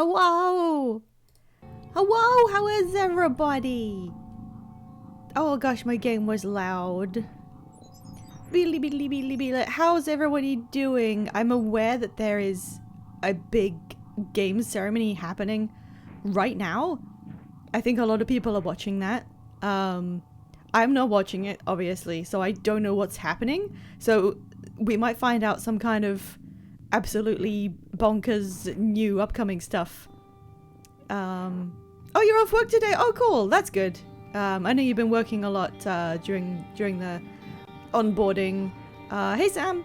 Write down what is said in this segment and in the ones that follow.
Hello! Hello, how is everybody? Oh gosh, my game was loud. Beely, beely, beely, beely. How's everybody doing? I'm aware that there is a big game ceremony happening right now. I think a lot of people are watching that. I'm not watching it, obviously, so I don't know what's happening. So we might find out some kind of absolutely bonkers new upcoming stuff. Oh, you're off work today? Oh, cool. That's good. I know you've been working a lot during the onboarding. Hey, Sam.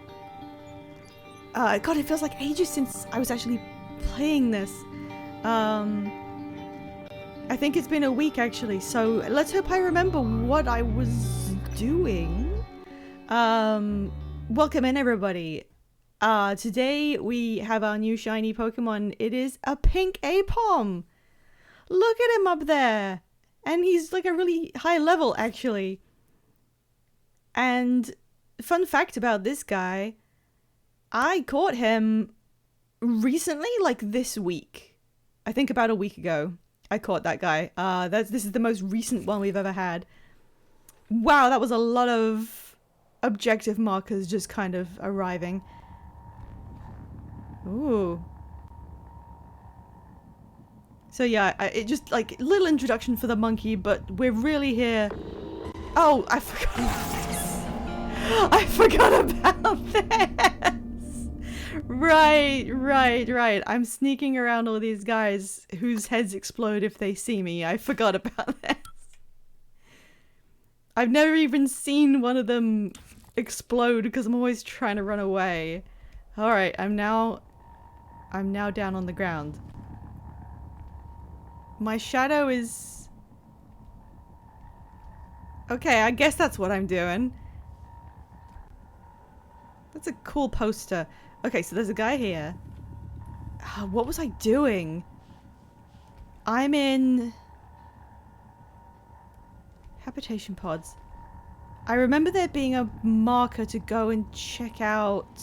God, it feels like ages since I was actually playing this. I think it's been a week, actually. So let's hope I remember what I was doing. Welcome in, everybody. Today we have our new shiny Pokemon. It is a pink Aipom. Look at him up there. And he's like a really high level, actually. And fun fact about this guy, I caught him recently, like this week. I think about a week ago, I caught that guy. This is the most recent one we've ever had. Wow, that was a lot of objective markers just kind of arriving. Ooh. So yeah, it just like little introduction for the monkey, but we're really here. Oh, I forgot about this. I forgot about this. Right. I'm sneaking around all these guys whose heads explode if they see me. I forgot about this. I've never even seen one of them explode because I'm always trying to run away. All right, I'm now down on the ground. My shadow is... Okay, I guess that's what I'm doing. That's a cool poster. Okay, so there's a guy here. What was I doing? I'm in... Habitation pods. I remember there being a marker to go and check out...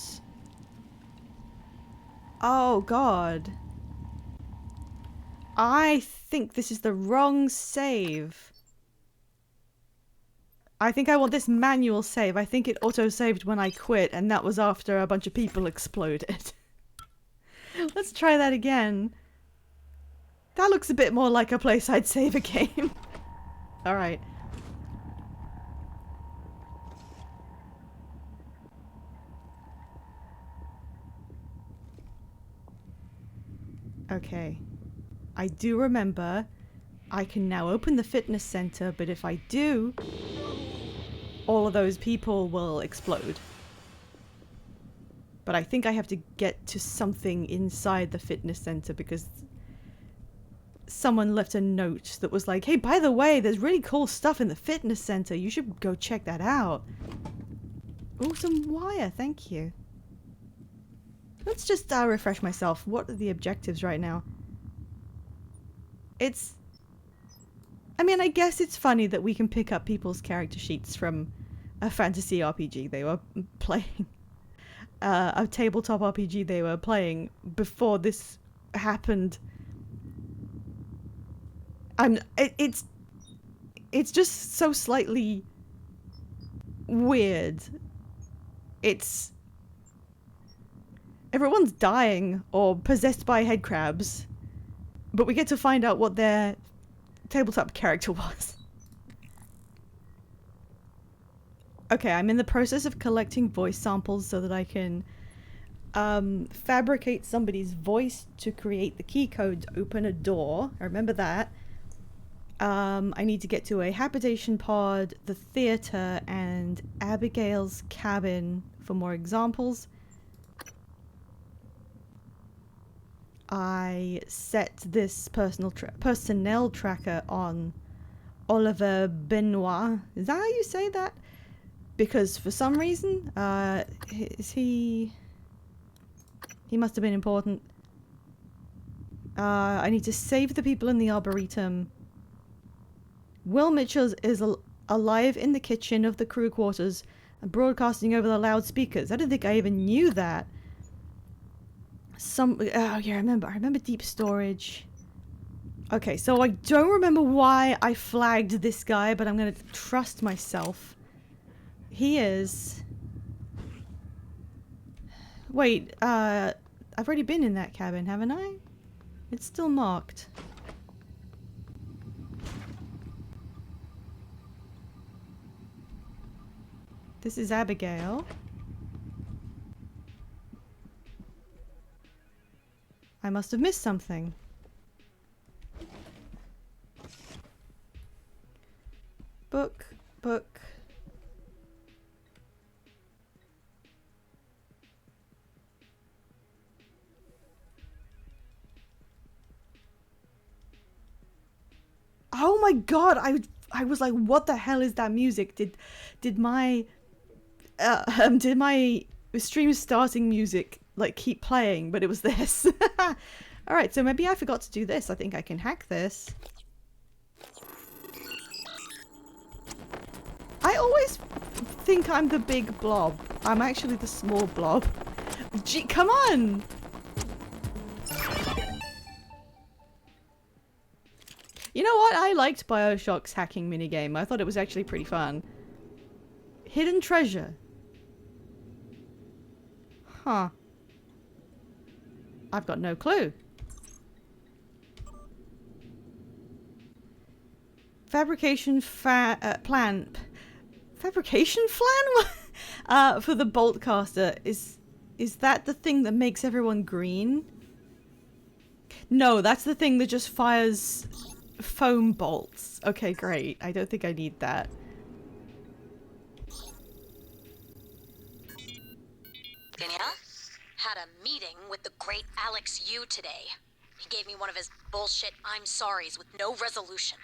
Oh, God. I think this is the wrong save. I think I want this manual save. I think it auto-saved when I quit, and that was after a bunch of people exploded. Let's try that again. That looks a bit more like a place I'd save a game. Alright. Okay. I do remember I can now open the fitness center, but if I do, all of those people will explode. But I think I have to get to something inside the fitness center because someone left a note that was like, hey, by the way, there's really cool stuff in the fitness center. You should go check that out. Oh, some wire. Thank you. Let's just refresh myself. What are the objectives right now? I mean, I guess it's funny that we can pick up people's character sheets from a fantasy RPG they were playing. A tabletop RPG they were playing before this happened. It's just so slightly weird. Everyone's dying or possessed by head crabs. But we get to find out what their tabletop character was. Okay, I'm in the process of collecting voice samples so that I can fabricate somebody's voice to create the key code to open a door. I remember that. I need to get to a habitation pod, the theater, and Abigail's cabin for more examples. I set this personnel tracker on Oliver Benoit. Is that how you say that? Because for some reason, he must have been important. I need to save the people in the Arboretum. Will Mitchell is alive in the kitchen of the crew quarters and broadcasting over the loudspeakers. I don't think I even knew that. Oh yeah, I remember deep storage. Okay, so I don't remember why I flagged this guy, but I'm gonna trust myself. He is... Wait, I've already been in that cabin, haven't I? It's still marked. This is Abigail. I must have missed something. Book. Oh my god, I was like, what the hell is that music? Did my stream starting music like keep playing, but it was this. All right, so maybe I forgot to do this. I think I can hack this. I always think I'm the big blob. I'm actually the small blob. Gee, come on! You know what? I liked BioShock's hacking minigame. I thought it was actually pretty fun. Hidden treasure. Huh. I've got no clue. Fabrication plan. Fabrication plan? For the bolt caster. Is that the thing that makes everyone green? No, that's the thing that just fires foam bolts. Okay, great. I don't think I need that. Danielle? Had a meeting with the great Alex Yu today. He gave me one of his bullshit I'm sorries with no resolution.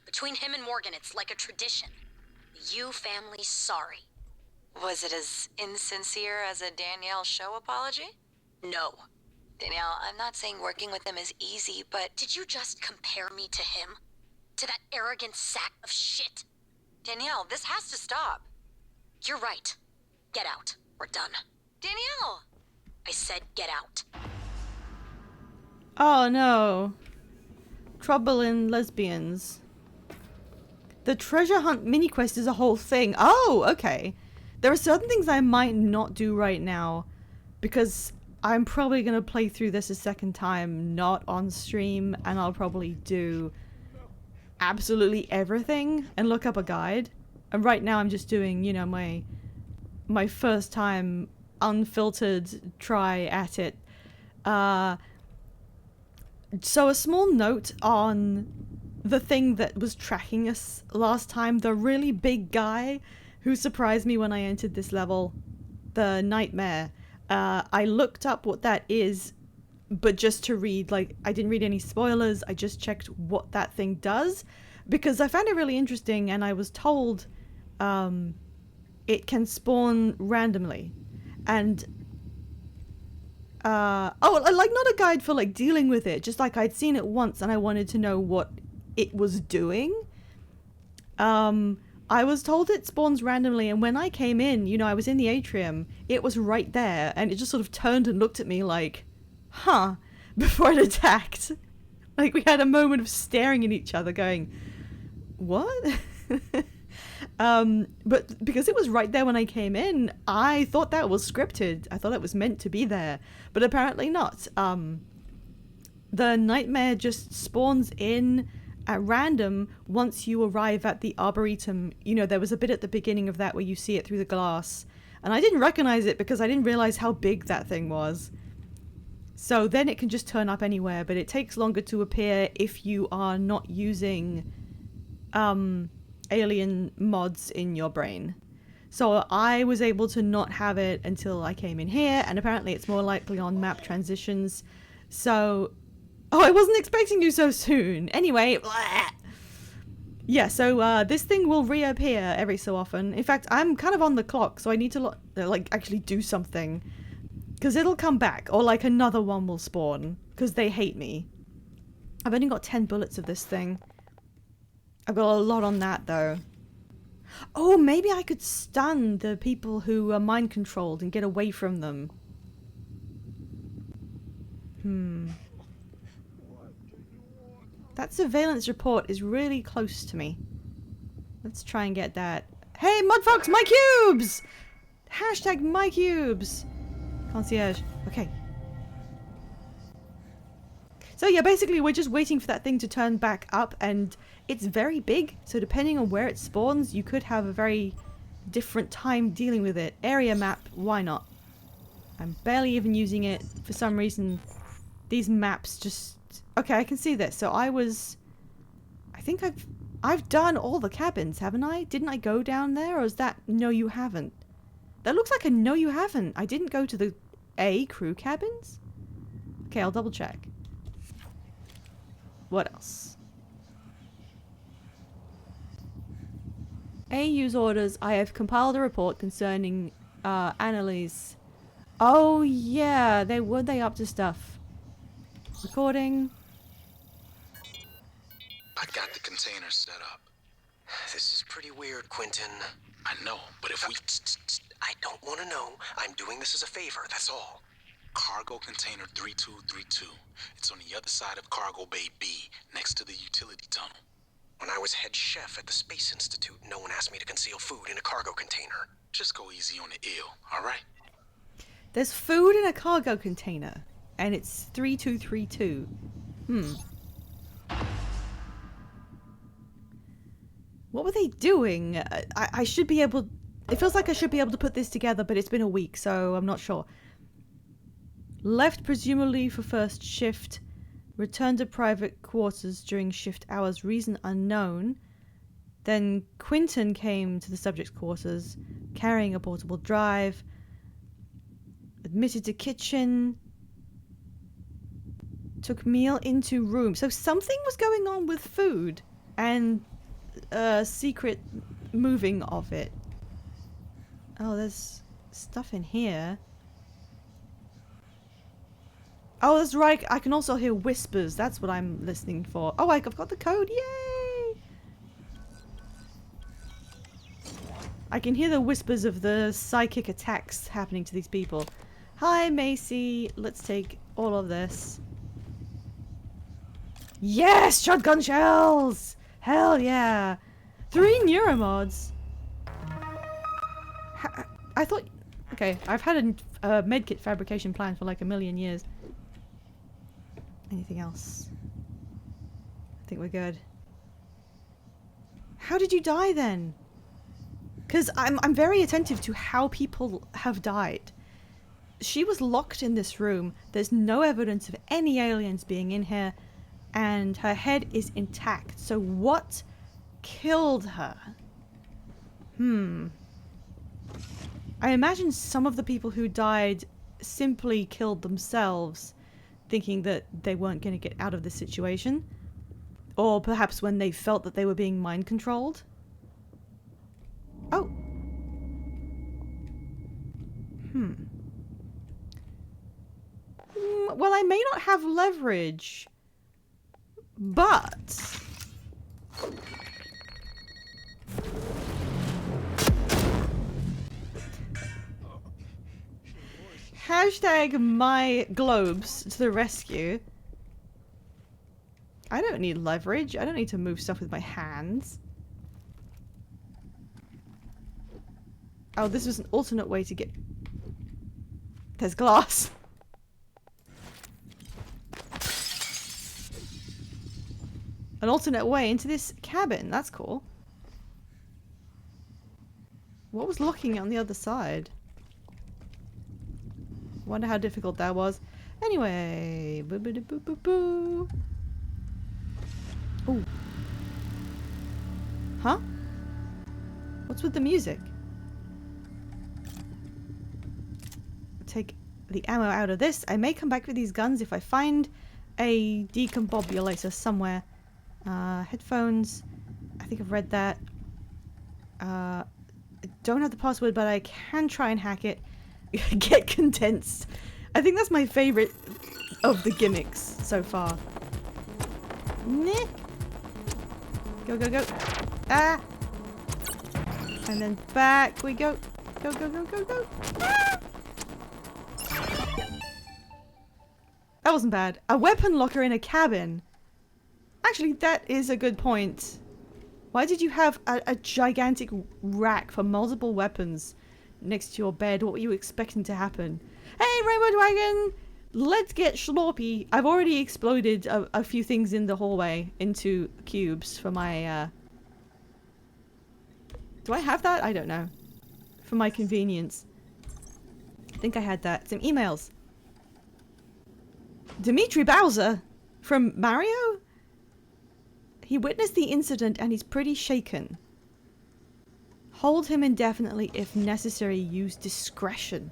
Between him and Morgan, it's like a tradition. The Yu family's sorry. Was it as insincere as a Danielle show apology? No. Danielle, I'm not saying working with him is easy, but... Did you just compare me to him? To that arrogant sack of shit? Danielle, this has to stop. You're right. Get out. We're done. Danielle! I said get out. Oh no. Trouble in lesbians. The treasure hunt mini quest is a whole thing. Oh, okay. There are certain things I might not do right now because I'm probably going to play through this a second time, not on stream, and I'll probably do absolutely everything and look up a guide. And right now I'm just doing, you know, my first time unfiltered try at it. So a small note on the thing that was tracking us last time, the really big guy who surprised me when I entered this level, the nightmare. I looked up what that is, but just to read, like, I didn't read any spoilers, I just checked what that thing does, because I found it really interesting, and I was told it can spawn randomly. And like, not a guide for like dealing with it, just like I'd seen it once and I wanted to know what it was doing. I was told it spawns randomly, and when I came in, you know, I was in the atrium, it was right there, and it just sort of turned and looked at me like, huh, before it attacked. Like, we had a moment of staring at each other going, what? But because it was right there when I came in, I thought that was scripted. I thought it was meant to be there, but apparently not. The nightmare just spawns in at random once you arrive at the Arboretum. You know, there was a bit at the beginning of that where you see it through the glass, and I didn't recognize it because I didn't realize how big that thing was. So then it can just turn up anywhere, but it takes longer to appear if you are not using alien mods in your brain. So I was able to not have it until I came in here, and apparently it's more likely on map transitions. So, oh, I wasn't expecting you so soon. Anyway, blah. Yeah, so this thing will reappear every so often. In fact, I'm kind of on the clock, so I need to like actually do something, because it'll come back, or like another one will spawn, because they hate me. I've only got 10 bullets of this thing. I've got a lot on that, though. Oh, maybe I could stun the people who are mind controlled and get away from them. That surveillance report is really close to me. Let's try and get that. Hey, Mudfox, my cubes! Hashtag my cubes. Concierge. Okay. So yeah, basically we're just waiting for that thing to turn back up, and it's very big, so depending on where it spawns, you could have a very different time dealing with it. Area map, why not? I'm barely even using it. For some reason, these maps just... Okay, I can see this. So I think I've done all the cabins, haven't I? Didn't I go down there, or is that no you haven't? That looks like a no you haven't. I didn't go to the A crew cabins? Okay, I'll double check. What else? A use orders. I have compiled a report concerning Annalise. Oh yeah, were they up to stuff? Recording. I got the container set up. This is pretty weird, Quentin. I know, but if we... I don't want to know. I'm doing this as a favor, that's all. Cargo container 3232. It's on the other side of Cargo Bay B, next to the utility tunnel. When I was head chef at the Space Institute, no one asked me to conceal food in a cargo container. Just go easy on the ill, alright? There's food in a cargo container, and it's 3232. What were they doing? I should be able... It feels like I should be able to put this together, but it's been a week, so I'm not sure. Left presumably for first shift. Returned to private quarters during shift hours. Reason unknown. Then Quentin came to the subject's quarters, carrying a portable drive. Admitted to kitchen. Took meal into room. So something was going on with food. And secret moving of it. Oh, there's stuff in here. Oh, that's right. I can also hear whispers. That's what I'm listening for. Oh, I've got the code. Yay! I can hear the whispers of the psychic attacks happening to these people. Hi, Macy. Let's take all of this. Yes! Shotgun shells! Hell yeah! 3 neuromods. I thought... Okay, I've had a medkit fabrication plan for like a million years. Anything else? I think we're good. How did you die then? Because I'm very attentive to how people have died. She was locked in this room. There's no evidence of any aliens being in here. And her head is intact. So what killed her? I imagine some of the people who died simply killed themselves, thinking that they weren't going to get out of this situation. Or perhaps when they felt that they were being mind controlled. Oh. Well, I may not have leverage, but... Hashtag my globes to the rescue. I don't need leverage. I don't need to move stuff with my hands. Oh, this was an alternate way to get... There's glass. An alternate way into this cabin. That's cool. What was locking on the other side? Wonder how difficult that was. Anyway. Boo boo boo boo boo. Ooh. Huh? What's with the music? Take the ammo out of this. I may come back with these guns if I find a decombobulator somewhere. Headphones. I think I've read that. I don't have the password, but I can try and hack it. Get condensed. I think that's my favorite of the gimmicks so far. Nick. Go, go, go. Ah! And then back we go. Go, go, go, go, go. Ah! That wasn't bad. A weapon locker in a cabin. Actually, that is a good point. Why did you have a gigantic rack for multiple weapons next to your bed? What were you expecting to happen? Hey, Rainbow Dragon! Let's get sloppy. I've already exploded a few things in the hallway into cubes for my, Do I have that? I don't know. For my convenience. I think I had that. Some emails. Dimitri Bowser from Mario? He witnessed the incident and he's pretty shaken. Hold him indefinitely if necessary. Use discretion.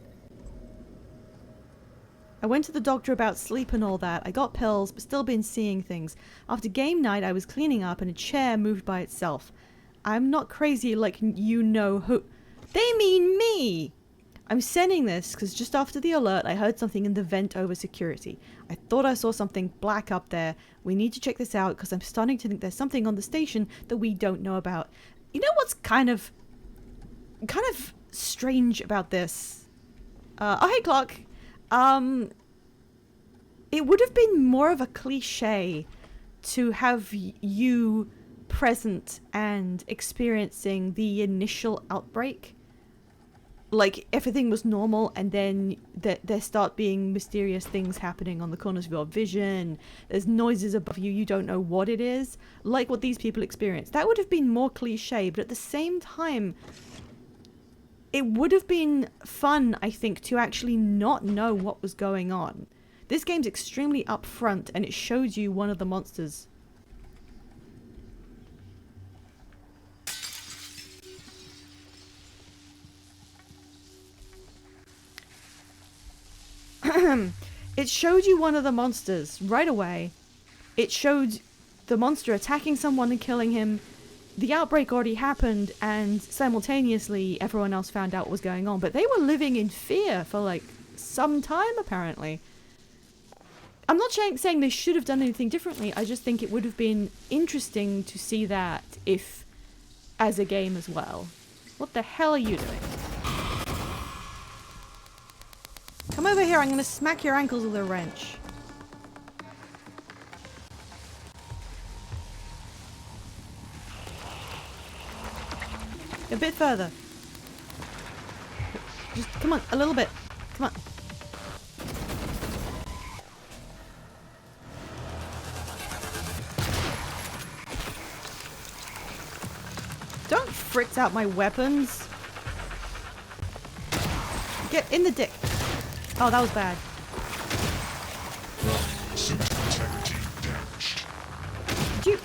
I went to the doctor about sleep and all that. I got pills, but still been seeing things. After game night, I was cleaning up and a chair moved by itself. I'm not crazy like you know who. They mean me! I'm sending this because just after the alert, I heard something in the vent over security. I thought I saw something black up there. We need to check this out because I'm starting to think there's something on the station that we don't know about. You know what's kind of strange about this? Oh, hey, Clark. It would have been more of a cliche to have you present and experiencing the initial outbreak. Like, everything was normal, and then there start being mysterious things happening on the corners of your vision. There's noises above you, you don't know what it is. Like what these people experienced. That would have been more cliche, but at the same time, it would have been fun, I think, to actually not know what was going on. This game's extremely upfront, and it shows you one of the monsters. It showed you one of the monsters right away. It showed the monster attacking someone and killing him. The outbreak already happened, and simultaneously everyone else found out what was going on. But they were living in fear for like some time, apparently. I'm not saying they should have done anything differently. I just think it would have been interesting to see that if as a game as well. What the hell are you doing? Come over here, I'm gonna smack your ankles with a wrench. A bit further. Just, come on, a little bit. Come on. Don't fritz out my weapons. Get in the dick. Oh, that was bad.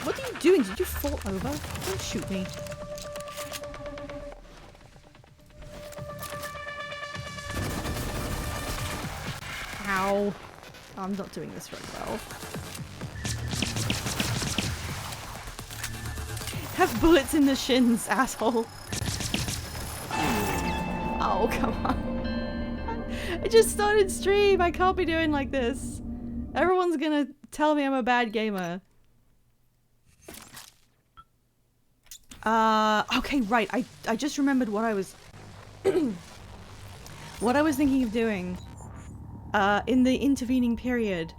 What are you doing? Did you fall over? Don't shoot me. Ow. I'm not doing this very well. Have bullets in the shins, asshole. Oh, come on. I just started stream. I can't be doing like this. Everyone's gonna tell me I'm a bad gamer. Okay, right. I just remembered what I was what I was thinking of doing. In the intervening period,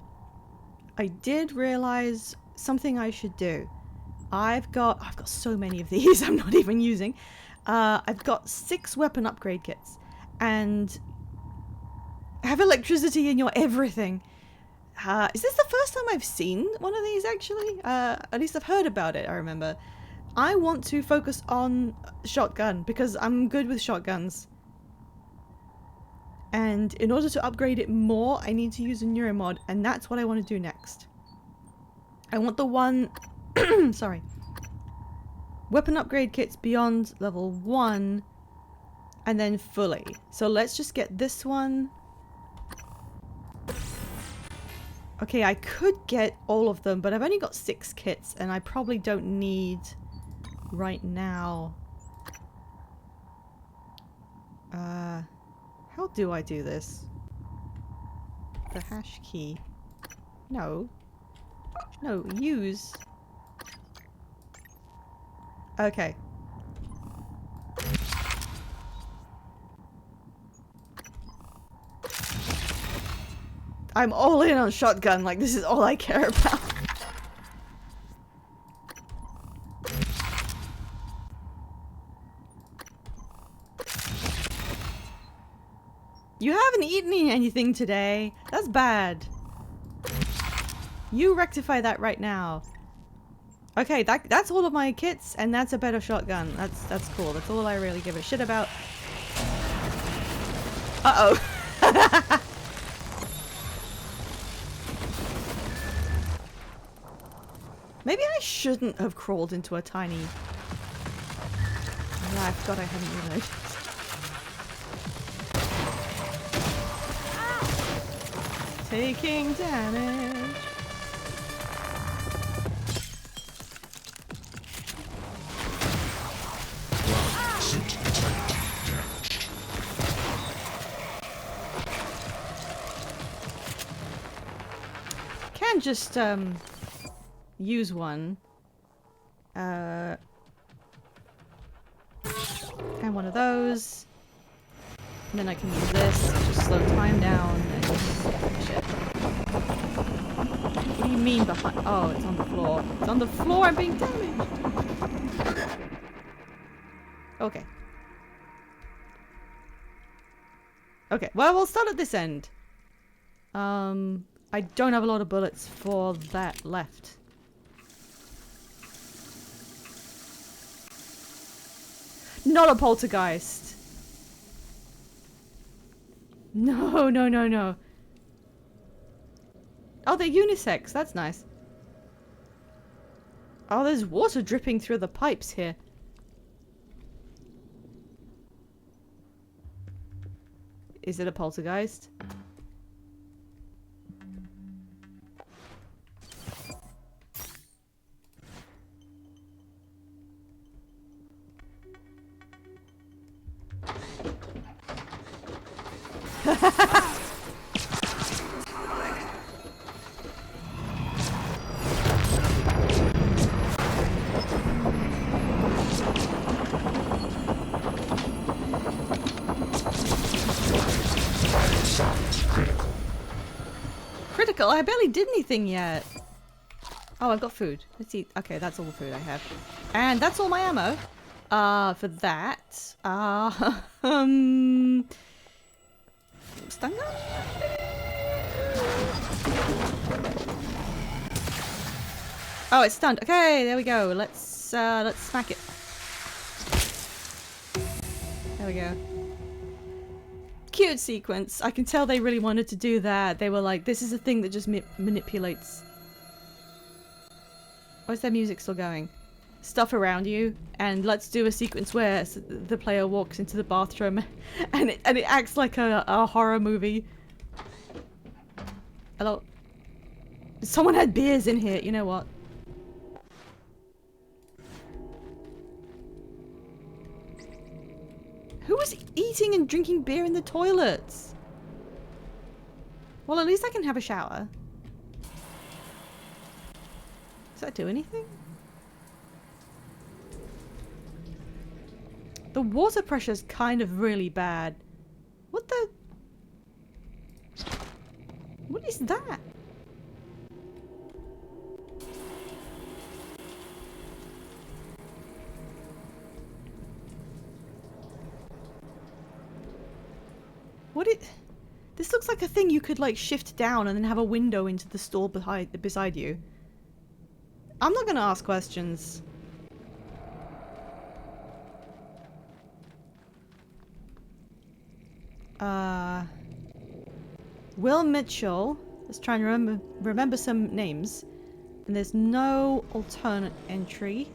I did realize something I should do. I've got so many of these I'm not even using. I've got 6 weapon upgrade kits, and have electricity in your everything. Is this the first time I've seen one of these, actually? At least I've heard about it, I remember. I want to focus on shotgun, because I'm good with shotguns. And in order to upgrade it more, I need to use a neuromod, and that's what I want to do next. I want the one... sorry. Weapon upgrade kits beyond level 1, and then fully. So let's just get this one. Okay, I could get all of them, but I've only got 6 kits, and I probably don't need right now. How do I do this? The hash key. No. No, use. Okay. I'm all in on shotgun, like this is all I care about. You haven't eaten anything today. That's bad. You rectify that right now. Okay, that's all of my kits, and that's a better shotgun. That's cool. That's all I really give a shit about. Uh-oh. Maybe I shouldn't have crawled into a tiny... Yeah, I forgot I hadn't reloaded. Taking damage. Can just use one. And one of those. And then I can use this to just slow time down and just finish it. What do you mean behind? Oh, it's on the floor. It's on the floor, I'm being damaged! Okay. Okay, well, we'll start at this end. I don't have a lot of bullets for that left. Not a poltergeist. No, no, no, no. Oh, they're unisex. That's nice. Oh, there's water dripping through the pipes here. Is it a poltergeist? Critical? I barely did anything yet. Oh, I've got food. Let's eat. Okay, that's all the food I have. And that's all my ammo. For that. Stun gun? Oh, it's stunned. Okay, there we go. Let's smack it. There we go. Cute sequence. I can tell they really wanted to do that. They were like, this is a thing that just manipulates. Why is their music still going? Stuff around you, and let's do a sequence where the player walks into the bathroom and it acts like a horror movie. Hello? Someone had beers in here, you know what? Who was eating and drinking beer in the toilets? Well, at least I can have a shower. Does that do anything? The water pressure's kind of really bad. What the? What is that? What it? This looks like a thing you could like shift down and then have a window into the stall beside you. I'm not gonna ask questions. Will Mitchell. Let's try and remember some names. And there's no alternate entry.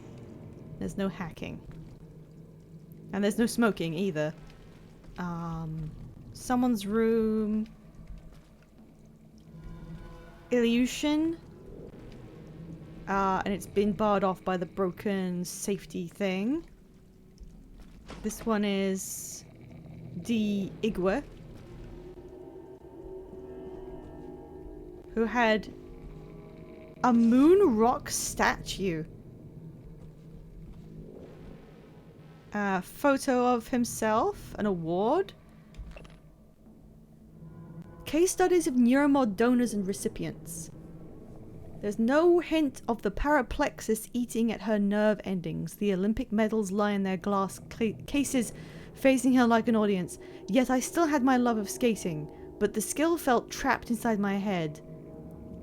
There's no hacking. And there's no smoking either. Someone's room. Illusion. And it's been barred off by the broken safety thing. This one is the Igwe, who had a moon rock statue. A photo of himself, an award. Case studies of neuromod donors and recipients. There's no hint of the paraplexus eating at her nerve endings. The Olympic medals lie in their glass cases, facing her like an audience. Yet I still had my love of skating, but the skill felt trapped inside my head.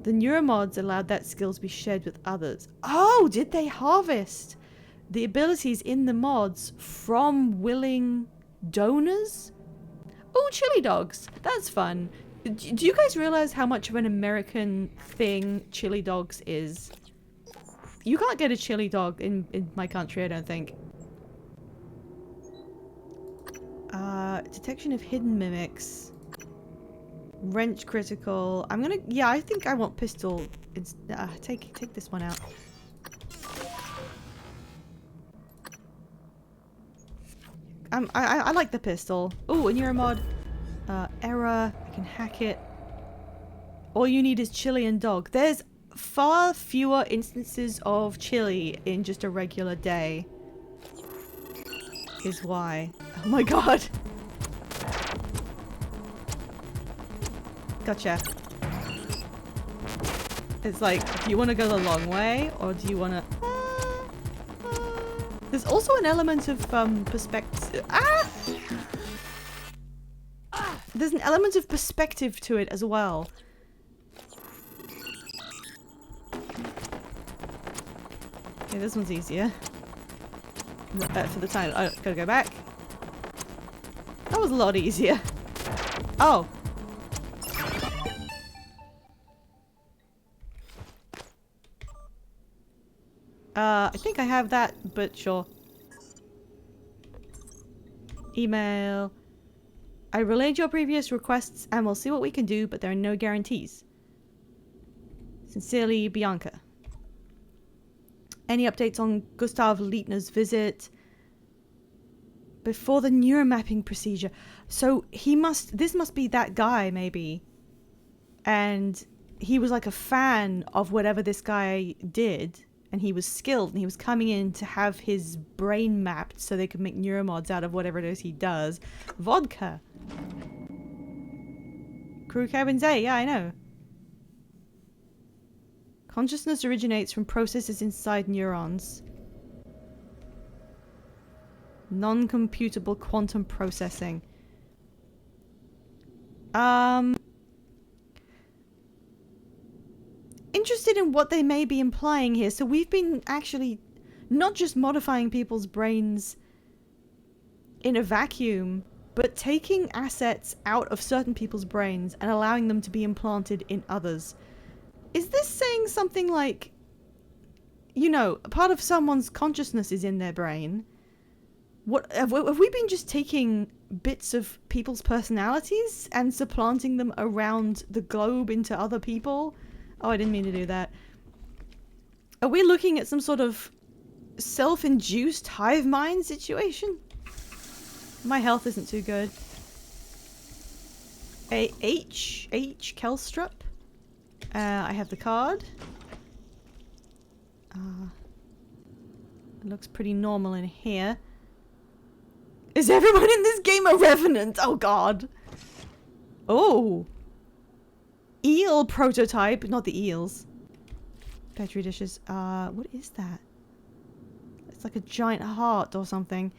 The neuromods allowed that skill to be shared with others. Oh, did they harvest the abilities in the mods from willing donors? Oh, chili dogs. That's fun. Do you guys realize how much of an American thing chili dogs is? You can't get a chili dog in my country, I don't think. Detection of hidden mimics. Wrench critical. I'm gonna... Yeah, I think I want pistol. It's, take this one out. I like the pistol. Oh, a neuromod. Error. I can hack it. All you need is chili and dog. There's far fewer instances of chili in just a regular day. Is why. Oh my god. Gotcha. It's like, do you want to go the long way or do you want to... There's also an element of perspective. There's an element of perspective to it as well. Okay, this one's easier. For the time, I gotta go back. That was a lot easier. Oh. I think I have that, but sure. Email. I relayed your previous requests and we'll see what we can do, but there are no guarantees. Sincerely, Bianca. Any updates on Gustav Leitner's visit? Before the neuromapping procedure. So this must be that guy, maybe. And he was like a fan of whatever this guy did. And he was skilled and he was coming in to have his brain mapped so they could make neuromods out of whatever it is he does. Vodka. Crew cabins A, yeah, I know. Consciousness originates from processes inside neurons. Non-computable quantum processing. Interested in what they may be implying here. So we've been actually not just modifying people's brains in a vacuum, but taking assets out of certain people's brains and allowing them to be implanted in others. Is this saying something like, you know, a part of someone's consciousness is in their brain? What have we been just taking bits of people's personalities and supplanting them around the globe into other people? Oh, I didn't mean to do that. Are we looking at some sort of self-induced hive mind situation? My health isn't too good. H. Kelstrup. I have the card. It looks pretty normal in here. Is everyone in this game a revenant? Oh god. Oh. Eel prototype, not the eels. Petri dishes. What is that? It's like a giant heart or something.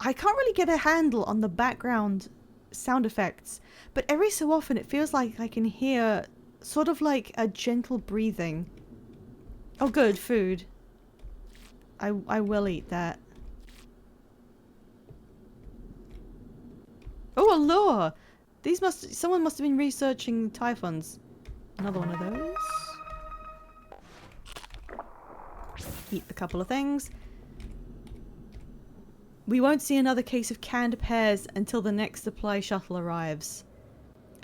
I can't really get a handle on the background sound effects, but every so often it feels like I can hear sort of like a gentle breathing. Oh good, food. I will eat that. Oh, a lure! Someone must have been researching typhons. Another one of those. Eat a couple of things. We won't see another case of canned pears until the next supply shuttle arrives.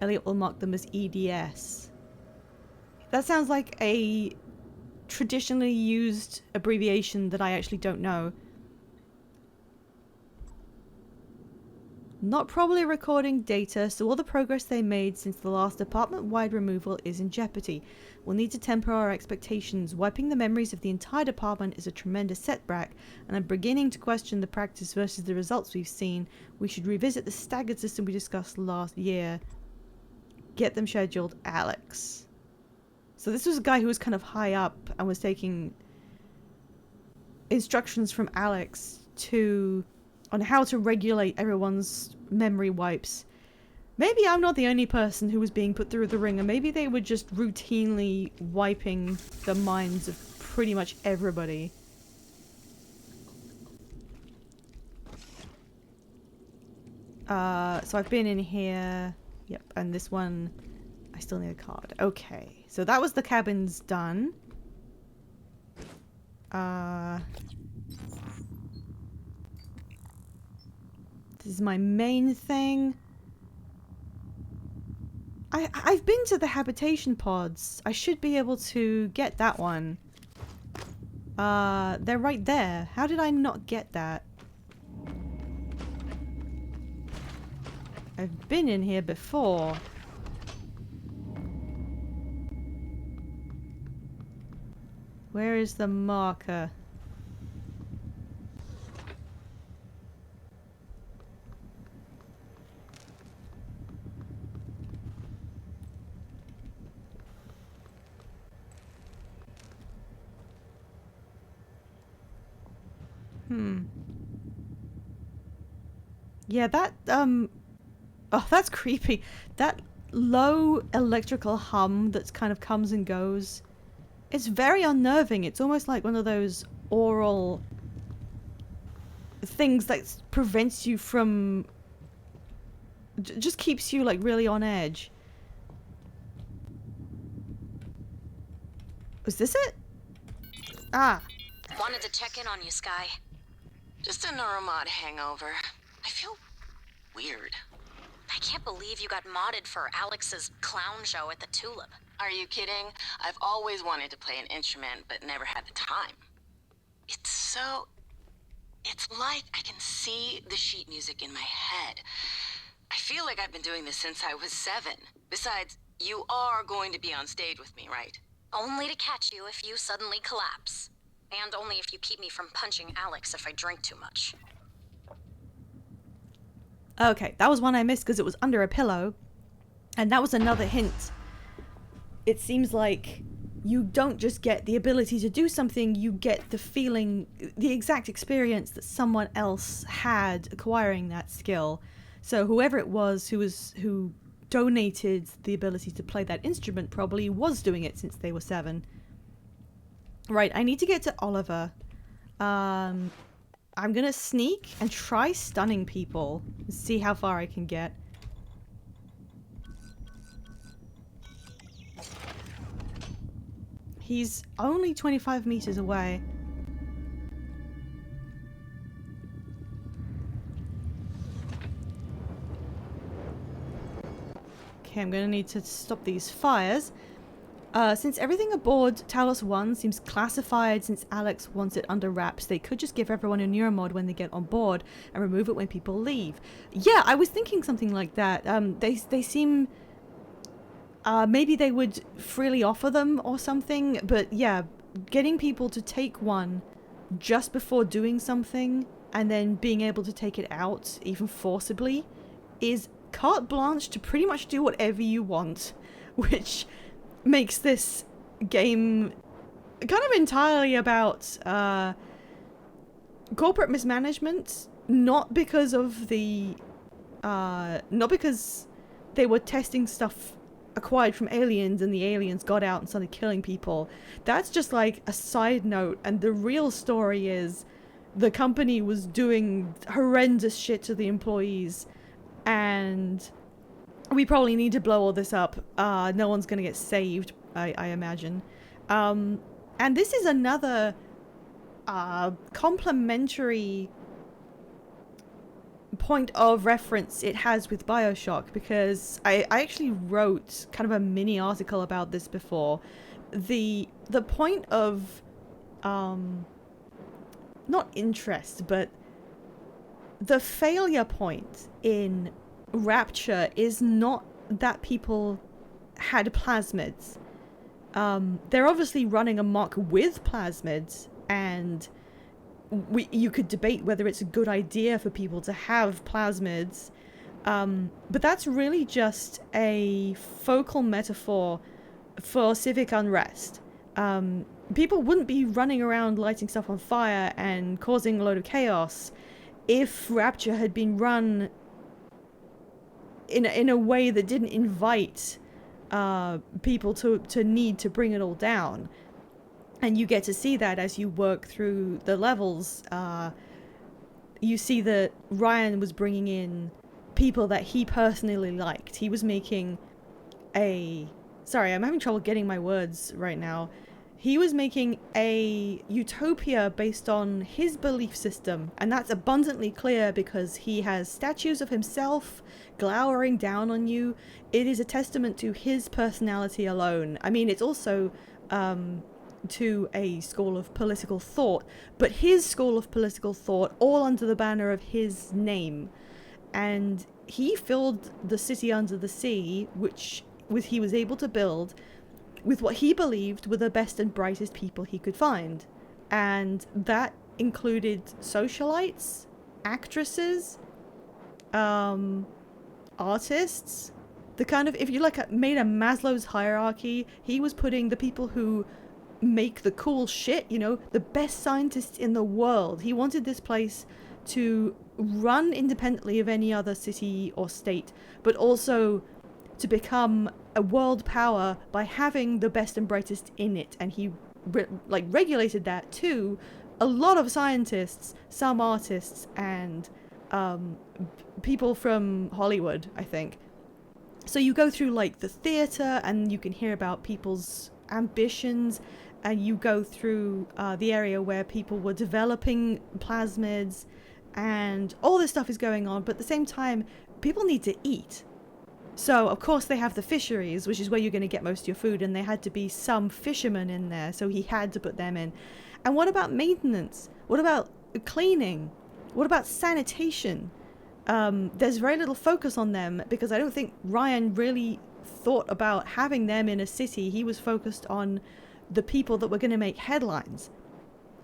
Elliot will mark them as EDS. That sounds like a traditionally used abbreviation that I actually don't know. not probably recording data, so all the progress they made since the last department-wide removal is in jeopardy. We'll need to temper our expectations. Wiping the memories of the entire department is a tremendous setback, and I'm beginning to question the practice versus the results we've seen. We should revisit the staggered system we discussed last year. Get them scheduled, Alex. So this was a guy who was kind of high up and was taking instructions from Alex on how to regulate everyone's memory wipes. Maybe I'm not the only person who was being put through the ringer. Maybe they were just routinely wiping the minds of pretty much everybody. So I've been in here. Yep, and this one, I still need a card. Okay, so that was the cabins done. This is my main thing. I've been to the habitation pods. I should be able to get that one. They're right there. How did I not get that? I've been in here before. Where is the marker? Yeah, that, oh, that's creepy. That low electrical hum that kind of comes and goes. It's very unnerving. It's almost like one of those oral things that prevents you from... just keeps you, like, really on edge. Was this it? Ah. Wanted to check in on you, Sky. Just a neuromod hangover. I feel weird. I can't believe you got modded for Alex's clown show at the Tulip. Are you kidding? I've always wanted to play an instrument, but never had the time. It's like I can see the sheet music in my head. I feel like I've been doing this since I was 7. Besides, you are going to be on stage with me, right? Only to catch you if you suddenly collapse. And only if you keep me from punching Alex if I drink too much. Okay, that was one I missed because it was under a pillow. And that was another hint. It seems like you don't just get the ability to do something, you get the feeling, the exact experience that someone else had acquiring that skill. So whoever it was who donated the ability to play that instrument probably was doing it since they were 7. Right, I need to get to Oliver. I'm gonna sneak and try stunning people and see how far I can get. He's only 25 meters away. Okay, I'm gonna need to stop these fires. Since everything aboard Talos 1 seems classified since Alex wants it under wraps, they could just give everyone a neuromod when they get on board and remove it when people leave. Yeah, I was thinking something like that. They seem... maybe they would freely offer them or something, but yeah, getting people to take one just before doing something and then being able to take it out, even forcibly, is carte blanche to pretty much do whatever you want, which makes this game kind of entirely about corporate mismanagement, not because of the not because they were testing stuff acquired from aliens and the aliens got out and started killing people. That's just like a side note, and the real story is the company was doing horrendous shit to the employees, and we probably need to blow all this up. No one's gonna get saved, I imagine. And this is another complementary point of reference it has with BioShock, because I actually wrote kind of a mini article about this before. The point of not interest, but the failure point in Rapture is not that people had plasmids. They're obviously running amok with plasmids, and you could debate whether it's a good idea for people to have plasmids, but that's really just a focal metaphor for civic unrest. People wouldn't be running around lighting stuff on fire and causing a load of chaos if Rapture had been run in a way that didn't invite people to need to bring it all down. And you get to see that as you work through the levels. You see that Ryan was bringing in people that he personally liked. He was making sorry, I'm having trouble getting my words right now. He was making a utopia based on his belief system, and that's abundantly clear because he has statues of himself glowering down on you. It is a testament to his personality alone. I mean, it's also to a school of political thought, but his school of political thought all under the banner of his name. And he filled the city under the sea, which he was able to build with what he believed were the best and brightest people he could find. And that included socialites, actresses, artists, the kind of, if you made a Maslow's hierarchy, he was putting the people who make the cool shit, the best scientists in the world. He wanted this place to run independently of any other city or state, but also to become a world power by having the best and brightest in it. And he regulated that to a lot of scientists, some artists, and people from Hollywood, I think. So you go through the theater and you can hear about people's ambitions, and you go through the area where people were developing plasmids, and all this stuff is going on, but at the same time people need to eat. So of course they have the fisheries, which is where you're going to get most of your food, and there had to be some fishermen in there, so he had to put them in. And what about maintenance? What about cleaning? What about sanitation? There's very little focus on them because I don't think Ryan really thought about having them in a city. He was focused on the people that were going to make headlines.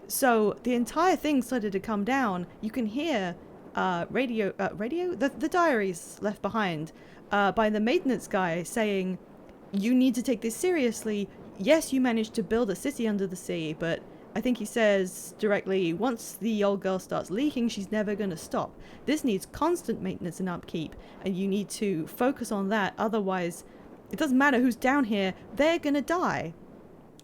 So the entire thing started to come down. You can hear the diaries left behind by the maintenance guy saying, you need to take this seriously. Yes, you managed to build a city under the sea, but I think he says directly, once the old girl starts leaking, she's never going to stop. This needs constant maintenance and upkeep, and you need to focus on that. Otherwise, it doesn't matter who's down here, they're going to die.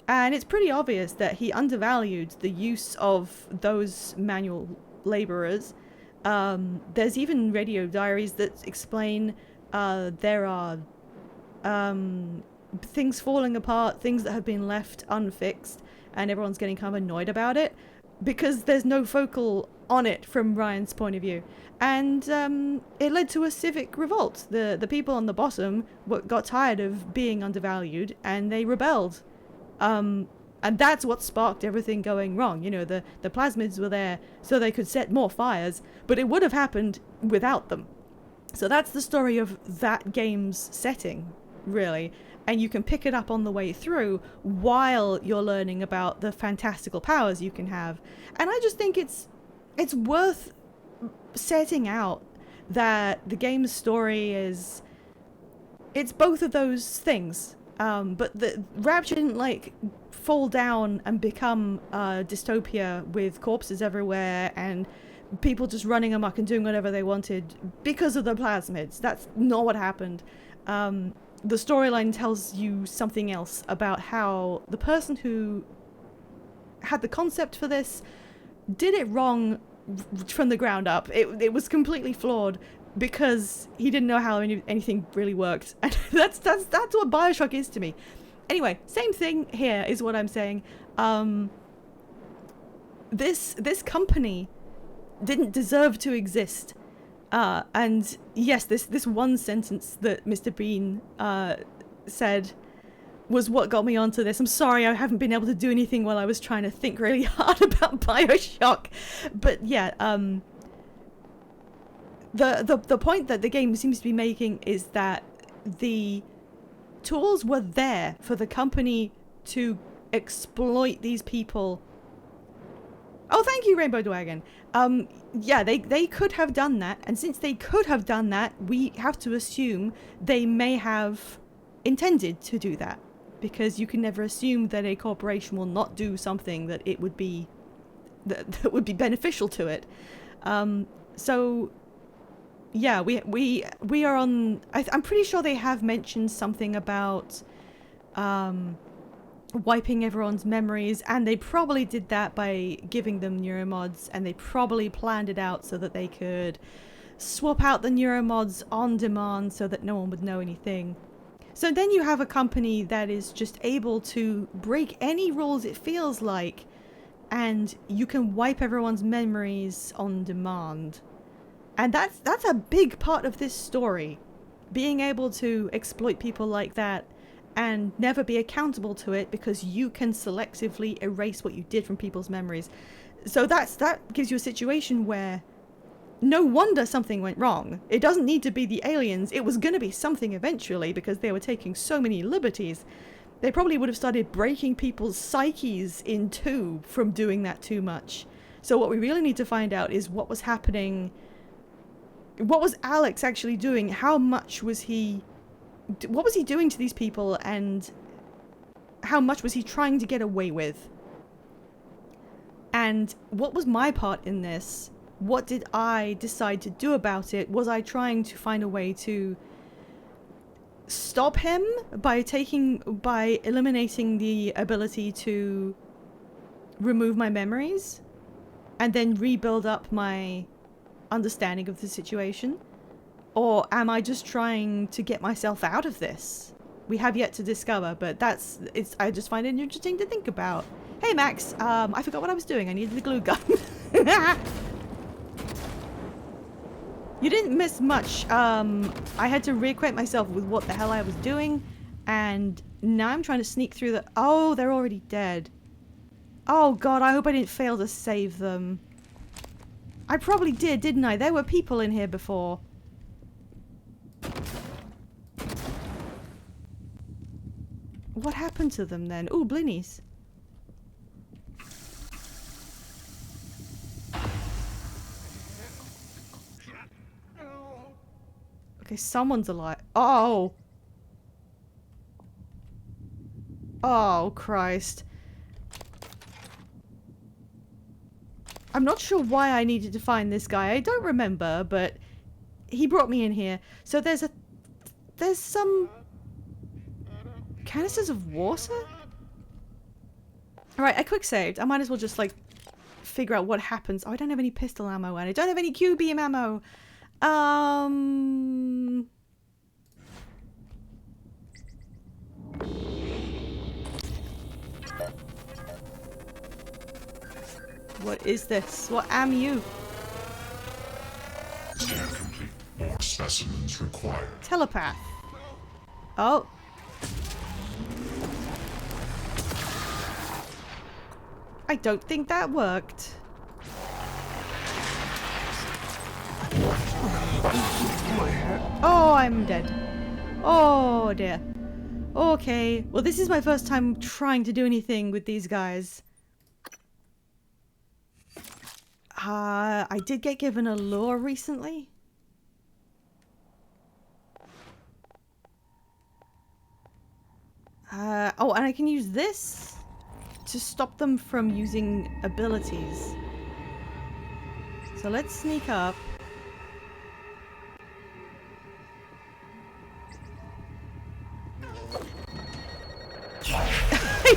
And it's pretty obvious that he undervalued the use of those manual laborers. There's even radio diaries that explain there are things falling apart, things that have been left unfixed, and everyone's getting kind of annoyed about it because there's no focal on it from Ryan's point of view. And it led to a civic revolt. The people on the bottom got tired of being undervalued, and they rebelled. And that's what sparked everything going wrong. The plasmids were there so they could set more fires, but it would have happened without them. So that's the story of that game's setting, really. And you can pick it up on the way through while you're learning about the fantastical powers you can have. And I just think it's worth setting out that the game's story it's both of those things. But the Rapture didn't fall down and become a dystopia with corpses everywhere and people just running amok and doing whatever they wanted because of the plasmids. That's not what happened. The storyline tells you something else about how the person who had the concept for this did it wrong from the ground up. It was completely flawed because he didn't know how anything really worked. And that's what BioShock is to me. Anyway, same thing here is what I'm saying. This company didn't deserve to exist. And yes, this one sentence that Mr. Bean said was what got me onto this. I'm sorry I haven't been able to do anything while I was trying to think really hard about BioShock. But yeah, the point that the game seems to be making is that the tools were there for the company to exploit these people. Oh, thank you, Rainbow Dragon. Yeah, they could have done that, and since they could have done that, we have to assume they may have intended to do that, because you can never assume that a corporation will not do something that it would be that would be beneficial to it. So yeah, we are on. I'm pretty sure they have mentioned something about wiping everyone's memories, and they probably did that by giving them neuromods, and they probably planned it out so that they could swap out the neuromods on demand so that no one would know anything. So then you have a company that is just able to break any rules it feels like, and you can wipe everyone's memories on demand. And that's a big part of this story, being able to exploit people like that and never be accountable to it because you can selectively erase what you did from people's memories. So that gives you a situation where no wonder something went wrong. It doesn't need to be the aliens. It was going to be something eventually because they were taking so many liberties. They probably would have started breaking people's psyches in two from doing that too much. So what we really need to find out is what was happening. What was Alex actually doing? How much was he... What was he doing to these people, and how much was he trying to get away with? And what was my part in this? What did I decide to do about it? Was I trying to find a way to stop him by eliminating the ability to remove my memories and then rebuild up my understanding of the situation? Or am I just trying to get myself out of this? We have yet to discover, but I just find it interesting to think about. Hey Max, I forgot what I was doing. I needed the glue gun. You didn't miss much. I had to reacquaint myself with what the hell I was doing, and now I'm trying to sneak through the... Oh, they're already dead. Oh god, I hope I didn't fail to save them. I probably did, didn't I? There were people in here before. What happened to them then? Ooh, blinnies. Okay, someone's alive. Oh! Oh, Christ. I'm not sure why I needed to find this guy. I don't remember, but he brought me in here. So there's some canisters of water? Alright, I quick saved. I might as well just like figure out what happens. Oh, I don't have any pistol ammo and I don't have any Q-beam ammo. What is this? What am you? Scan complete. More specimens required. Telepath. Oh. I don't think that worked. Oh, I'm dead. Oh dear. Okay. Well, this is my first time trying to do anything with these guys. I did get given a lure recently. Oh, and I can use this to stop them from using abilities. So let's sneak up.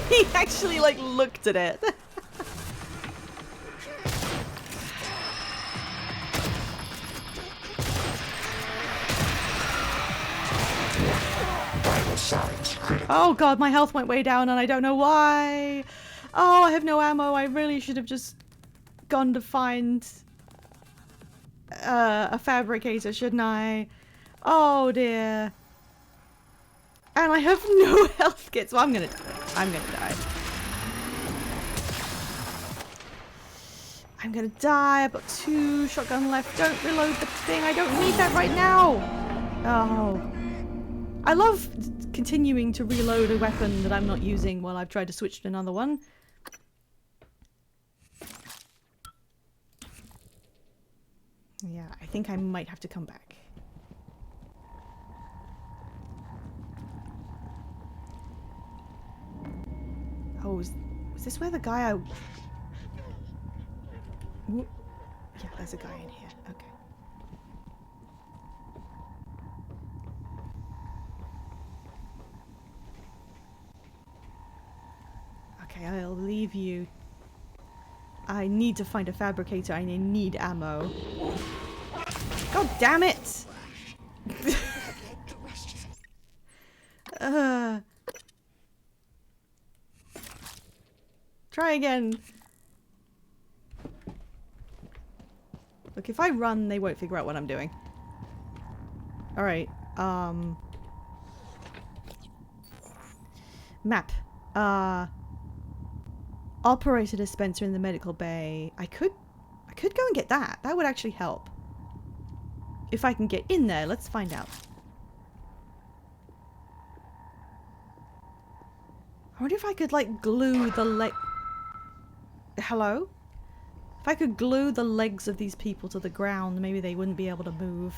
He actually like looked at it. Oh god, my health went way down and I don't know why. Oh, I have no ammo. I really should have just gone to find a fabricator, shouldn't I? Oh dear. And I have no health kit, so I'm gonna die. I'm gonna die. I'm gonna die. I've got 2 shotgun left. Don't reload the thing. I don't need that right now. Oh. I love continuing to reload a weapon that I'm not using while I've tried to switch to another one. Yeah, I think I might have to come back. Oh, was this where the guy I... Ooh. Yeah, there's a guy in here. Okay. Okay, I'll leave you. I need to find a fabricator and I need ammo. God damn it! Try again. Look, if I run, they won't figure out what I'm doing. Alright, map. Operator dispenser in the medical bay. I could go and get that. That would actually help. If I can get in there, let's find out. I wonder if I could, like, glue the leg... Hello? If I could glue the legs of these people to the ground, maybe they wouldn't be able to move.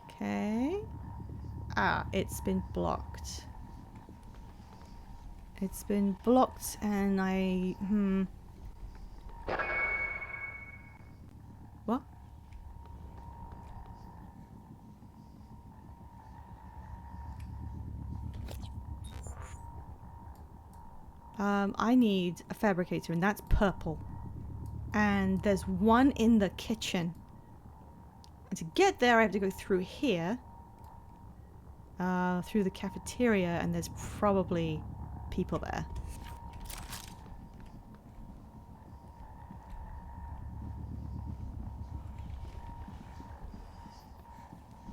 Okay. Ah, it's been blocked. It's been blocked and I... What? I need a fabricator and that's purple. And there's one in the kitchen. And to get there I have to go through here. Through the cafeteria and there's probably people there.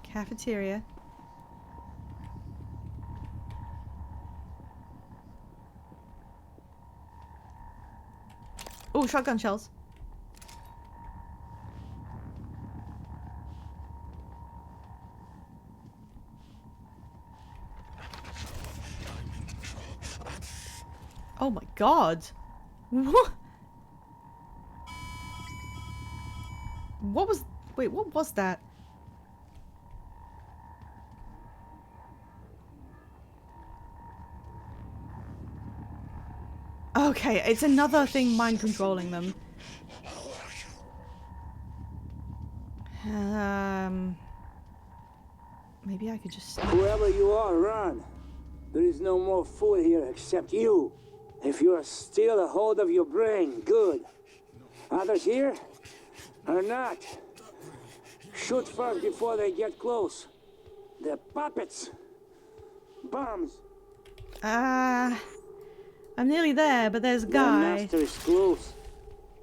Cafeteria. Oh, shotgun shells. Oh my god. What? What was... Wait, what was that? Okay, it's another thing mind controlling them. Maybe I could just... Whoever you are, run. There is no more food here except you. If you are still a hold of your brain, good. Others here are not. Shoot first before they get close. They're puppets. Bombs. I'm nearly there, but there's a Their guy. master is close.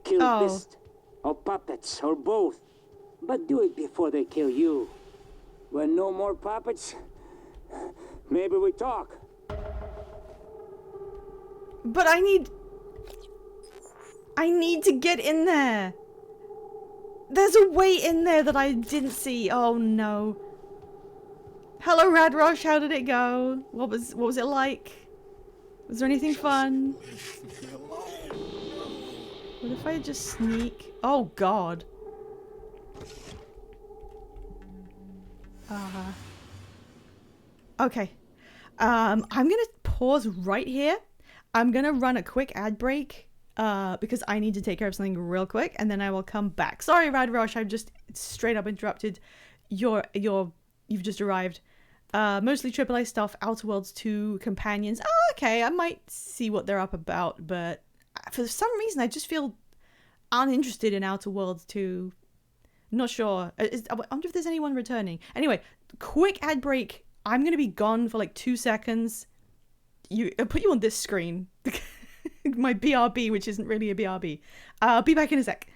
Kill Beast, or puppets, or both. But do it before they kill you. When no more puppets, maybe we talk. But I need to get in there. There's a way in there that I didn't see. Oh no. Hello Radrosh, how did it go? What was it like? Was there anything fun? What if I just sneak? Oh god. Okay. I'm gonna pause right here. I'm gonna run a quick ad break because I need to take care of something real quick, and then I will come back. Sorry, Radrosh, I've just straight up interrupted you've just arrived. Mostly AAA stuff, Outer Worlds 2 companions. Oh, okay, I might see what they're up about, but for some reason I just feel uninterested in Outer Worlds 2. Not sure. I wonder if there's anyone returning. Anyway, quick ad break. I'm gonna be gone for like 2 seconds. I'll put you on this screen. My BRB, which isn't really a BRB. I'll be back in a sec.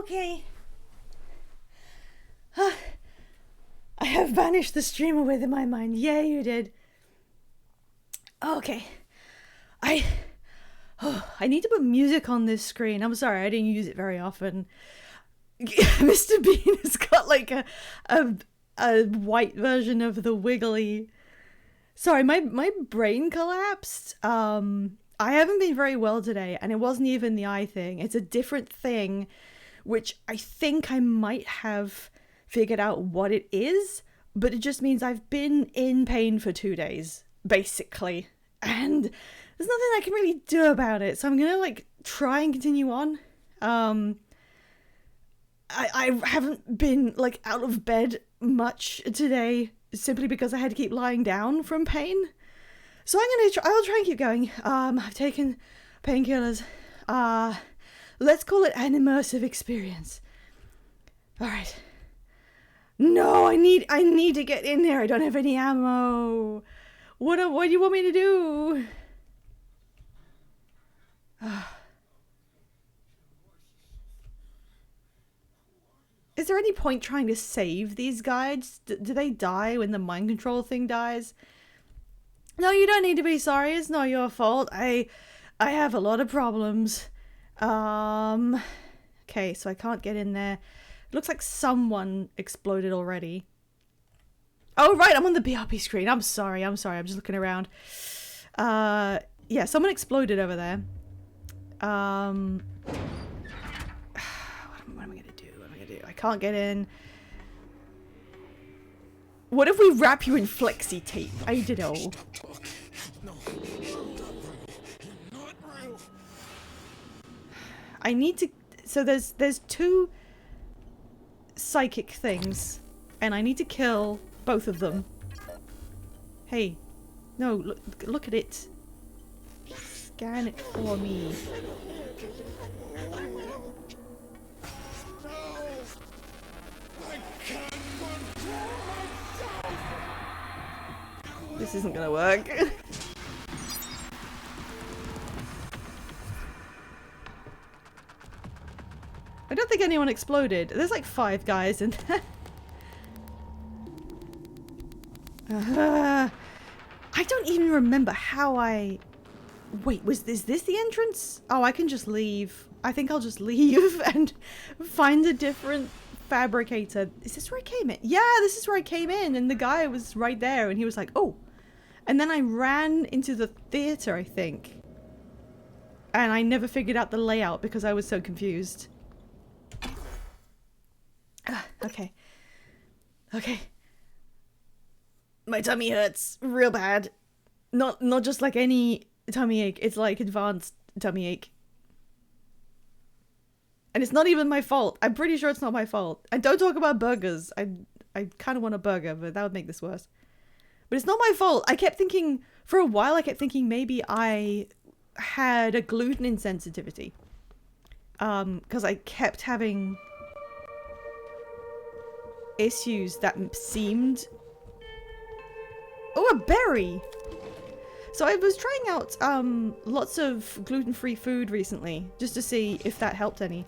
Okay. I have banished the streamer within my mind. Yeah, you did. Okay. I need to put music on this screen. I'm sorry, I didn't use it very often. Mr. Bean has got like a white version of the Wiggly. Sorry, my brain collapsed. I haven't been very well today, and it wasn't even the eye thing. It's a different thing, which I think I might have figured out what it is, but it just means I've been in pain for 2 days, basically. And there's nothing I can really do about it, so I'm gonna like try and continue on. I haven't been like out of bed much today, simply because I had to keep lying down from pain. So I'll try and keep going. I've taken painkillers. Let's call it an immersive experience. All right. No, I need to get in there. I don't have any ammo. What do you want me to do? Is there any point trying to save these guys? Do they die when the mind control thing dies? No, you don't need to be sorry. It's not your fault. I have a lot of problems. Okay, so I can't get in there. It looks like someone exploded already. Oh, right, I'm on the BRB screen. I'm sorry. I'm just looking around. Yeah, someone exploded over there. What am I gonna do? I can't get in. What if we wrap you in flexi tape? I don't know. I need to... So there's 2 psychic things, and I need to kill both of them. Hey. No, look at it. Scan it for me. This isn't gonna work. I don't think anyone exploded. There's like 5 guys in there. I don't even remember how I... Wait, is this the entrance? Oh, I can just leave. I think I'll just leave and find a different fabricator. Is this where I came in? Yeah, this is where I came in, and the guy was right there, and he was like, oh. And then I ran into the theater, I think. And I never figured out the layout because I was so confused. Okay. Okay. My tummy hurts real bad. Not just like any tummy ache. It's like advanced tummy ache. And it's not even my fault. I'm pretty sure it's not my fault. And don't talk about burgers. I kind of want a burger, but that would make this worse. But it's not my fault. I kept thinking, for a while, I kept thinking maybe I had a gluten insensitivity. Because I kept having issues that seemed... Oh, a berry! So I was trying out lots of gluten-free food recently, just to see if that helped any.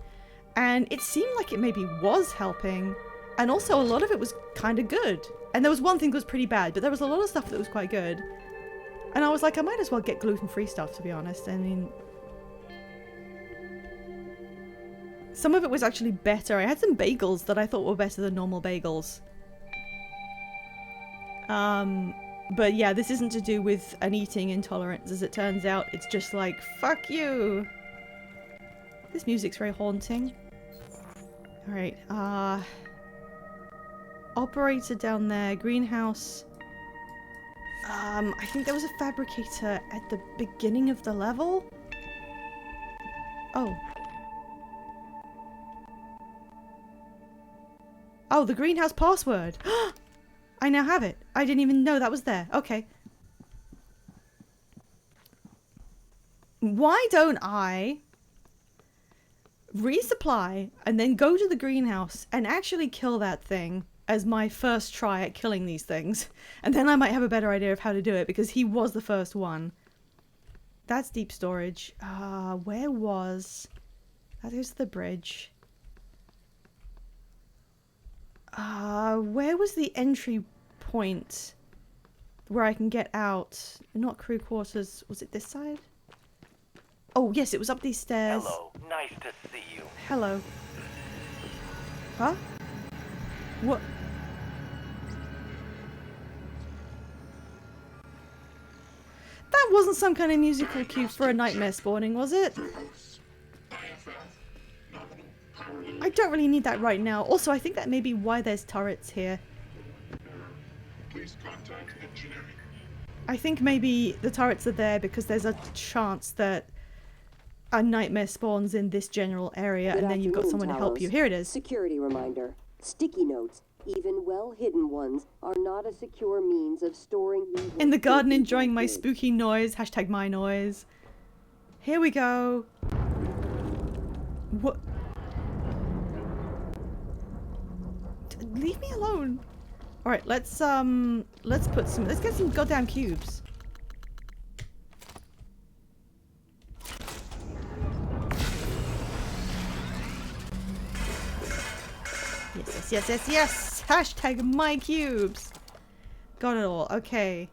And it seemed like it maybe was helping. And also a lot of it was kind of good. And there was one thing that was pretty bad, but there was a lot of stuff that was quite good. And I was like, I might as well get gluten-free stuff, to be honest. I mean... Some of it was actually better. I had some bagels that I thought were better than normal bagels. But yeah, this isn't to do with an eating intolerance, as it turns out. It's just like, fuck you! This music's very haunting. Alright, operator down there, greenhouse. I think there was a fabricator at the beginning of the level? Oh. Oh, the greenhouse password! I now have it. I didn't even know that was there. Okay. Why don't I resupply and then go to the greenhouse and actually kill that thing as my first try at killing these things? And then I might have a better idea of how to do it, because he was the first one. That's deep storage. Where was... That is the bridge. Where was the entry point where I can get out? Not crew quarters. Was it this side? Oh, yes, it was up these stairs. Hello, nice to see you. Hello. Huh? What? That wasn't some kind of musical cue for a nightmare spawning, was it? I don't really need that right now. Also, I think that may be why there's turrets here. Please contact engineering. I think maybe the turrets are there because there's a chance that a nightmare spawns in this general area and then you've got someone to help you. Here it is. Security reminder. Sticky notes, even well-hidden ones, are not a secure means of storing evil. In the garden enjoying my spooky noise. Hashtag my noise. Here we go. What? Leave me alone. Alright, let's get some goddamn cubes. Yes. Hashtag my cubes. Got it all. Okay.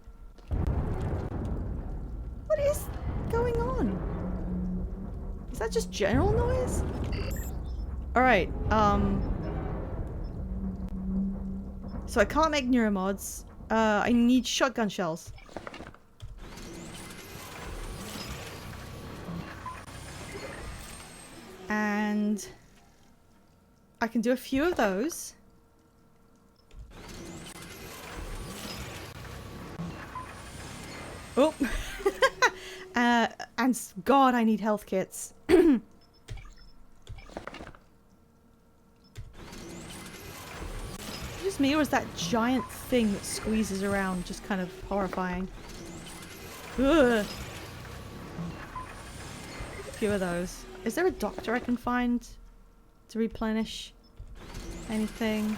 What is going on? Is that just general noise? Alright, so I can't make neuromods. I need shotgun shells. And I can do a few of those. Oh. And God, I need health kits. Just me, or is that giant thing that squeezes around just kind of horrifying? Ugh. A few of those. Is there a doctor I can find to replenish anything?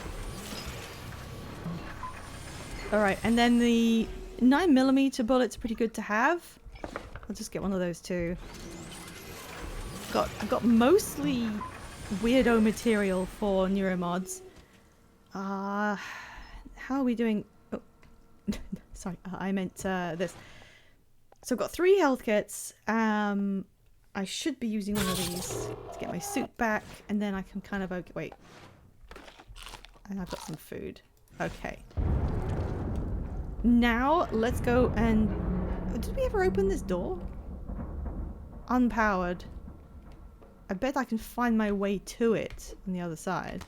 Alright, and then the 9mm bullet's pretty good to have. I'll just get one of those too. I've got mostly weirdo material for neuromods. How are we doing? Oh, sorry, I meant this. So I've got 3 health kits. I should be using one of these to get my suit back, and then I can kind of wait. And I've got some food. Okay. Now let's go and did we ever open this door? Unpowered. I bet I can find my way to it on the other side.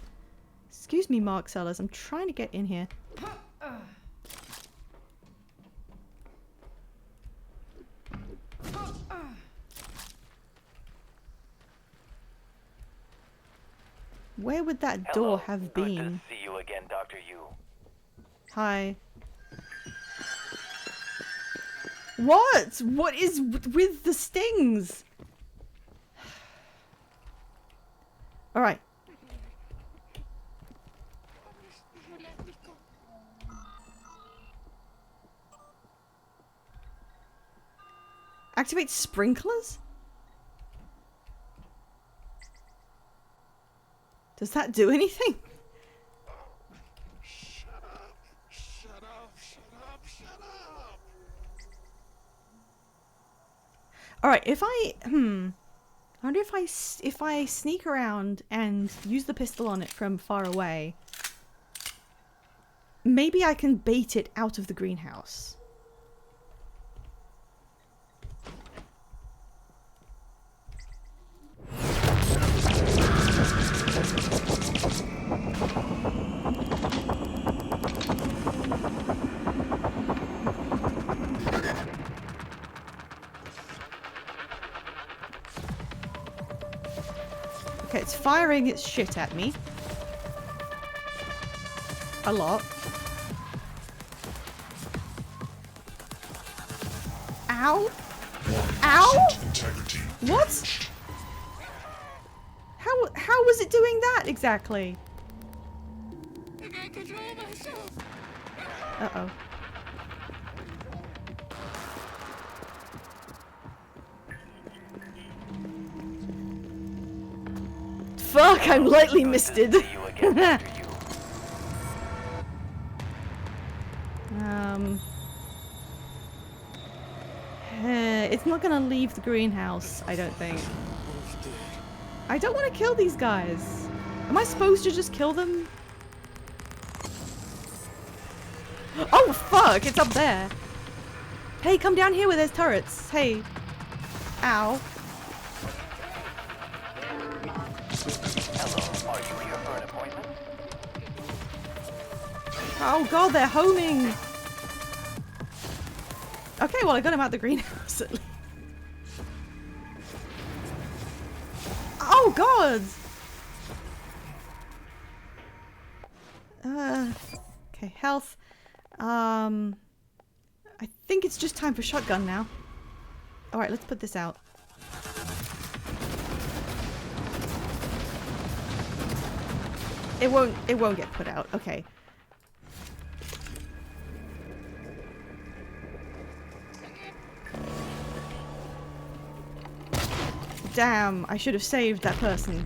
Excuse me, Mark Sellers. I'm trying to get in here. Where would that door have been? Good to see you again, Dr. Yu. Hi. What? What is with the stings? Alright. Activate sprinklers? Does that do anything? Shut up! Shut up! Shut up! Shut up! Alright, if I wonder if I sneak around and use the pistol on it from far away, maybe I can bait it out of the greenhouse. Okay, it's firing its shit at me. A lot. Ow! Ow! Integrity. What? How was it doing that exactly? Uh-oh. Fuck, I'm lightly misted. See you again, Dr. Yu. It's not gonna leave the greenhouse, I don't think. I don't want to kill these guys. Am I supposed to just kill them? Oh, fuck! It's up there. Hey, come down here where there's turrets. Hey. Ow. Hello, are you here for an appointment? Oh god, they're homing. Okay, well I got him out the greenhouse at least. Oh god! Okay, health. I think it's just time for shotgun now. Alright, let's put this out. It won't get put out. Okay. Damn, I should have saved that person.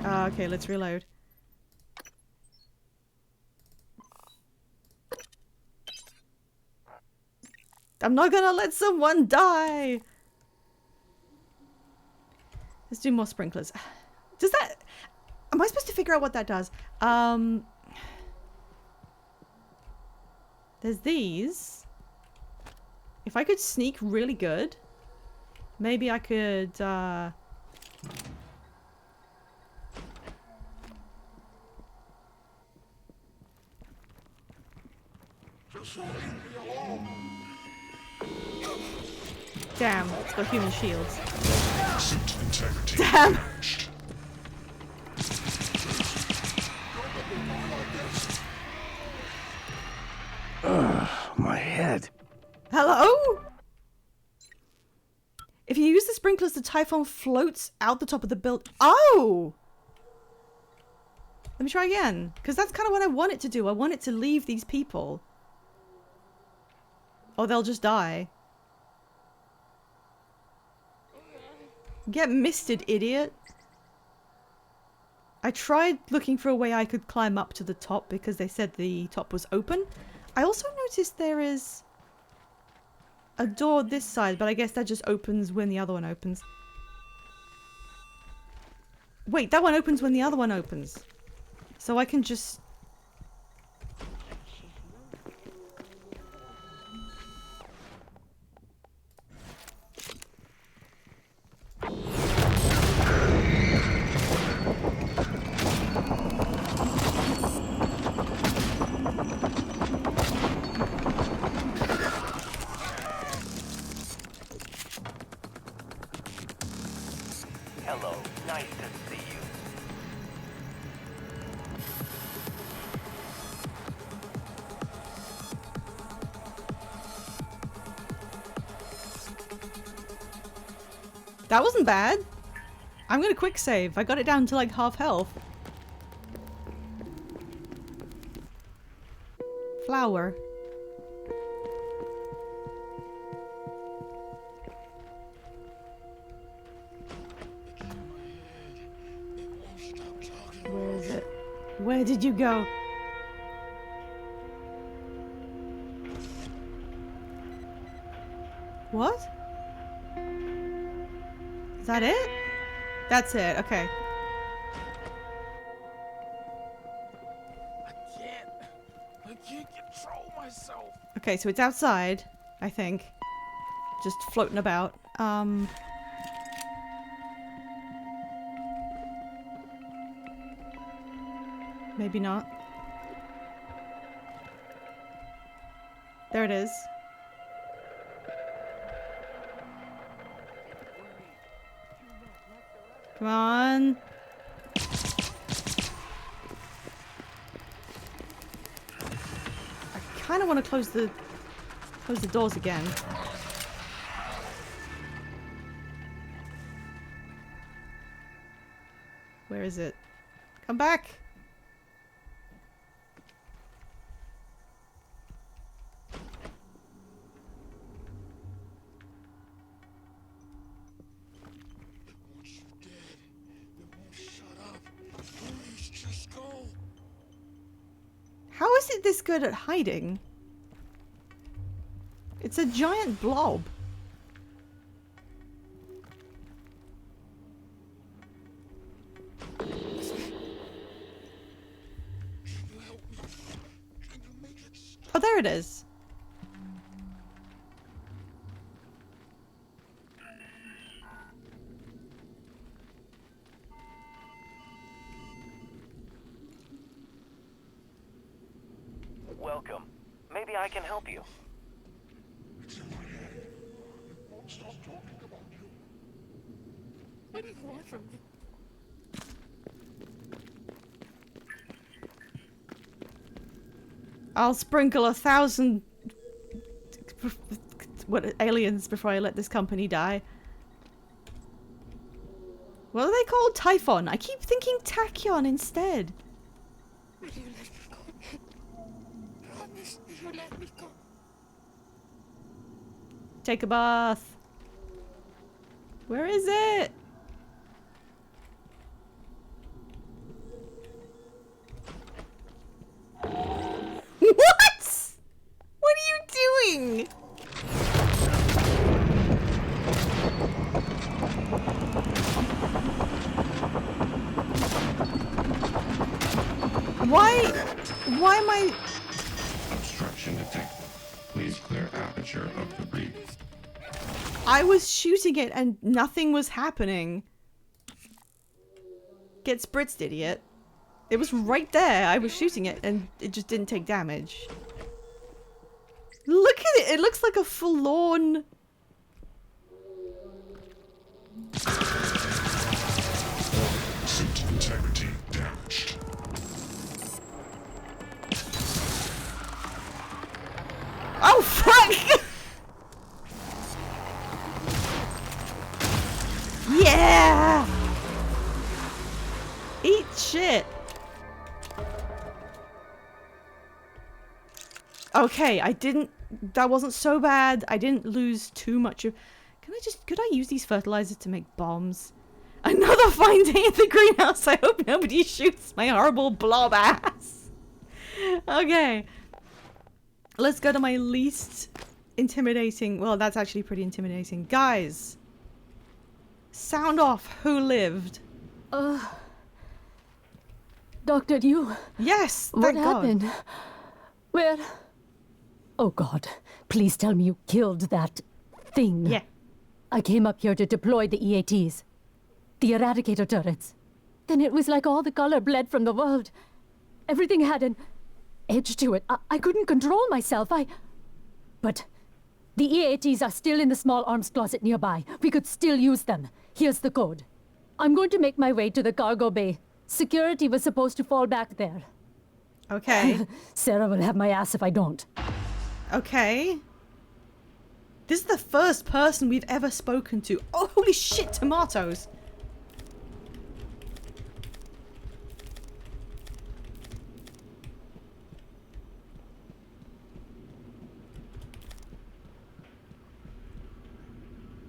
Okay, let's reload. I'm not gonna let someone die! Let's do more sprinklers. Does that... Am I supposed to figure out what that does? There's these. If I could sneak really good, maybe I could, Damn, it's got human shields. Damn! My head. Hello? If you use the sprinklers, the Typhon floats out the top of the build. Oh! Let me try again. Because that's kind of what I want it to do. I want it to leave these people. Or they'll just die. Get misted, idiot. I tried looking for a way I could climb up to the top because they said the top was open. I also noticed there is a door this side, but I guess that just opens when the other one opens. Wait, that one opens when the other one opens. So I can just... Hello, nice to see you. That wasn't bad. I'm gonna quick save. I got it down to like half health. Flower. Where is it? Where did you go? What? Is that it? That's it, okay. I can't control myself. Okay, so it's outside, I think. Just floating about. Maybe not. There it is. Come on. I kind of want to close the doors again. Where is it? Come back. How is it this good at hiding? It's a giant blob. there it is. Welcome. Maybe I can help you. It's in my head. It won't stop talking about you. Get it away from me. I'll sprinkle 1,000 aliens before I let this company die. What are they called? Typhon. I keep thinking Tachyon instead. Will you let me go? Promise you let me go. Take a bath. Where is it? What? What are you doing? Why am I... Obstruction detected. Please clear aperture of the breach. I was shooting it and nothing was happening. Get spritzed, idiot. It was right there. I was shooting it and it just didn't take damage. Look at it. It looks like a forlorn... Suit integrity damaged. Oh, fuck! Yeah! Eat shit. Okay, that wasn't so bad. I didn't lose too much of... Could I use these fertilizers to make bombs? Another finding in the greenhouse. I hope nobody shoots my horrible blob ass. Okay. Let's go to my least intimidating... Well, that's actually pretty intimidating. Guys. Sound off. Who lived? Doctor, you... Yes, what thank God. happened? Where... Oh God, please tell me you killed that thing. Yeah. I came up here to deploy the EATs. The Eradicator turrets. Then it was like all the color bled from the world. Everything had an edge to it. I couldn't control myself. But the EATs are still in the small arms closet nearby. We could still use them. Here's the code. I'm going to make my way to the cargo bay. Security was supposed to fall back there. Okay. Sarah will have my ass if I don't. Okay. This is the first person we've ever spoken to. Oh, holy shit, tomatoes.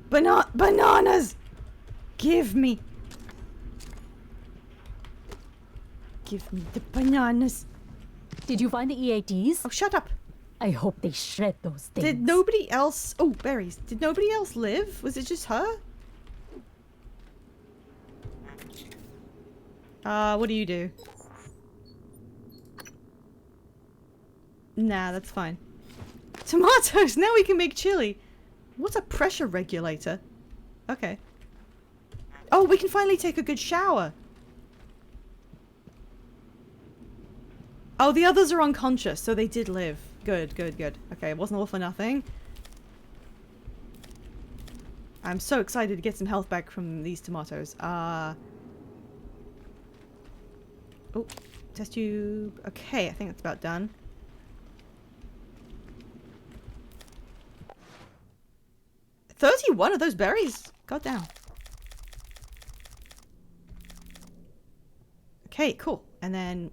Bananas! Give me the bananas. Did you find the EATs? Oh, shut up. I hope they shred those things. Did nobody else... Oh, berries. Did nobody else live? Was it just her? What do you do? Nah, that's fine. Tomatoes! Now we can make chili! What's a pressure regulator? Okay. Oh, we can finally take a good shower! Oh, the others are unconscious, so they did live. Good, good, good. Okay, it wasn't all for nothing. I'm so excited to get some health back from these tomatoes. Oh, test tube. Okay, I think that's about done. $31 of those berries? God damn. Okay, cool. And then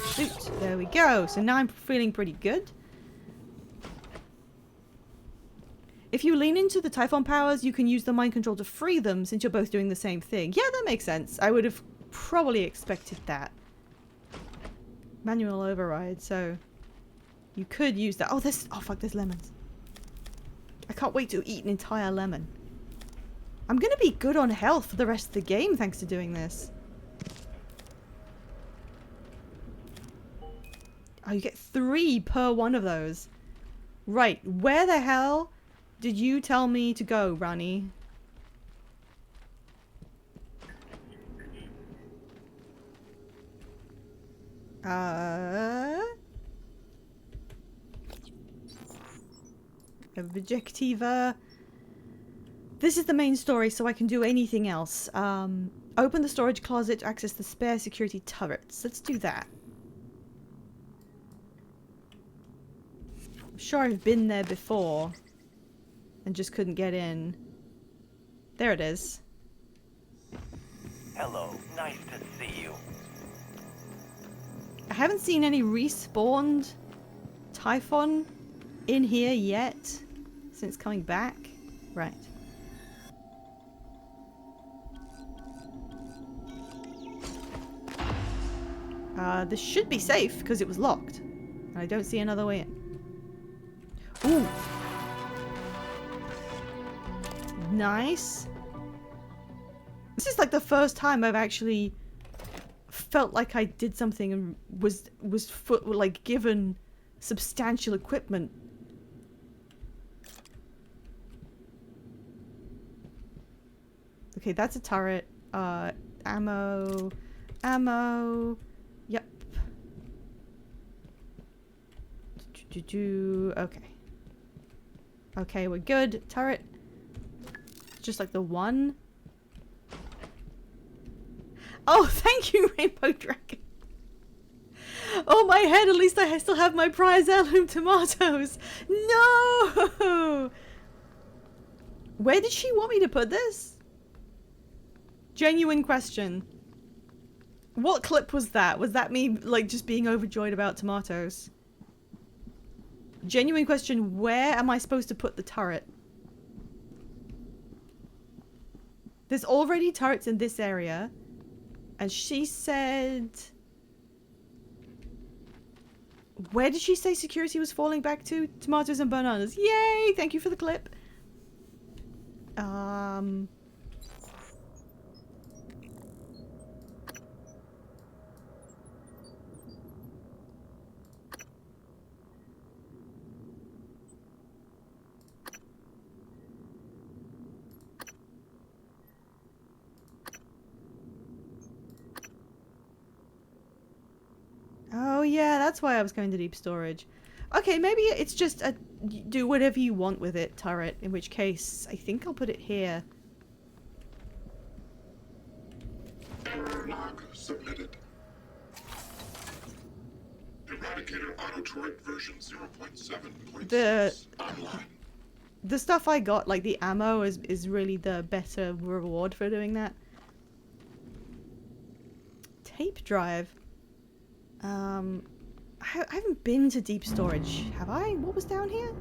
shoot. There we go. So now I'm feeling pretty good. If you lean into the Typhon powers, you can use the mind control to free them since you're both doing the same thing. Yeah, that makes sense. I would have probably expected that. Manual override, so you could use that. Oh, there's... Oh, fuck, there's lemons. I can't wait to eat an entire lemon. I'm gonna be good on health for the rest of the game thanks to doing this. Oh, you get 3 per one of those. Right, where the hell did you tell me to go, Rani? Objectiva. This is the main story, so I can do anything else. Open the storage closet to access the spare security turrets. Let's do that. I'm sure I've been there before and just couldn't get in. There it is. Hello, nice to see you. I haven't seen any respawned Typhon in here yet since coming back. Right. This should be safe because it was locked. And I don't see another way in. Ooh. Nice. This is like the first time I've actually felt like I did something and was like given substantial equipment. Okay, that's a turret. Ammo. Yep. Okay. Okay, we're good. Turret. Just like the one. Oh, thank you, Rainbow Dragon. Oh, my head. At least I still have my prize heirloom tomatoes. No! Where did she want me to put this? Genuine question. What clip was that? Was that me, like, just being overjoyed about tomatoes? Genuine question, where am I supposed to put the turret? There's already turrets in this area. And she said... Where did she say security was falling back to? Tomatoes and bananas. Yay! Thank you for the clip. Oh yeah, that's why I was going to deep storage. Okay, maybe it's just a do whatever you want with it turret, in which case I think I'll put it here. Error log submitted. Eradicator auto turret version 0.7.6 online. The stuff I got, like the ammo, is really the better reward for doing that. Tape drive. I haven't been to deep storage, have I? What was down here?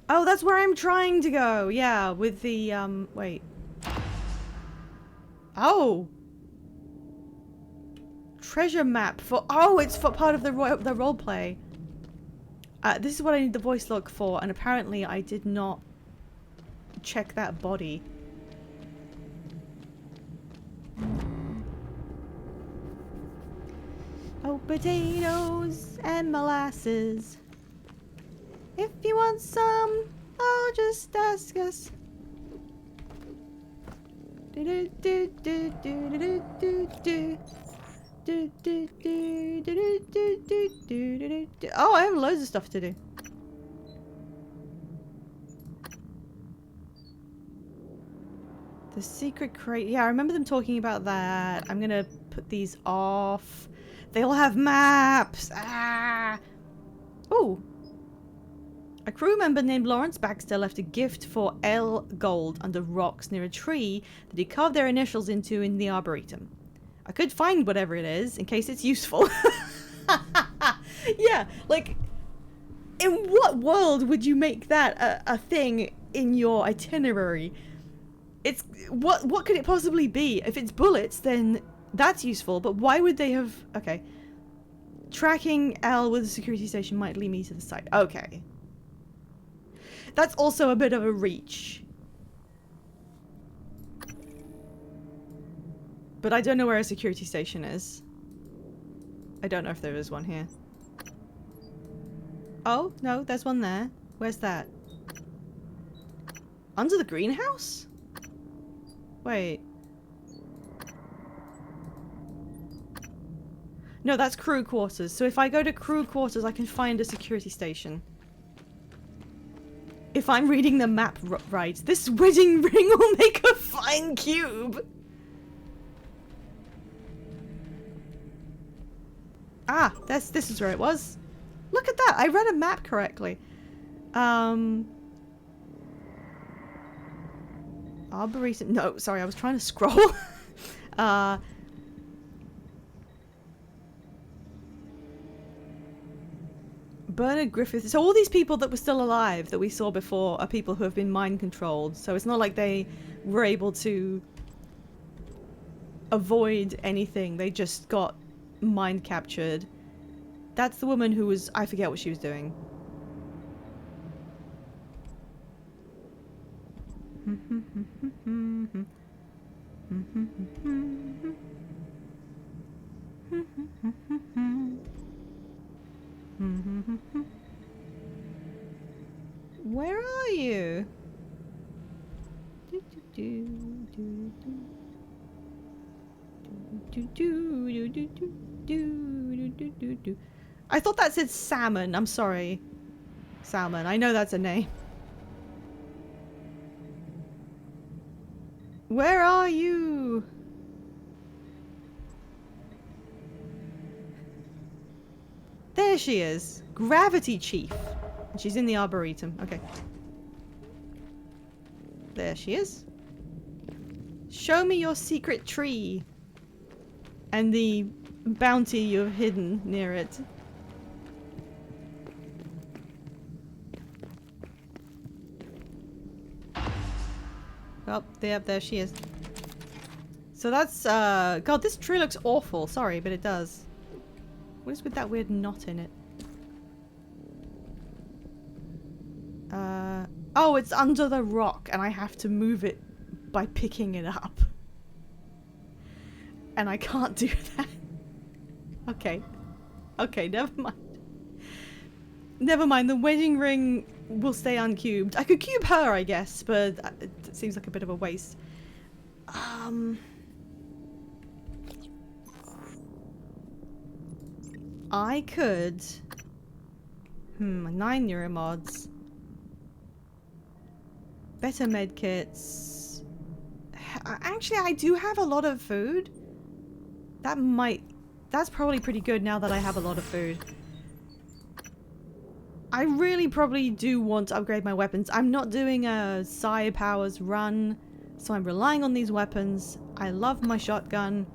Oh, that's where I'm trying to go. Yeah, with the, wait. Oh! Treasure map for, oh, it's for part of the roleplay. This is what I need the voice log for, and apparently I did not check that body. Oh, potatoes and molasses. If you want some, oh, just ask us. Do do do do do do do do. Do, do, do, do, do, do, do, do, do. Oh, I have loads of stuff to do. The secret crate. Yeah, I remember them talking about that. I'm gonna put these off. They all have maps. Ah. Oh. A crew member named Lawrence Baxter left a gift for L Gold under rocks near a tree that he carved their initials into in the Arboretum. I could find whatever it is in case it's useful. Yeah, like, in what world would you make that a thing in your itinerary? It's, what could it possibly be? If it's bullets, then that's useful, but why would they have, okay. Tracking L with a security station might lead me to the site. Okay. That's also a bit of a reach. But I don't know where a security station is. I don't know if there is one here. Oh, no, there's one there. Where's that? Under the greenhouse? Wait. No, that's crew quarters. So if I go to crew quarters, I can find a security station. If I'm reading the map right, this wedding ring will make a fine cube. Ah, this is where it was. Look at that. I read a map correctly. Arboretum. No, sorry, I was trying to scroll. Bernard Griffith. So all these people that were still alive that we saw before are people who have been mind controlled. So it's not like they were able to avoid anything. They just got mind captured. That's the woman who was... I forget what she was doing. Where are you? I thought that said salmon. I'm sorry. Salmon. I know that's a name. Where are you? There she is. Gravity Chief. And she's in the Arboretum. Okay. There she is. Show me your secret tree. And the bounty you've hidden near it. Oh, there she is. So that's, God, this tree looks awful. Sorry, but it does. What is with that weird knot in it? Oh, it's under the rock, and I have to move it by picking it up. And I can't do that. Okay. Okay, never mind. Never mind, the wedding ring will stay uncubed. I could cube her, I guess, but it seems like a bit of a waste. I could... 9 neuromods. Better medkits. Actually, I do have a lot of food. That's probably pretty good now that I have a lot of food. I really probably do want to upgrade my weapons. I'm not doing a Psi Powers run, so I'm relying on these weapons. I love my shotgun.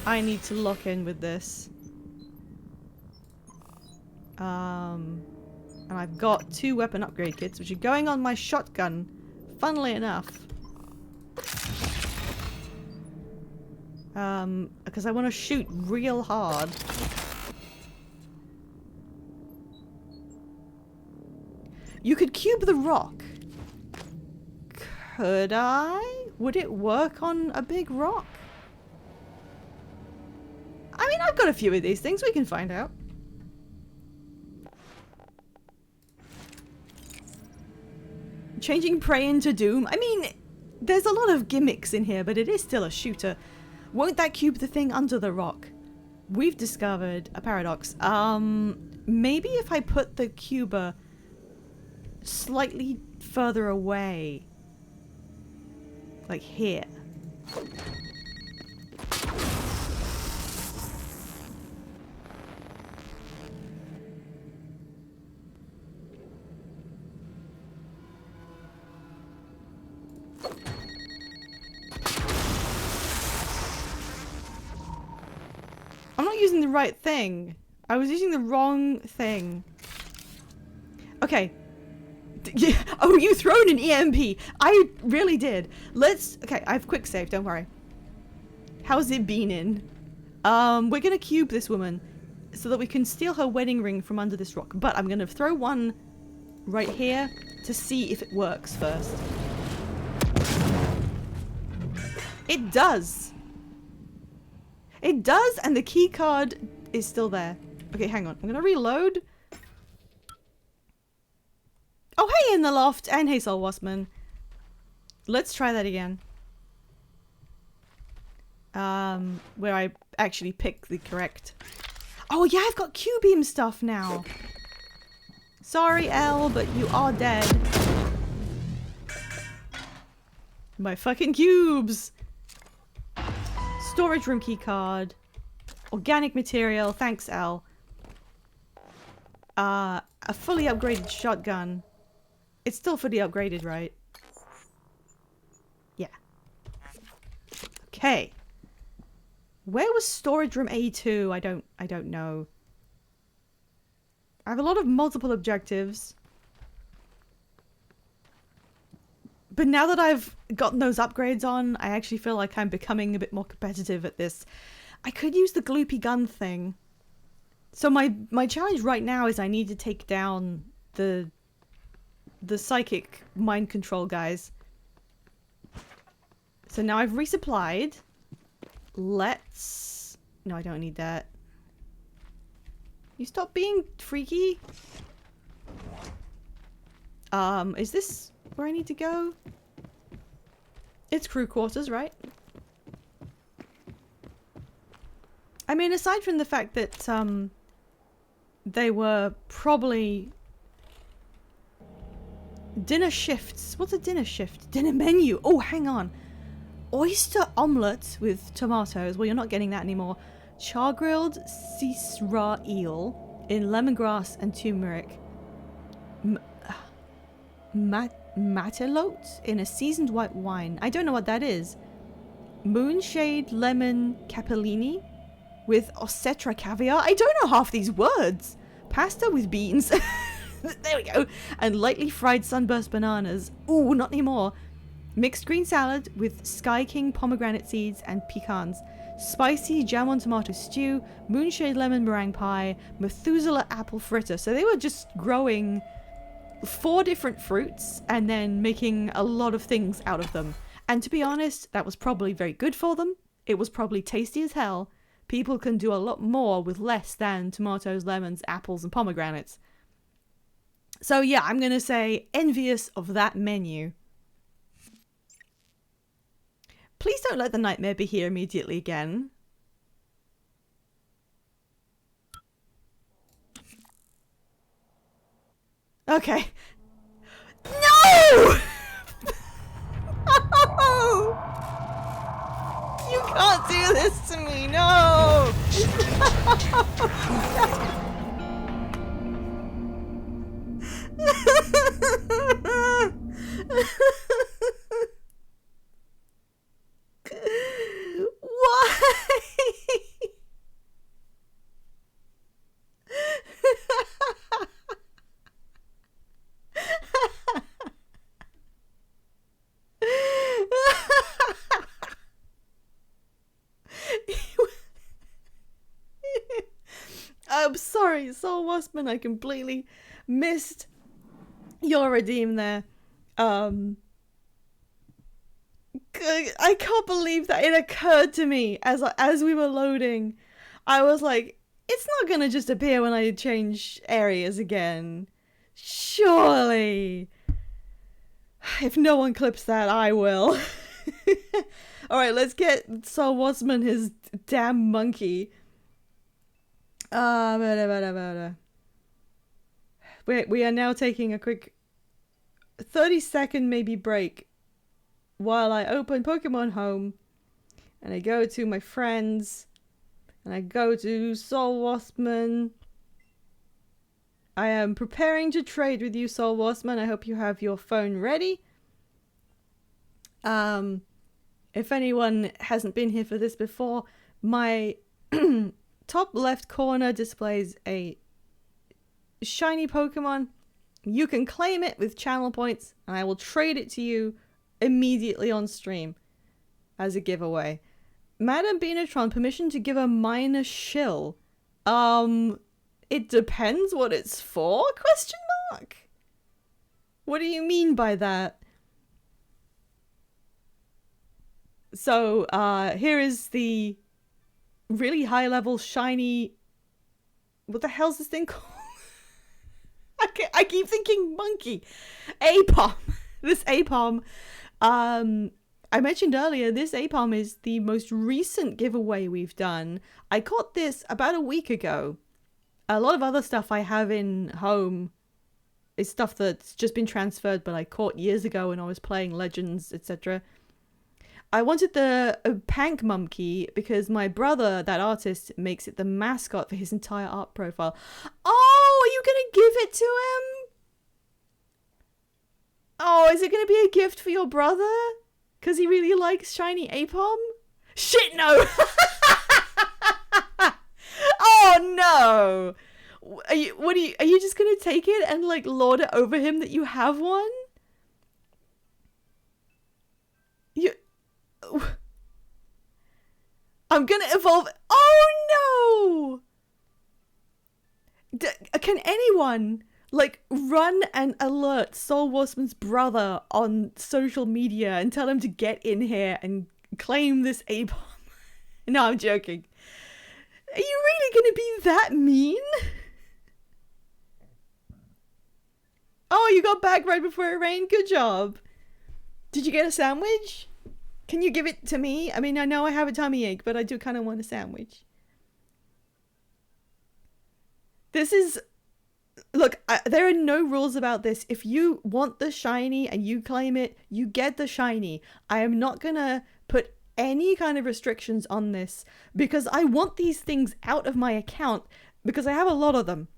I need to lock in with this. And I've got 2 weapon upgrade kits, which are going on my shotgun, funnily enough. Because I want to shoot real hard. You could cube the rock. Could I? Would it work on a big rock? I mean, I've got a few of these things. We can find out. Changing prey into doom. I mean, there's a lot of gimmicks in here, but it is still a shooter. Won't that cube the thing under the rock? We've discovered a paradox. Maybe if I put the cuber slightly further away. Like here. I'm not using the right thing. I was using the wrong thing. Okay. Yeah. Oh, you thrown an EMP. I really did. Let's... Okay, I have quick save, don't worry. How's it been in? We're gonna cube this woman so that we can steal her wedding ring from under this rock. But I'm gonna throw one right here to see if it works first. It does. It does, and the key card is still there. Okay, hang on. I'm gonna reload. Oh, hey, in the loft, and hey, Soul Waspman. Let's try that again. Where I actually pick the correct... Oh, yeah, I've got Q-beam stuff now. Sorry, Elle, but you are dead. My fucking cubes! Storage room key card. Organic material. Thanks, Elle. A fully upgraded shotgun. It's still fully upgraded, right? Yeah. Okay. Where was storage room A2? I don't know. I have a lot of multiple objectives. But now that I've gotten those upgrades on, I actually feel like I'm becoming a bit more competitive at this. I could use the gloopy gun thing. So my challenge right now is I need to take down the psychic mind control guys. So now I've resupplied. Let's... No, I don't need that. You stop being freaky? Is this where I need to go? It's crew quarters, right? I mean, aside from the fact that, they were probably... Dinner shifts. What's a dinner shift? Dinner menu. Oh, hang on. Oyster omelette with tomatoes. Well, you're not getting that anymore. Char-grilled Sisra eel in lemongrass and turmeric. Matelote in a seasoned white wine. I don't know what that is. Moonshade lemon capellini with ossetra caviar. I don't know half these words. Pasta with beans. There we go. And lightly fried sunburst bananas. Ooh, not anymore. Mixed green salad with Sky King pomegranate seeds and pecans. Spicy jam on tomato stew. Moonshade lemon meringue pie. Methuselah apple fritter. So they were just growing 4 different fruits and then making a lot of things out of them. And to be honest, that was probably very good for them. It was probably tasty as hell. People can do a lot more with less than tomatoes, lemons, apples, and pomegranates. So yeah, I'm gonna say envious of that menu. Please don't let the nightmare be here immediately again. Okay. No! No! You can't do this to me, no! Why? I'm sorry, Soul Waspman, I completely missed your redeem there. I can't believe that it occurred to me as we were loading. I was like, it's not gonna just appear when I change areas again. Surely. If no one clips that, I will. Alright, let's get Soul Waspman his damn monkey. We are now taking a quick 30-second maybe break while I open Pokemon Home and I go to my friends and I go to Soul Waspman. I am preparing to trade with you, Soul Waspman. I hope you have your phone ready. If anyone hasn't been here for this before, my top left corner displays a shiny Pokemon. You can claim it with channel points and I will trade it to you immediately on stream as a giveaway. Madam Benatron, permission to give a minor shill. It depends what it's for? Question mark? What do you mean by that? So, here is the really high level shiny. What the hell's this thing called? I keep thinking monkey. Aipom. This Aipom. I mentioned earlier, this Aipom is the most recent giveaway we've done. I caught this about a week ago. A lot of other stuff I have in home is stuff that's just been transferred, but I caught years ago when I was playing Legends, etc. I wanted the Pank monkey because my brother, that artist, makes it the mascot for his entire art profile. Oh, are you gonna give it to him? Oh, is it gonna be a gift for your brother? Because he really likes shiny Aipom? Shit, no! Oh, no! Are you just gonna take it and, like, lord it over him that you have one? I'm gonna evolve. Oh, no! Can anyone, like, run and alert Soul Wasman's brother on social media and tell him to get in here and claim this Aipom? No, I'm joking. Are you really gonna be that mean? Oh, you got back right before it rained. Good job. Did you get a sandwich? Can you give it to me? I mean, I know I have a tummy ache, but I do kind of want a sandwich. This is... Look, there are no rules about this. If you want the shiny and you claim it, you get the shiny. I am not gonna put any kind of restrictions on this because I want these things out of my account because I have a lot of them.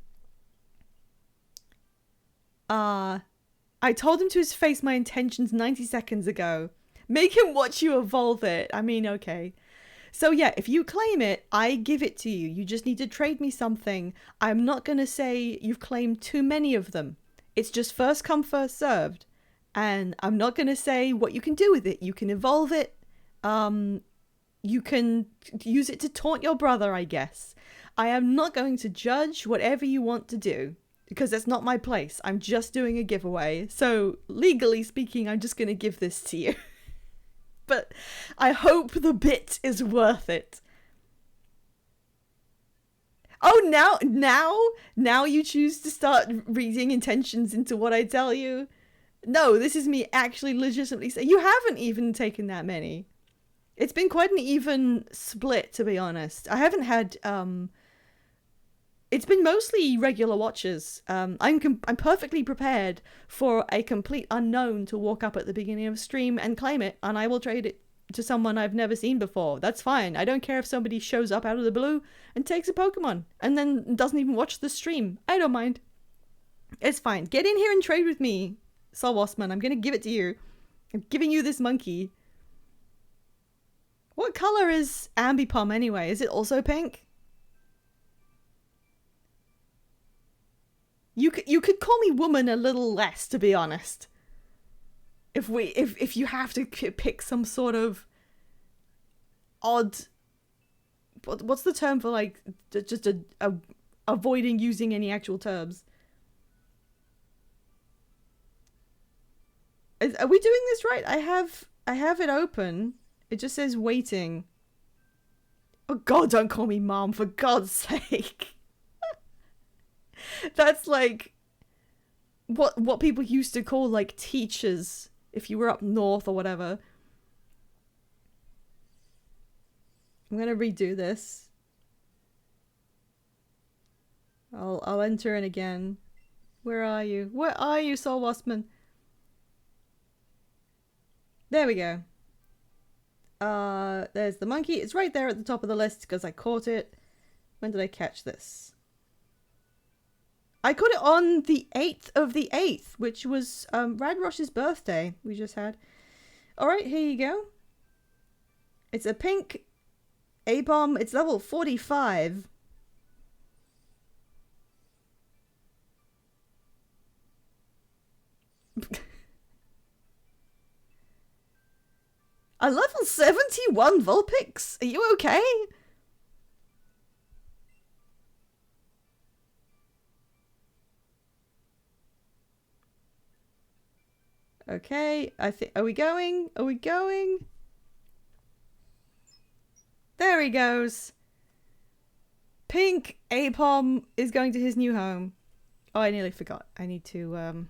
I told him to his face my intentions 90 seconds ago. Make him watch you evolve it. I mean, okay. So yeah, if you claim it, I give it to you. You just need to trade me something. I'm not going to say you've claimed too many of them. It's just first come, first served. And I'm not going to say what you can do with it. You can evolve it. You can use it to taunt your brother, I guess. I am not going to judge whatever you want to do because that's not my place. I'm just doing a giveaway. So legally speaking, I'm just going to give this to you. But I hope the bit is worth it. Oh, now you choose to start reading intentions into what I tell you? No, this is me actually legitimately saying, you haven't even taken that many. It's been quite an even split, to be honest. I haven't had, it's been mostly regular watchers. I'm perfectly prepared for a complete unknown to walk up at the beginning of a stream and claim it, and I will trade it to someone I've never seen before. That's fine. I don't care if somebody shows up out of the blue and takes a Pokemon and then doesn't even watch the stream. I don't mind. It's fine. Get in here and trade with me, Soul Wasman. I'm gonna give it to you. I'm giving you this monkey. What color is Ambipom anyway? Is it also pink? You could call me woman a little less, to be honest. If you have to pick some sort of odd, what's the term for, like, just a avoiding using any actual terms? Are we doing this right? I have it open. It just says waiting. Oh God, don't call me mom, for God's sake. That's like what people used to call, like, teachers if you were up north or whatever. I'm gonna redo this. I'll enter in again. Where are you? Where are you, Soul Wasman? There we go. There's the monkey. It's right there at the top of the list because I caught it. When did I catch this? I caught it on the 8th of the 8th, which was Radrosh's birthday we just had. Alright, here you go. It's a pink Aipom. It's level 45. A level 71 Vulpix? Are you okay? Okay, I think, are we going? Are we going? There he goes. Pink Apom is going to his new home. Oh, I nearly forgot. I need to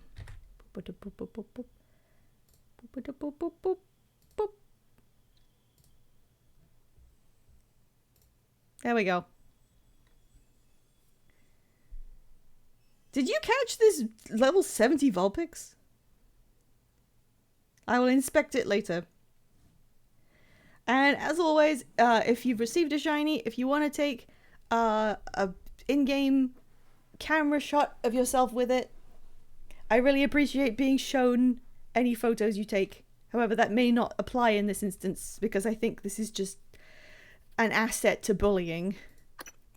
there we go. Did you catch this level 70 Vulpix? I will inspect it later. And as always, if you've received a shiny, if you want to take a in-game camera shot of yourself with it, I really appreciate being shown any photos you take. However, that may not apply in this instance because I think this is just an asset to bullying.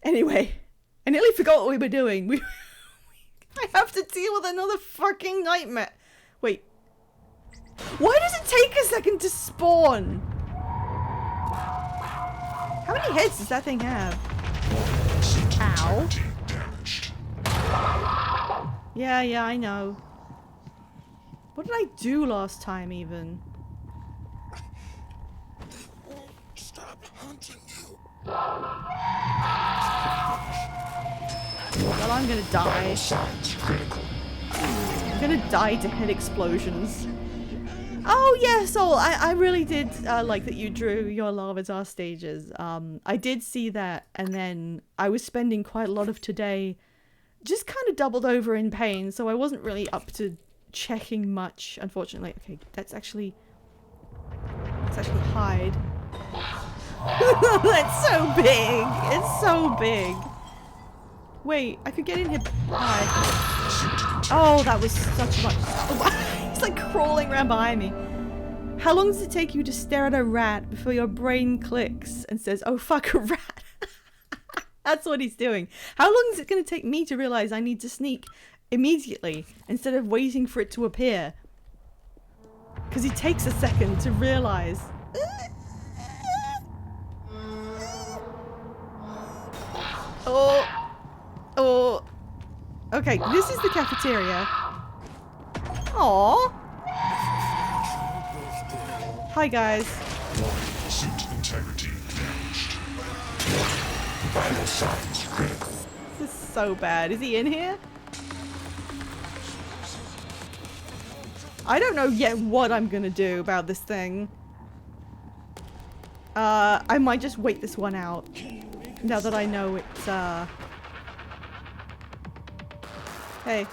Anyway, I nearly forgot what we were doing. I have to deal with another fucking nightmare. Wait. Why does it take a second to spawn? How many heads does that thing have? Ow. Yeah, I know. What did I do last time even? Stop hunting you. Well, I'm gonna die. I'm gonna die to head explosions. Oh yes, Soul, I really did like that you drew your Larvitar stages. I did see that, and then I was spending quite a lot of today just kind of doubled over in pain, so I wasn't really up to checking much, unfortunately. Okay, let's actually hide. That's so big! It's so big! Wait, I could get in here. Hide. Oh, that was such much. It's like crawling around behind me. How long does it take you to stare at a rat before your brain clicks and says, oh fuck, a rat? That's what he's doing. How long is it going to take me to realize I need to sneak immediately instead of waiting for it to appear? Because he takes a second to realize. Oh. Okay, this is the cafeteria. Aww. Hi guys. Suit integrity damaged. Vital signs critical. This is so bad. Is he in here? I don't know yet what I'm gonna do about this thing. I might just wait this one out. Now that I know it's, Hey.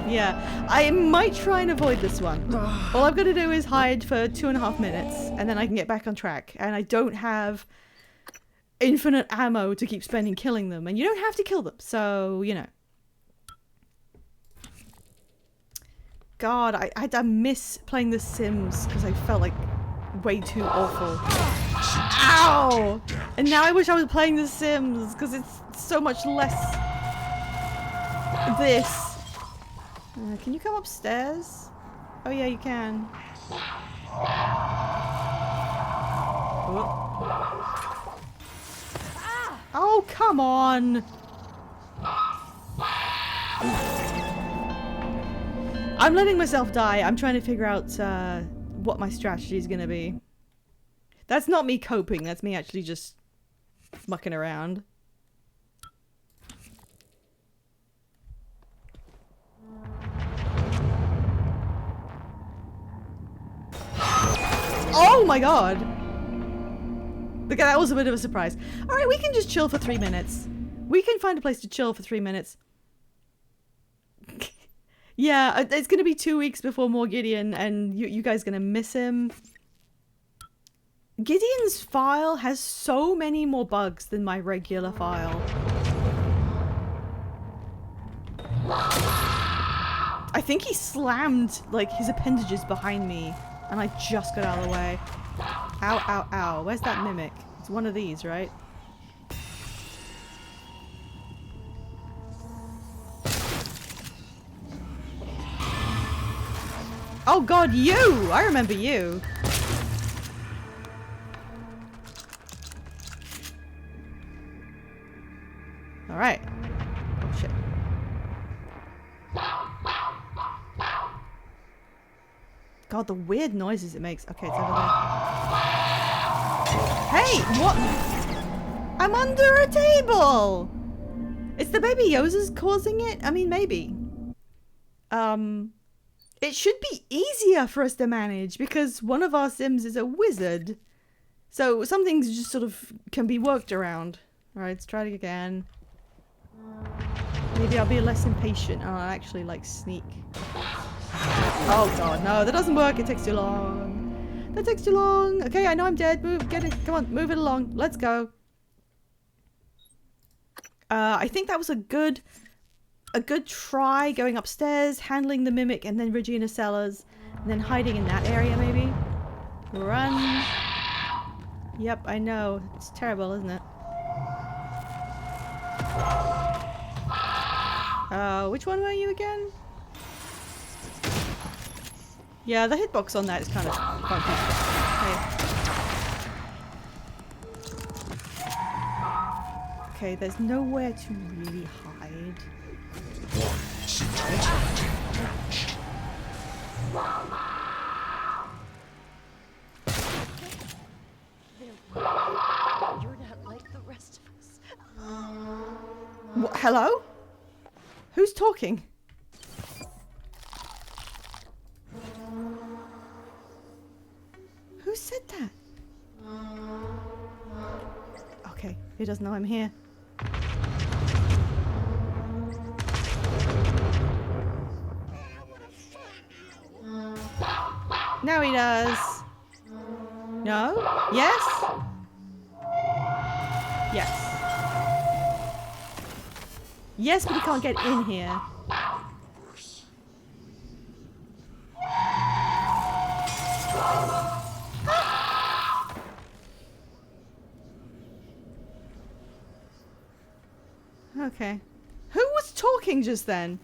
Yeah, I might try and avoid this one. All I've got to do is hide for 2.5 minutes, and then I can get back on track. And I don't have infinite ammo to keep spending killing them, and you don't have to kill them, so, you know. God, I miss playing The Sims because I felt like way too awful. Ow! And now I wish I was playing The Sims because it's so much less this. Can you come upstairs? Oh yeah, you can. Oh, come on! I'm letting myself die. I'm trying to figure out what my strategy is going to be. That's not me coping. That's me actually just mucking around. Oh my god! Okay, that was a bit of a surprise. Alright, we can just chill for 3 minutes. We can find a place to chill for 3 minutes. Yeah, it's gonna be 2 weeks before more Gideon, and you guys gonna miss him. Gideon's file has so many more bugs than my regular file. I think he slammed, like, his appendages behind me, and I just got out of the way. Ow, ow, ow. Where's that mimic? It's one of these, right? Oh god, you! I remember you! Alright. Oh shit. God, the weird noises it makes. Okay, it's over there. Hey, what? I'm under a table! It's the Baby Yozas causing it? I mean, maybe. It should be easier for us to manage because one of our Sims is a wizard. So some things just sort of can be worked around. Alright, let's try it again. Maybe I'll be less impatient and I'll actually like sneak. Oh god, no, that doesn't work. It takes too long. That takes too long. Okay, I know I'm dead. Move, get it. Come on, move it along. Let's go. I think that was a good try going upstairs, handling the mimic and then Regina cellars, and then hiding in that area maybe. Run. Yep, I know. It's terrible, isn't it? Which one were you again? Yeah, the hitbox on that is kind of funky. Okay. Okay, there's nowhere to really hide. You're not like the rest of us. What, hello? Who's talking? Who said that? Okay, he doesn't know I'm here. Now he does. No? Yes? Yes. Yes, but he can't get in here. Okay. Who was talking just then?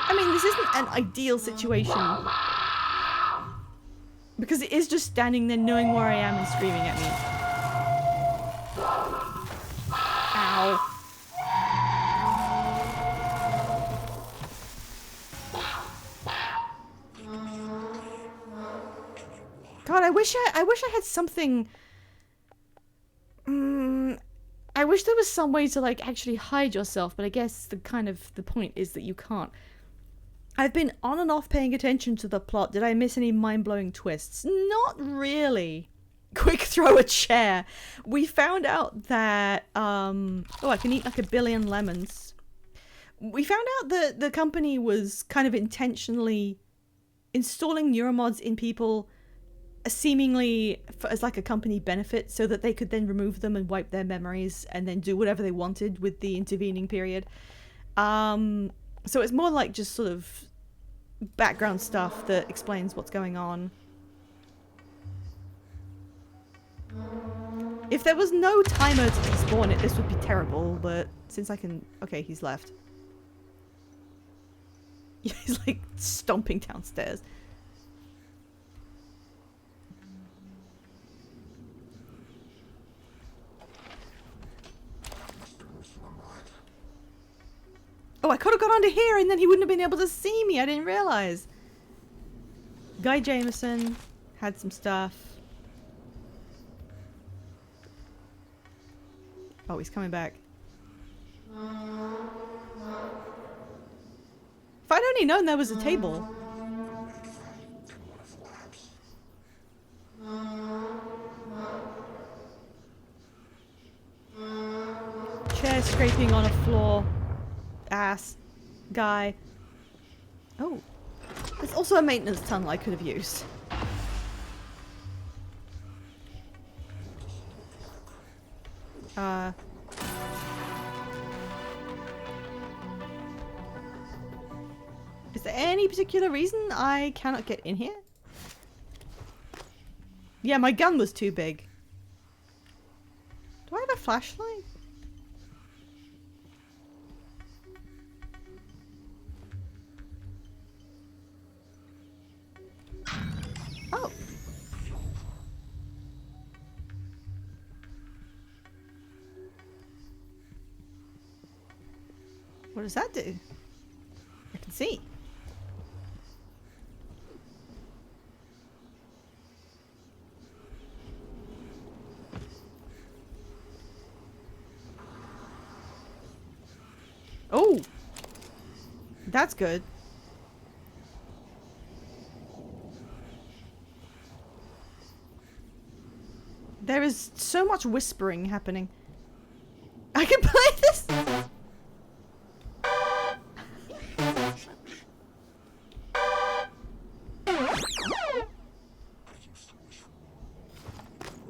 I mean, this isn't an ideal situation. Because it is just standing there knowing where I am and screaming at me. Ow. God, I wish I had something. I wish there was some way to like actually hide yourself, but I guess the point is that you can't. I've been on and off paying attention to the plot. Did I miss any mind-blowing twists? Not really. Quick throw a chair. We found out that oh, I can eat like 1 billion lemons. We found out that the company was kind of intentionally installing neuromods in people seemingly as like a company benefit so that they could then remove them and wipe their memories and then do whatever they wanted with the intervening period. So it's more like just sort of background stuff that explains what's going on. If there was no timer to despawn it, this would be terrible, but since I can... Okay, he's left. He's like stomping downstairs. Oh, I could have got onto here and then he wouldn't have been able to see me. I didn't realize. Guy Jameson had some stuff. Oh, he's coming back. If I'd only known there was a table. Chair scraping on a floor. Ass guy. Oh, there's also a maintenance tunnel I could have used. Is there any particular reason I cannot get in here? Yeah, my gun was too big. Do I have a flashlight? What does that do? I can see. Oh! That's good. There is so much whispering happening. I can play this!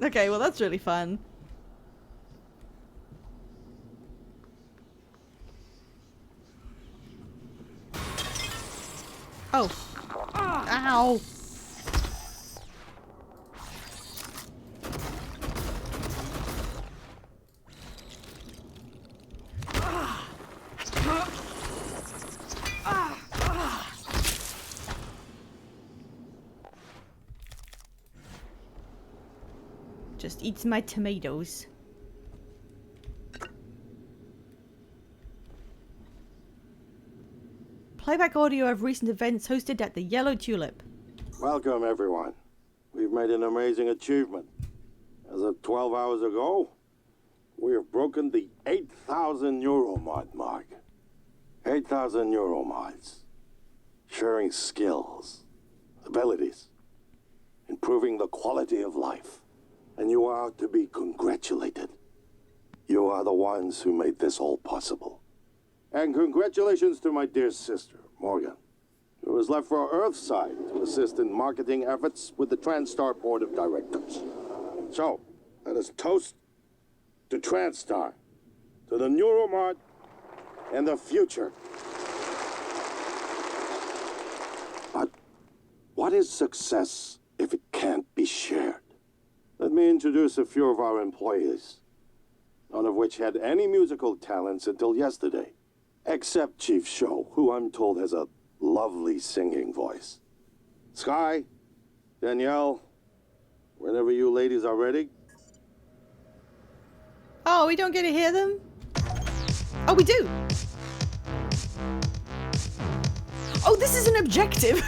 Okay, well that's really fun. Oh. Ow. Just eats my tomatoes. Playback audio of recent events hosted at the Yellow Tulip. Welcome, everyone. We've made an amazing achievement. As of 12 hours ago, we have broken the 8,000 Euromod mark. 8,000 Euromods. Sharing skills, abilities, improving the quality of life. And you are to be congratulated. You are the ones who made this all possible. And congratulations to my dear sister, Morgan, who was left for Earthside to assist in marketing efforts with the TranStar Board of Directors. So, let us toast to TranStar, to the Neuromart, and the future. But what is success if it can't be shared? Let me introduce a few of our employees, none of which had any musical talents until yesterday, except Chief Show, who I'm told has a lovely singing voice. Sky, Danielle, whenever you ladies are ready. Oh, we don't get to hear them? Oh, we do! Oh, this is an objective!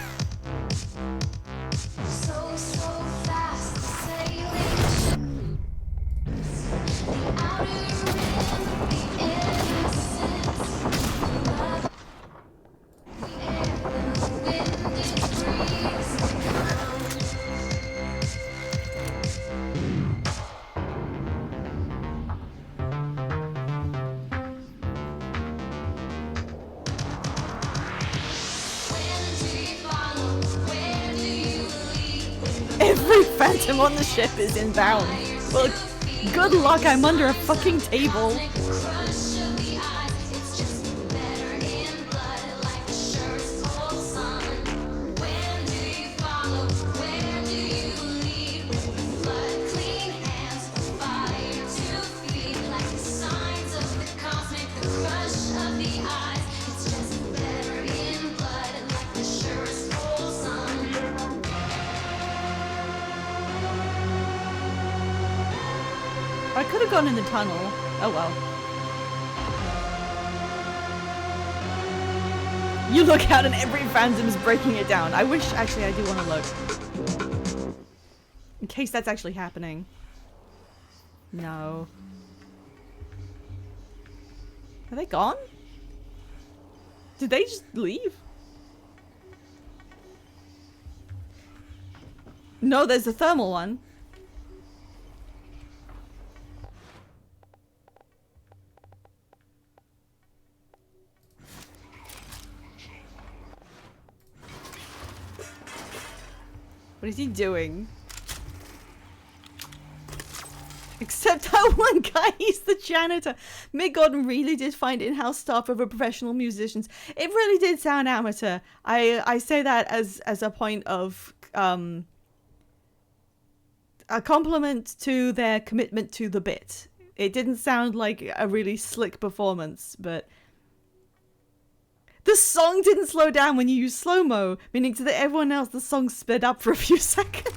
Every phantom on the ship is inbound. Well, good luck, I'm under a fucking table. I could have gone in the tunnel. Oh well. You look out and every phantom's breaking it down. I wish, actually I do want to look. In case that's actually happening. No. Are they gone? Did they just leave? No, there's a thermal one. What is he doing? Except that one guy, he's the janitor. Mick Gordon really did find in-house staff over professional musicians. It really did sound amateur. I say that as a point of a compliment to their commitment to the bit. It didn't sound like a really slick performance, but the song didn't slow down when you use slow-mo, meaning to everyone else the song sped up for a few seconds.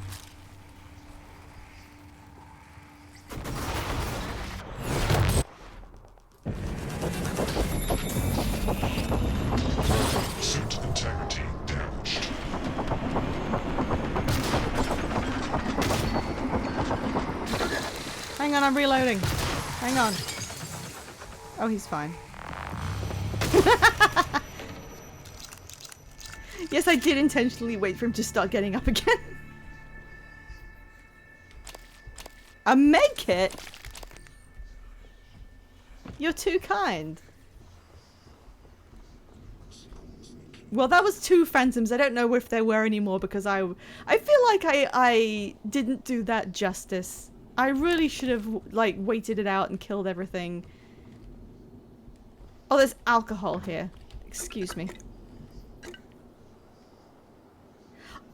I'm reloading. Hang on. Oh, he's fine. Yes, I did intentionally wait for him to start getting up again. A med kit? You're too kind. Well, that was 2 phantoms. I don't know if there were any more because I feel like I didn't do that justice. I really should have, like, waited it out and killed everything. Oh, there's alcohol here. Excuse me.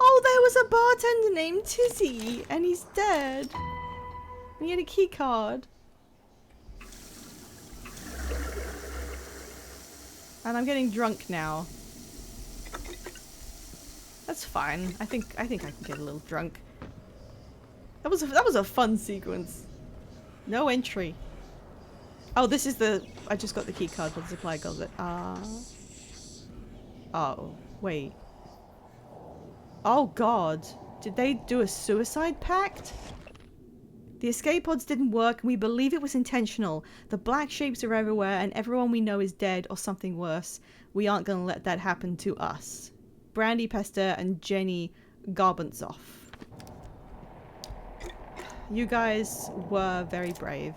Oh, there was a bartender named Tizzy, and he's dead. And he had a key card. And I'm getting drunk now. That's fine. I think I can get a little drunk. That was a fun sequence. No entry. Oh, this is the... I just got the key card for the supply closet. Oh, wait. Oh god. Did they do a suicide pact? The escape pods didn't work and we believe it was intentional. The black shapes are everywhere and everyone we know is dead or something worse. We aren't gonna let that happen to us. Brandy Pester and Jenny Garbanzoff. You guys were very brave.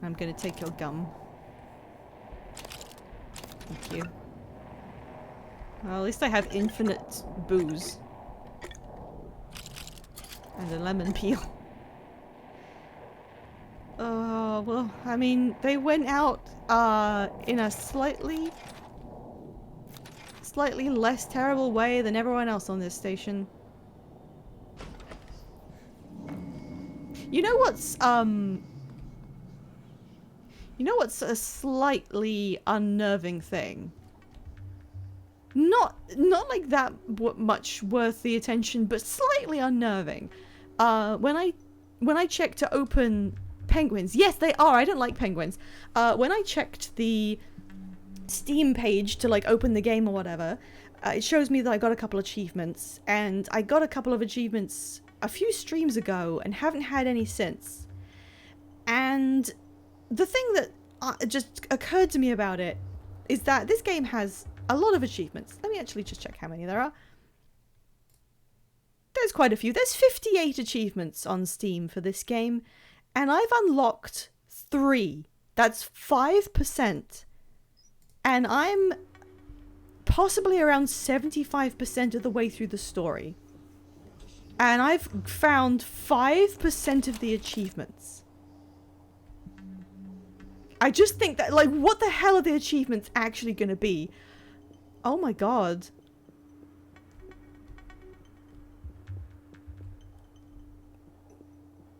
I'm gonna take your gum. Thank you. Well, at least I have infinite booze. And a lemon peel. Oh, well, I mean, they went out in a slightly less terrible way than everyone else on this station. You know what's a slightly unnerving thing? Not like that much worth the attention, but slightly unnerving. When I checked to open penguins, yes they are, I don't like penguins. When I checked the Steam page to like open the game or whatever, it shows me that I got a couple achievements, and I got a couple of achievements a few streams ago and haven't had any since. And the thing that just occurred to me about it is that this game has a lot of achievements. Let me actually just check how many there are. There's quite a few. There's 58 achievements on Steam for this game, and I've unlocked 3. That's 5%. And I'm possibly around 75% of the way through the story. And I've found 5% of the achievements. I just think that, like, what the hell are the achievements actually gonna be? Oh my god.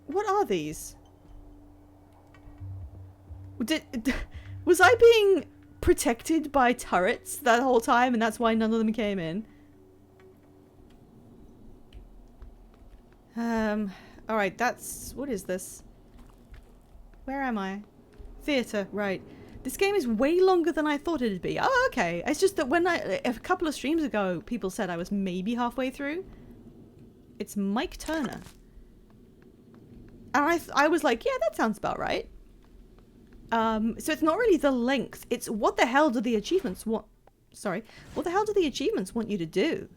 What are these? Was I being protected by turrets that whole time and that's why none of them came in? Alright, that's... what is this? Where am I? Theatre, right. This game is way longer than I thought it'd be. Oh, okay. It's just that when a couple of streams ago, people said I was maybe halfway through. It's Mike Turner. And I was like, yeah, that sounds about right. So it's not really the length. It's what the hell do the achievements want... Sorry. What the hell do the achievements want you to do?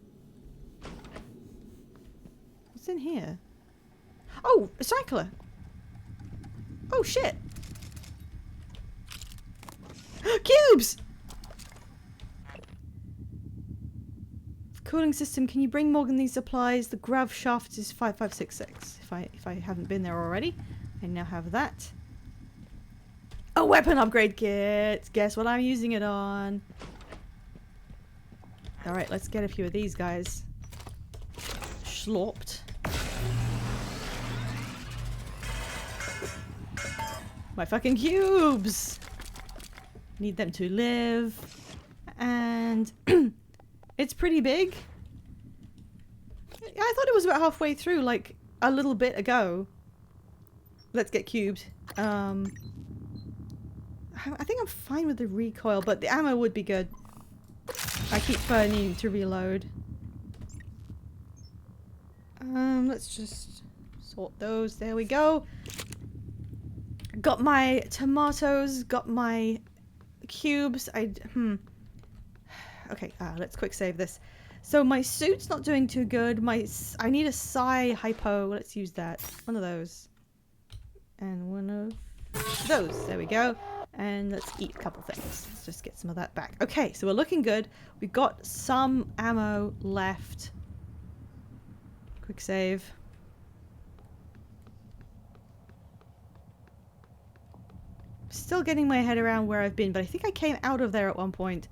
What's in here? Oh, a cycler. Oh, shit. Cubes! Cooling system, can you bring Morgan these supplies? The grav shaft is 5566. If I haven't been there already. I now have that. A weapon upgrade kit! Guess what I'm using it on? Alright, let's get a few of these guys. Schlopped. My fucking cubes! Need them to live. And it's pretty big. I thought it was about halfway through, like a little bit ago. Let's get cubed. I think I'm fine with the recoil, but the ammo would be good. I keep needing to reload. Let's just sort those. There we go. Got my tomatoes, got my cubes. Okay, let's quick save this. So my suit's not doing too good. I need a psi hypo. Let's use that. One of those. And one of those. There we go. And let's eat a couple things. Let's just get some of that back. Okay, so we're looking good. We've got some ammo left. Quick save. Still getting my head around where I've been, but I think I came out of there at one point.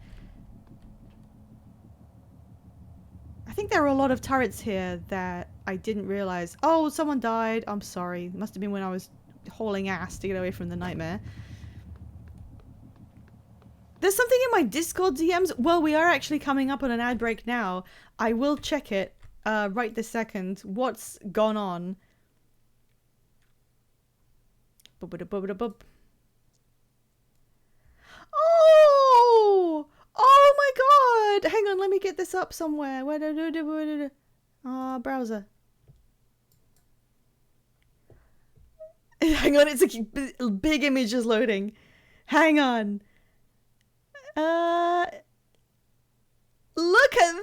I think there were a lot of turrets here that I didn't realize. Oh, someone died. I'm sorry. It must have been when I was hauling ass to get away from the nightmare. There's something in my Discord DMs. Well, we are actually coming up on an ad break now. I will check it right this second. What's gone on? Oh! Oh my god! Hang on, let me get this up somewhere. Browser. Hang on, it's a big image is loading. Hang on. Look at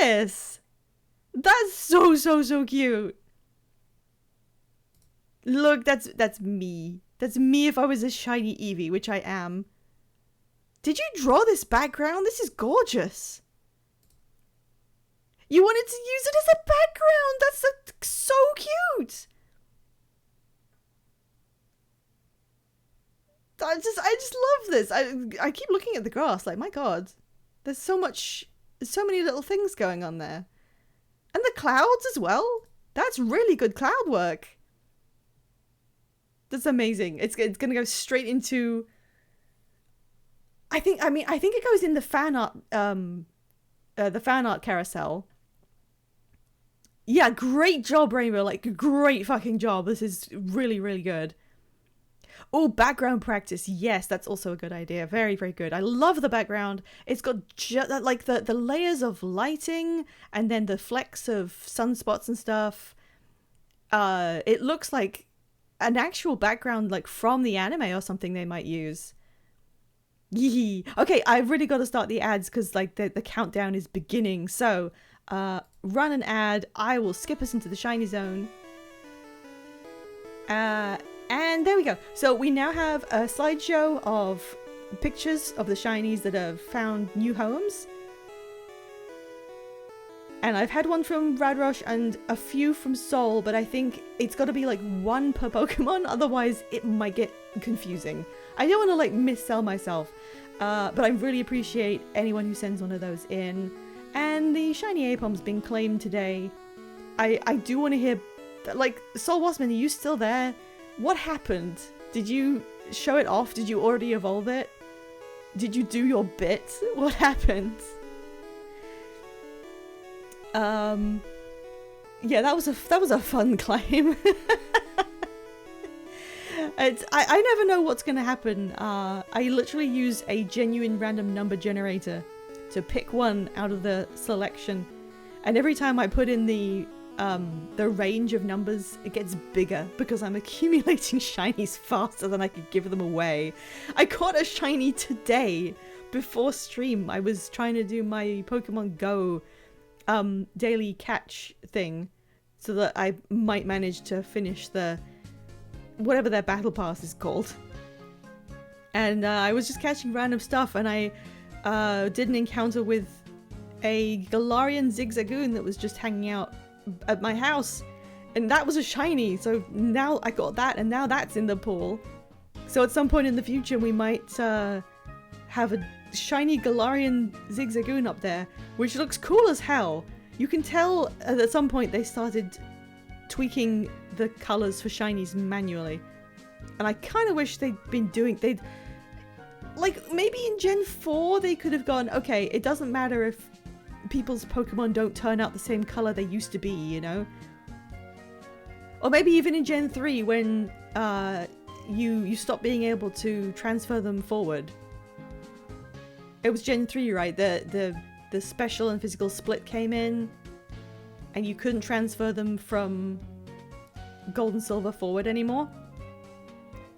this! That's so cute. Look, that's me. That's me if I was a shiny Eevee, which I am. Did you draw this background? This is gorgeous. You wanted to use it as a background. That's so cute. I just love this. I keep looking at the grass like, my god. There's so many little things going on there. And the clouds as well. That's really good cloud work. That's amazing. It's going to go straight into... I think it goes in the fan art carousel. Yeah, great job, Rainbow. Like, great fucking job. This is really, really good. Oh, background practice. Yes, that's also a good idea. Very, very good. I love the background. It's got like the layers of lighting and then the flecks of sunspots and stuff. It looks like an actual background like from the anime or something they might use. Yee. Okay, I've really got to start the ads because like the countdown is beginning. So run an ad. I will skip us into the shiny zone. And there we go. So we now have a slideshow of pictures of the shinies that have found new homes. And I've had one from Radrosh and a few from Sol, but I think it's got to be like one per Pokemon, otherwise it might get confusing. I don't want to like missell myself, but I really appreciate anyone who sends one of those in. And the shiny Apom's been claimed today. I do want to hear, like, Sol Wasman, are you still there? What happened? Did you show it off? Did you already evolve it? Did you do your bit? What happened? Yeah, that was a fun claim. I never know what's gonna happen. I literally use a genuine random number generator to pick one out of the selection, and every time I put in the range of numbers, it gets bigger because I'm accumulating shinies faster than I could give them away. I caught a shiny today before stream. I was trying to do my Pokemon Go daily catch thing so that I might manage to finish the whatever their battle pass is called. And I was just catching random stuff, and I did an encounter with a Galarian Zigzagoon that was just hanging out at my house, and that was a shiny, so now I got that, and now that's in the pool. So at some point in the future we might have a shiny Galarian Zigzagoon up there, which looks cool as hell. You can tell at some point they started tweaking the colors for shinies manually, and I kind of wish they'd like, maybe in Gen 4 they could have gone, okay, it doesn't matter if people's Pokemon don't turn out the same color they used to be, you know? Or maybe even in Gen 3 when you stop being able to transfer them forward. It was Gen 3, right? The special and physical split came in, and you couldn't transfer them from Gold and Silver forward anymore.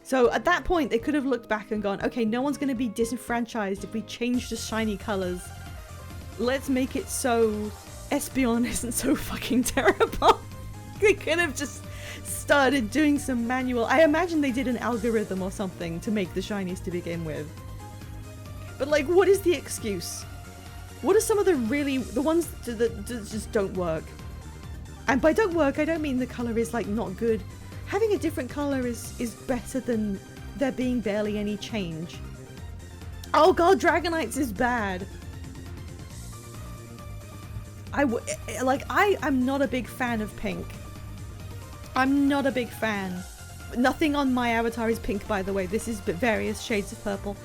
So at that point, they could have looked back and gone, okay, no one's going to be disenfranchised if we change the shiny colors. Let's make it so Espeon isn't so fucking terrible. They could have just started doing some manual. I imagine they did an algorithm or something to make the shinies to begin with. But like, what is the excuse? What are some of the ones that just don't work? And by don't work, I don't mean the color is like not good. Having a different color is better than there being barely any change. Oh god, Dragonites is bad. I'm not a big fan of pink. I'm not a big fan. Nothing on my avatar is pink, by the way. This is various shades of purple.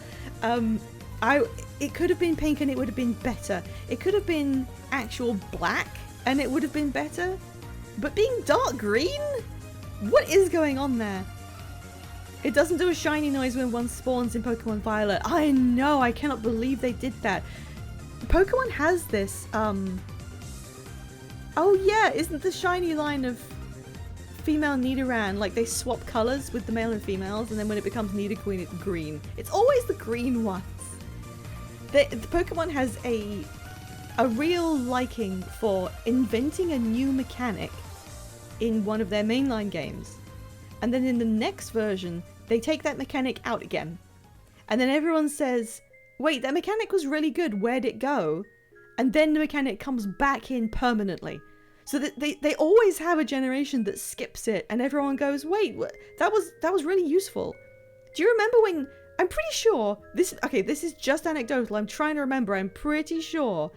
It could have been pink and it would have been better. It could have been actual black and it would have been better. But being dark green? What is going on there? It doesn't do a shiny noise when one spawns in Pokemon Violet. I know, I cannot believe they did that. Pokemon has this, oh yeah, isn't the shiny line of female Nidoran, like they swap colors with the male and females, and then when it becomes Nidoqueen, it's green. It's always the green ones. The Pokemon has a real liking for inventing a new mechanic in one of their mainline games. And then in the next version, they take that mechanic out again. And then everyone says, wait, that mechanic was really good, where'd it go? And then the mechanic comes back in permanently. So that they always have a generation that skips it, and everyone goes, wait, that was really useful. Do you remember when, I'm pretty sure, this is just anecdotal, I'm trying to remember, I'm pretty sure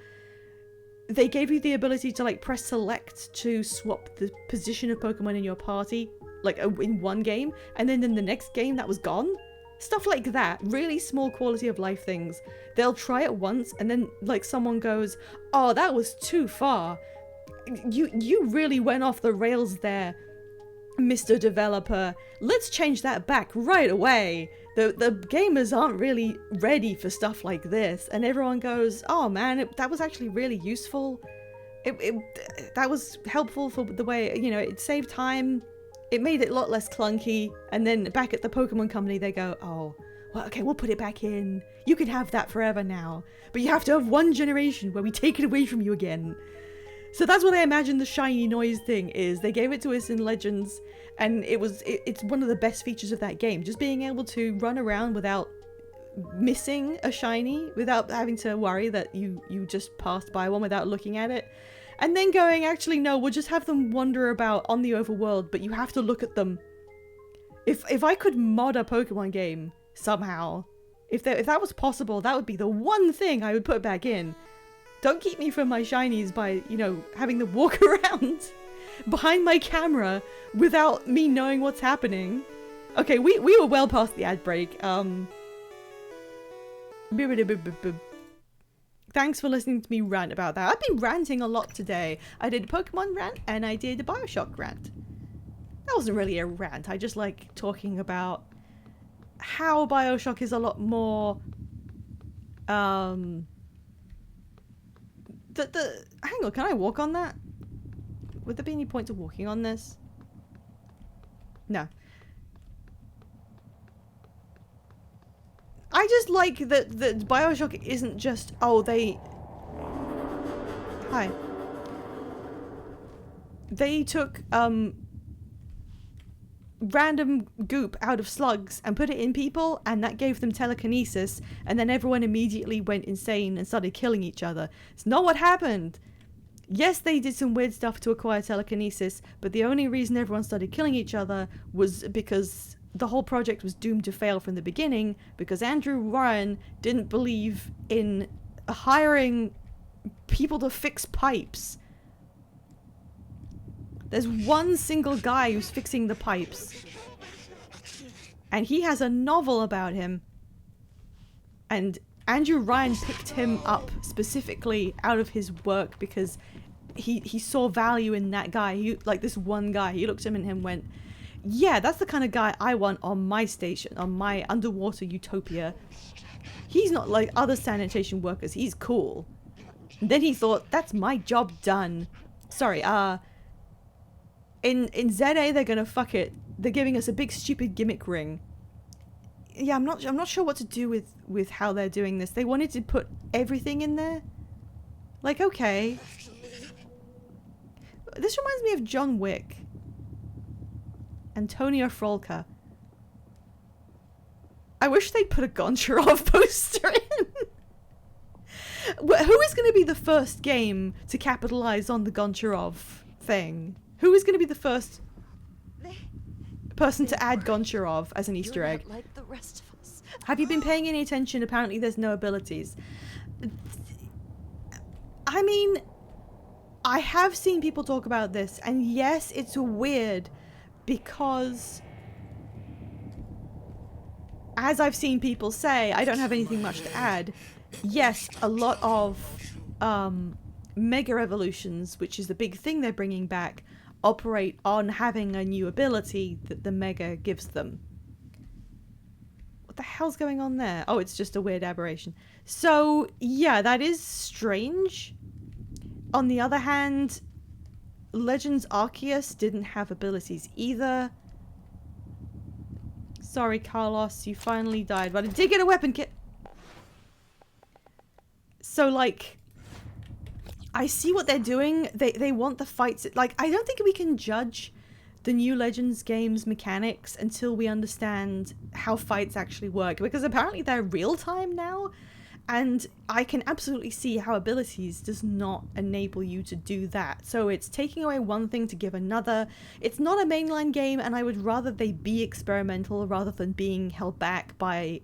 they gave you the ability to like press select to swap the position of Pokemon in your party, like in one game, and then in the next game that was gone. Stuff like that, really small quality of life things. They'll try it once and then like someone goes, oh, that was too far. You really went off the rails there, Mr. Developer. Let's change that back right away. The gamers aren't really ready for stuff like this. And everyone goes, oh man, that was actually really useful. That was helpful for the way, you know, it saved time. It made it a lot less clunky. And then back at the Pokemon Company, they go, oh, well, okay, we'll put it back in. You can have that forever now. But you have to have one generation where we take it away from you again. So that's what I imagine the shiny noise thing is. They gave it to us in Legends, and it's one of the best features of that game. Just being able to run around without missing a shiny, without having to worry that you just passed by one without looking at it. And then going, actually, no, we'll just have them wander about on the overworld, but you have to look at them. If I could mod a Pokemon game somehow, if that was possible, that would be the one thing I would put back in. Don't keep me from my shinies by, you know, having to walk around behind my camera without me knowing what's happening. Okay, we were well past the ad break. Thanks for listening to me rant about that. I've been ranting a lot today. I did a Pokemon rant and I did a Bioshock rant. That wasn't really a rant. I just like talking about how Bioshock is a lot more... Hang on, can I walk on that? Would there be any point to walking on this? No. I just like that Bioshock isn't just, oh, Hi. They took, random goop out of slugs and put it in people, and that gave them telekinesis, and then everyone immediately went insane and started killing each other. It's not what happened. Yes, they did some weird stuff to acquire telekinesis, but the only reason everyone started killing each other was because the whole project was doomed to fail from the beginning, because Andrew Ryan didn't believe in hiring people to fix pipes. There's one single guy who's fixing the pipes. And he has a novel about him. And Andrew Ryan picked him up specifically out of his work because he saw value in that guy. Like this one guy. He looked at him and went, yeah, that's the kind of guy I want on my station, on my underwater utopia. He's not like other sanitation workers. He's cool. And then he thought, that's my job done. Sorry, in ZA, they're gonna fuck it. They're giving us a big stupid gimmick ring. I'm not sure what to do with how they're doing this. They wanted to put everything in there. Like, okay. This reminds me of John Wick. Antonia Frolka. I wish they'd put a Goncharov poster in. Who is going to be the first game to capitalize on the Goncharov thing? Who is going to be the first person to add Goncharov as an Easter egg? Like the rest of us. Have you been paying any attention? Apparently there's no abilities. I mean, I have seen people talk about this, and yes, it's weird because, as I've seen people say, I don't have anything much to add. Yes, a lot of Mega Evolutions, which is the big thing they're bringing back, operate on having a new ability that the Mega gives them. What the hell's going on there? Oh, it's just a weird aberration. So, yeah, that is strange. On the other hand, Legends Arceus didn't have abilities either. Sorry, Carlos, you finally died, but I did get a weapon kit. So, like, I see what they're doing. They want the fights. Like, I don't think we can judge the new Legends games mechanics until we understand how fights actually work, because apparently they're real time now, and I can absolutely see how abilities does not enable you to do that. So it's taking away one thing to give another. It's not a mainline game, and I would rather they be experimental rather than being held back by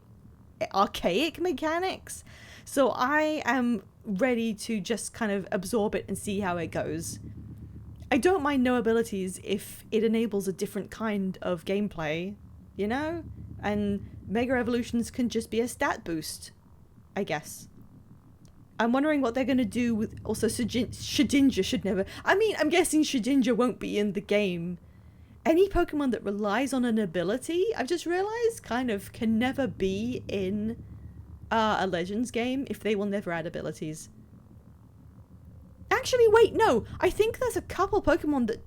archaic mechanics. So I am ready to just kind of absorb it and see how it goes. I don't mind no abilities if it enables a different kind of gameplay, you know? And Mega Evolutions can just be a stat boost, I guess. I'm wondering what they're going to do with... Also, Shedinja should never... I mean, I'm guessing Shedinja won't be in the game. Any Pokemon that relies on an ability, I've just realized, kind of can never be in a Legends game if they will never add abilities. Actually, wait, no. I think there's a couple Pokemon that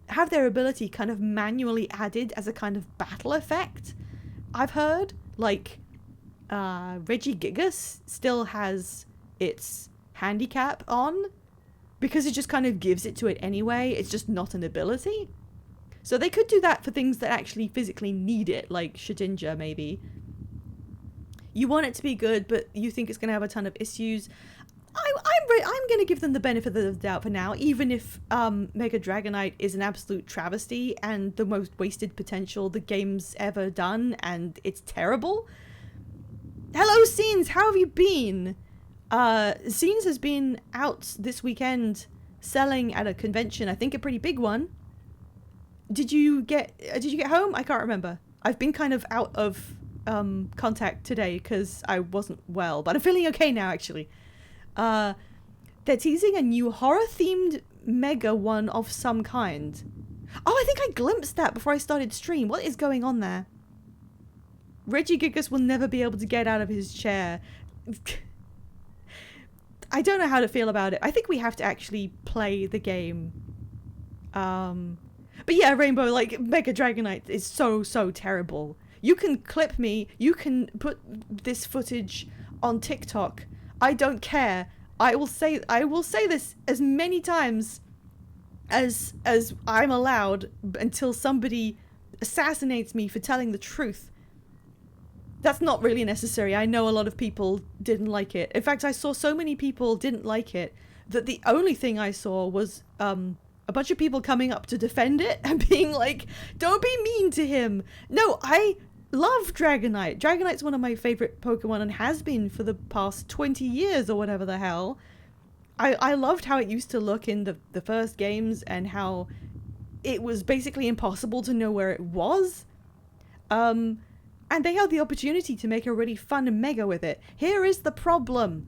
have their ability kind of manually added as a kind of battle effect. I've heard, like, Regigigas still has its handicap on because it just kind of gives it to it anyway. It's just not an ability. So they could do that for things that actually physically need it, like Shedinja maybe. You want it to be good, but you think it's going to have a ton of issues. I'm going to give them the benefit of the doubt for now, even if Mega Dragonite is an absolute travesty and the most wasted potential the game's ever done, and it's terrible. Hello, Scenes! How have you been? Scenes has been out this weekend selling at a convention, I think a pretty big one. Did you get home? I can't remember. I've been kind of out of contact today because I wasn't well, but I'm feeling okay now, actually. They're teasing a new horror-themed Mega one of some kind. Oh, I think I glimpsed that before I started stream. What is going on there? Regigigas will never be able to get out of his chair. I don't know how to feel about it. I think we have to actually play the game. But yeah, Rainbow, like, Mega Dragonite is so terrible. You can clip me, you can put this footage on TikTok. I don't care. I will say this as many times as I'm allowed until somebody assassinates me for telling the truth. That's not really necessary. I know a lot of people didn't like it. In fact, I saw so many people didn't like it that the only thing I saw was a bunch of people coming up to defend it and being like, don't be mean to him. No, I love Dragonite. Dragonite's one of my favorite Pokemon and has been for the past 20 years or whatever the hell. I loved how it used to look in the first games and how it was basically impossible to know where it was. And they had the opportunity to make a really fun Mega with it. Here is the problem.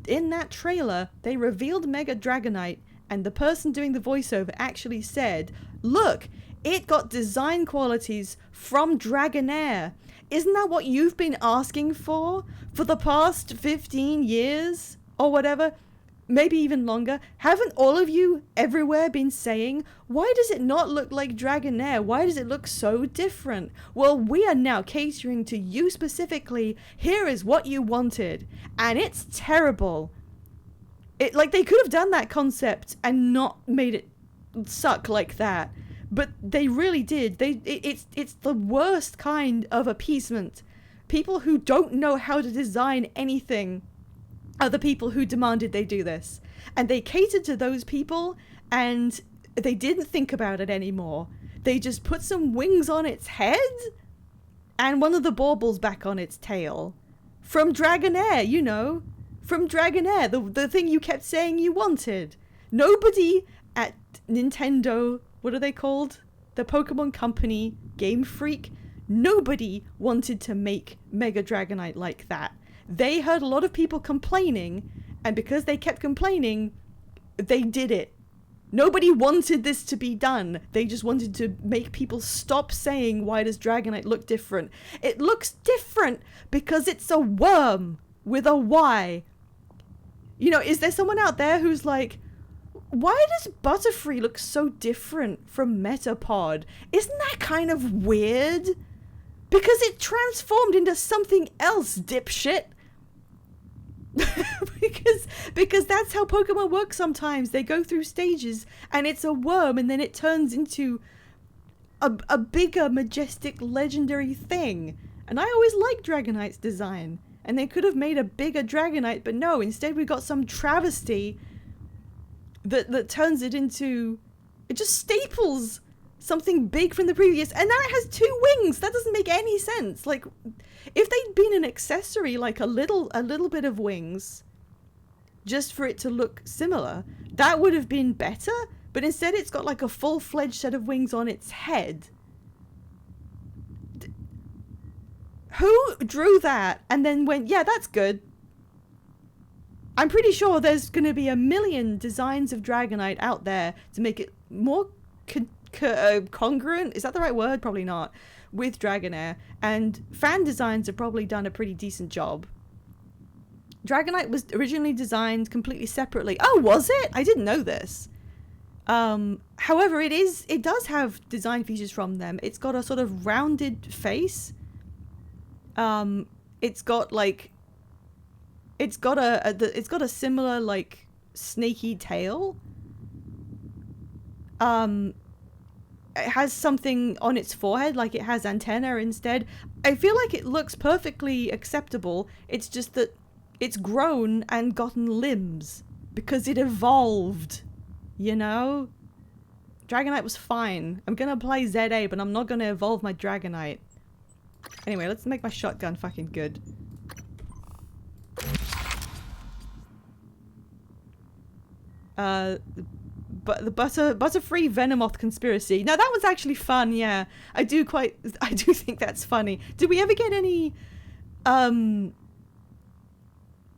In that trailer, they revealed Mega Dragonite, and the person doing the voiceover actually said, look, it got design qualities from Dragonair. Isn't that what you've been asking for the past 15 years or whatever? maybe even longer. Haven't all of you everywhere been saying, why does it not look like Dragonair? Why does it look so different? Well, we are now catering to you specifically. Here is what you wanted. And it's terrible. Like, they could have done that concept and not made it suck like that. But they really did. It's the worst kind of appeasement. People who don't know how to design anything are the people who demanded they do this. And they catered to those people, and they didn't think about it anymore. They just put some wings on its head and one of the baubles back on its tail. From Dragonair, you know. From Dragonair, the thing you kept saying you wanted. Nobody at Nintendo, what are they called? The Pokemon Company, Game Freak, nobody wanted to make Mega Dragonite like that. They heard a lot of people complaining, and because they kept complaining, they did it. Nobody wanted this to be done. They just wanted to make people stop saying, why does Dragonite look different? It looks different because it's a worm with a Y. You know, is there someone out there who's like, why does Butterfree look so different from Metapod? Isn't that kind of weird? Because it transformed into something else, dipshit. because that's how Pokemon work sometimes. They go through stages and it's a worm and then it turns into a bigger, majestic, legendary thing. And I always liked Dragonite's design. And they could have made a bigger Dragonite, but no, instead we got some travesty that turns it into... It just staples something big from the previous, and now it has 2 wings. That doesn't make any sense. Like, if they'd been an accessory, like a little bit of wings, just for it to look similar, that would have been better. But instead, it's got like a full-fledged set of wings on its head. Who drew that and then went, yeah, that's good? I'm pretty sure there's going to be a million designs of Dragonite out there to make it more congruent. Is that the right word? Probably not. With Dragonair. And fan designs have probably done a pretty decent job. Dragonite was originally designed completely separately. Oh, was it? I didn't know this. However, it does have design features from them. It's got a sort of rounded face. It's got like... It's got a similar, like, snaky tail. It has something on its forehead, like it has antenna instead. I feel like it looks perfectly acceptable. It's just that it's grown and gotten limbs because it evolved, you know? Dragonite was fine. I'm gonna play ZA, but I'm not gonna evolve my Dragonite. Anyway, let's make my shotgun fucking good. But the Butterfree Venomoth conspiracy. Now that was actually fun, yeah. I do think that's funny. Did we ever get any,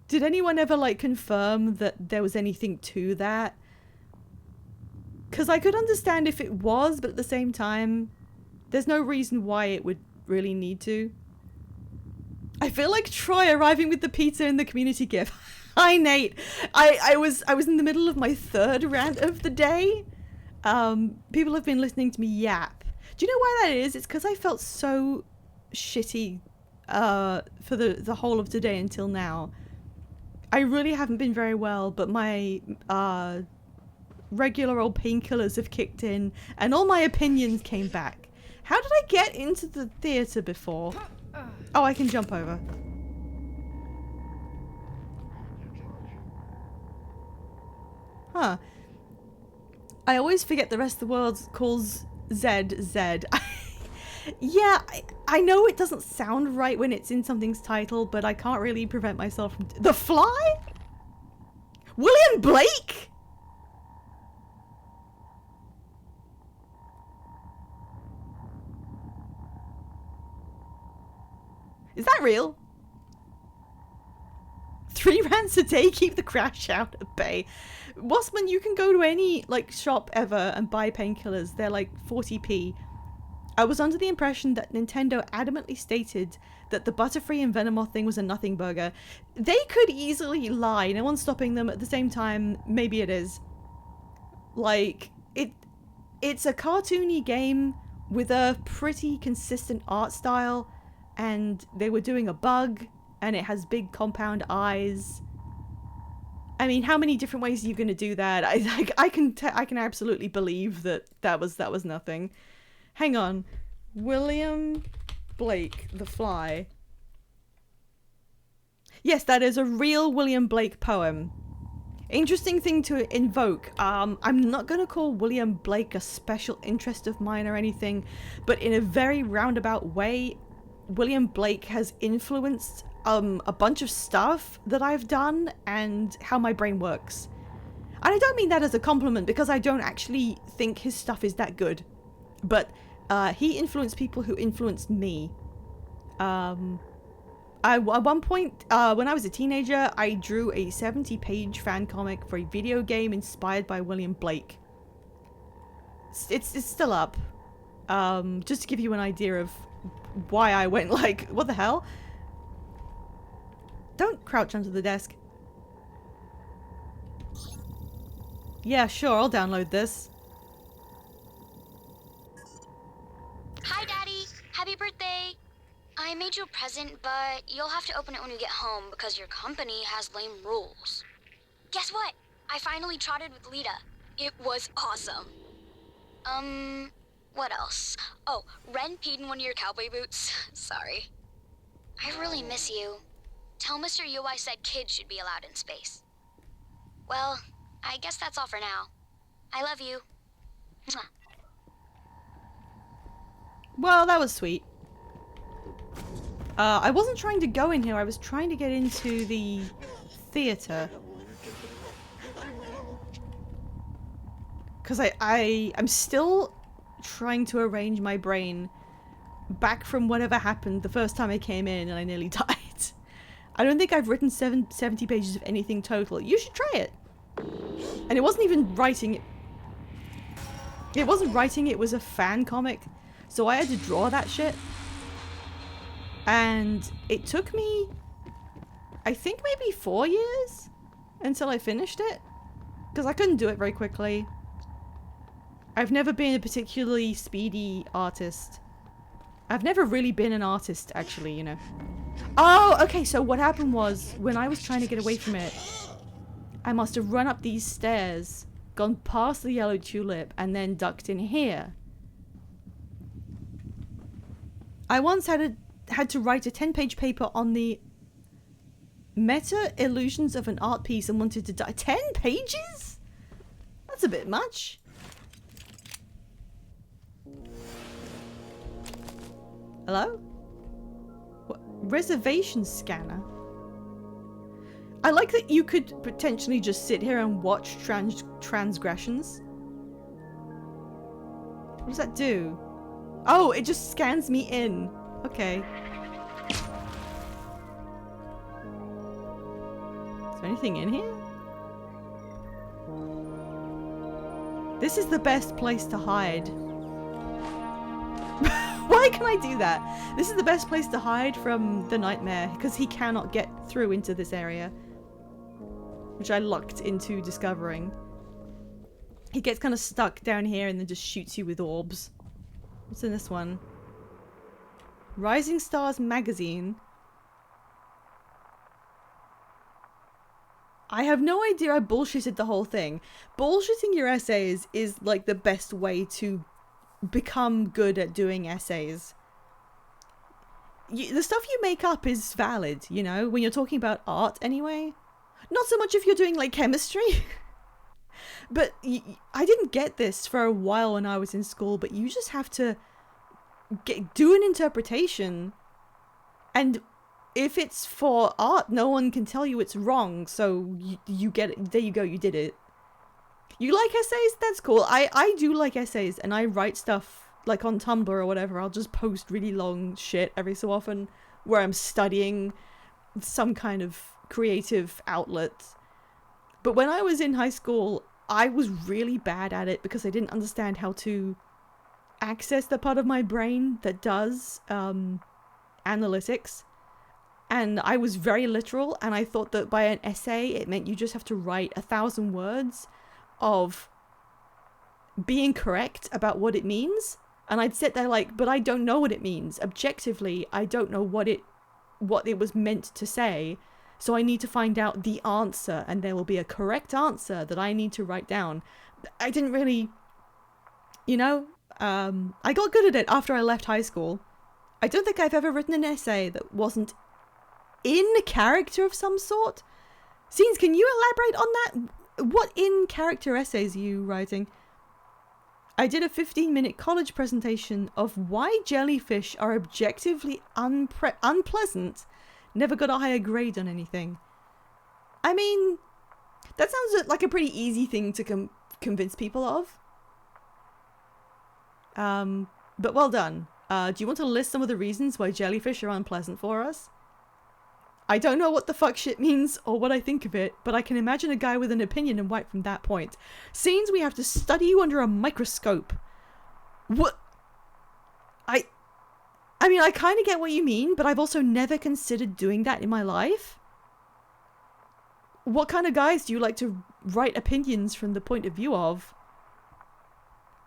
did anyone ever, like, confirm that there was anything to that? Because I could understand if it was, but at the same time, there's no reason why it would really need to. I feel like Troy arriving with the pizza in the community gift. Hi, Nate. I was in the middle of my 3rd rant of the day. People have been listening to me yap. Do you know why that is? It's because I felt so shitty for the whole of today until now. I really haven't been very well, but my regular old painkillers have kicked in, and all my opinions came back. How did I get into the theatre before? Oh, I can jump over. Huh. I always forget the rest of the world calls Z. Yeah, I know it doesn't sound right when it's in something's title, but I can't really prevent myself from... The Fly? William Blake? Is that real? 3 rants a day, keep the crash out at bay. Waspman, you can go to any, like, shop ever and buy painkillers. They're like 40p. I was under the impression that Nintendo adamantly stated that the Butterfree and Venomoth thing was a nothing burger. They could easily lie. No one's stopping them. At the same time, maybe it is. Like, it's a cartoony game with a pretty consistent art style, and they were doing a bug, and it has big compound eyes. I mean, how many different ways are you going to do that? I can absolutely believe that was nothing. Hang on. William Blake, The Fly. Yes, that is a real William Blake poem. Interesting thing to invoke. I'm not going to call William Blake a special interest of mine or anything, but in a very roundabout way, William Blake has influenced a bunch of stuff that I've done and how my brain works. And I don't mean that as a compliment, because I don't actually think his stuff is that good. But he influenced people who influenced me. At one point, when I was a teenager, I drew a 70-page fan comic for a video game inspired by William Blake. It's still up. Just to give you an idea of why I went like, what the hell? Don't crouch under the desk. Yeah, sure, I'll download this. Hi, Daddy. Happy birthday. I made you a present, but you'll have to open it when you get home because your company has lame rules. Guess what? I finally trotted with Lita. It was awesome. What else? Oh, Ren peed in one of your cowboy boots. Sorry. I really miss you. Tell Mr. Yu I said kids should be allowed in space. Well, I guess that's all for now. I love you. Mwah. Well, that was sweet. I wasn't trying to go in here, I was trying to get into the theater. Because I'm still trying to arrange my brain back from whatever happened the first time I came in and I nearly died. I don't think I've written 70 pages of anything total. You should try it. And it wasn't even writing it. It wasn't writing, it was a fan comic. So I had to draw that shit. And it took me, I think maybe 4 years until I finished it. Because I couldn't do it very quickly. I've never been a particularly speedy artist. I've never really been an artist, actually, you know. Oh, okay, so what happened was, when I was trying to get away from it, I must have run up these stairs, gone past the yellow tulip, and then ducked in here. I once had to write a 10-page paper on the meta illusions of an art piece and wanted to die. 10 pages? That's a bit much. Hello? What? Reservation scanner? I like that you could potentially just sit here and watch transgressions. What does that do? Oh, it just scans me in. Okay. Is there anything in here? This is the best place to hide. Why can I do that? This is the best place to hide from the nightmare, because he cannot get through into this area. Which I lucked into discovering. He gets kind of stuck down here and then just shoots you with orbs. What's in this one? Rising Stars magazine. I have no idea I bullshitted the whole thing. Bullshitting your essays is like the best way to become good at doing essays. The stuff you make up is valid, you know, when you're talking about art anyway. Not so much if you're doing like chemistry. But I didn't get this for a while when I was in school, but you just have to do an interpretation, and if it's for art, no one can tell you it's wrong, so you get it. There you go, you did it. You like essays? That's cool. I do like essays, and I write stuff like on Tumblr or whatever. I'll just post really long shit every so often where I'm studying some kind of creative outlet. But when I was in high school, I was really bad at it because I didn't understand how to access the part of my brain that does analytics. And I was very literal, and I thought that by an essay, it meant you just have to write 1,000 words of being correct about what it means. And I'd sit there like, but I don't know what it means. Objectively, I don't know what it was meant to say. So I need to find out the answer, and there will be a correct answer that I need to write down. I didn't really, you know, I got good at it after I left high school. I don't think I've ever written an essay that wasn't in a character of some sort. Scenes, can you elaborate on that? What in-character essays are you writing? I did a 15-minute college presentation of why jellyfish are objectively unpleasant. Never got a higher grade on anything. I mean, that sounds like a pretty easy thing to convince people of. But well done. Do you want to list some of the reasons why jellyfish are unpleasant for us? I don't know what the fuck shit means or what I think of it, but I can imagine a guy with an opinion and write from that point. Scenes we have to study you under a microscope. What? I mean, I kind of get what you mean, but I've also never considered doing that in my life. What kind of guys do you like to write opinions from the point of view of?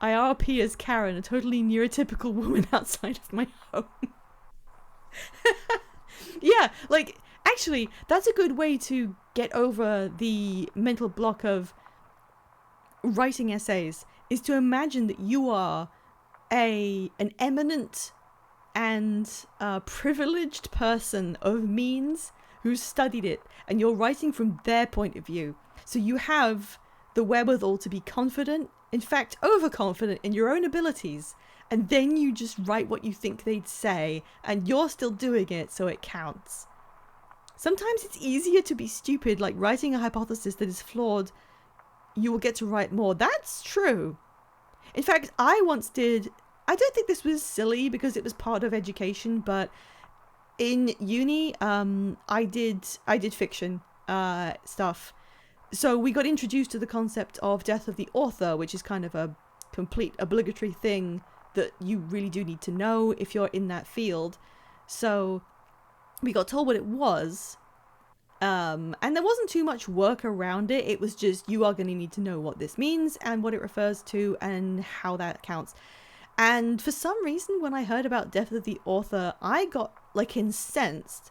IRP as Karen, a totally neurotypical woman outside of my home. Yeah, like, actually, that's a good way to get over the mental block of writing essays, is to imagine that you are an eminent and privileged person of means who's studied it, and you're writing from their point of view. So you have the wherewithal to be confident, in fact, overconfident in your own abilities, and then you just write what you think they'd say, and you're still doing it, so it counts. Sometimes it's easier to be stupid, like writing a hypothesis that is flawed. You will get to write more. That's true. In fact, I once did... I don't think this was silly because it was part of education, but in uni, I did fiction stuff. So we got introduced to the concept of death of the author, which is kind of a complete obligatory thing that you really do need to know if you're in that field. So we got told what it was, and there wasn't too much work around it. It was just, you are going to need to know what this means and what it refers to and how that counts. And for some reason, when I heard about death of the author, I got like incensed,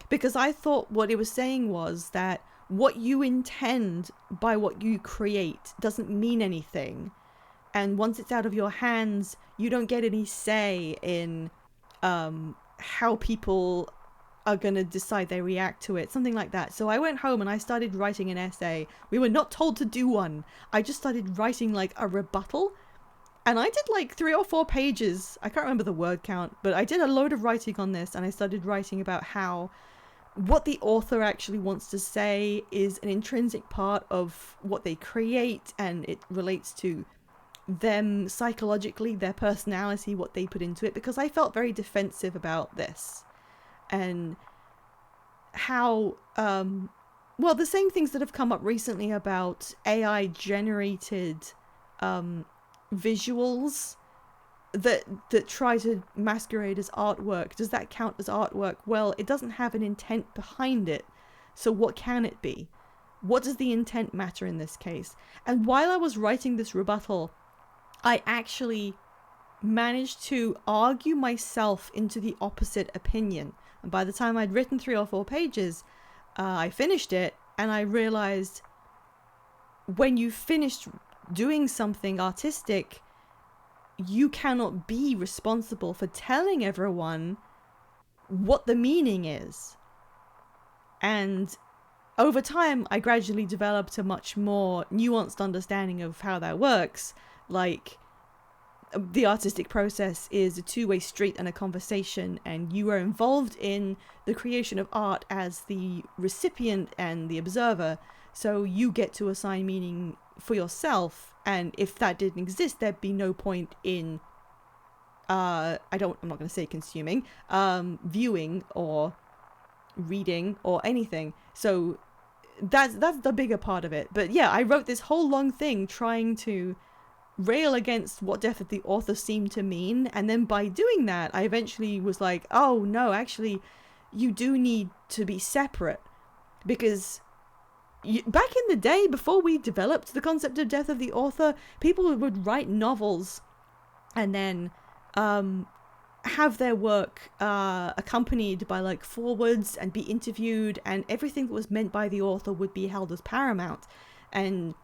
because I thought what it was saying was that what you intend by what you create doesn't mean anything. And once it's out of your hands, you don't get any say in how people are going to decide they react to it. Something like that. So I went home and I started writing an essay. We were not told to do one. I just started writing like a rebuttal. And I did like 3 or 4 pages. I can't remember the word count, but I did a load of writing on this, and I started writing about how what the author actually wants to say is an intrinsic part of what they create, and it relates to them psychologically, their personality, what they put into it, because I felt very defensive about this. And how, well, the same things that have come up recently about AI generated visuals that try to masquerade as artwork. Does that count as artwork? Well, it doesn't have an intent behind it. So what can it be? What does the intent matter in this case? And while I was writing this rebuttal, I actually managed to argue myself into the opposite opinion. And by the time I'd written 3 or 4 pages, I finished it, and I realized when you finished doing something artistic, you cannot be responsible for telling everyone what the meaning is. And over time, I gradually developed a much more nuanced understanding of how that works. Like, the artistic process is a two-way street and a conversation, and you are involved in the creation of art as the recipient and the observer. So you get to assign meaning for yourself, and if that didn't exist, there'd be no point in I'm not going to say consuming, viewing or reading or anything. So that's the bigger part of it. But yeah, I wrote this whole long thing trying to rail against what Death of the Author seemed to mean, and then by doing that I eventually was like, oh no, actually you do need to be separate, because back in the day, before we developed the concept of Death of the Author, people would write novels and then have their work accompanied by like forewords and be interviewed, and everything that was meant by the author would be held as paramount, and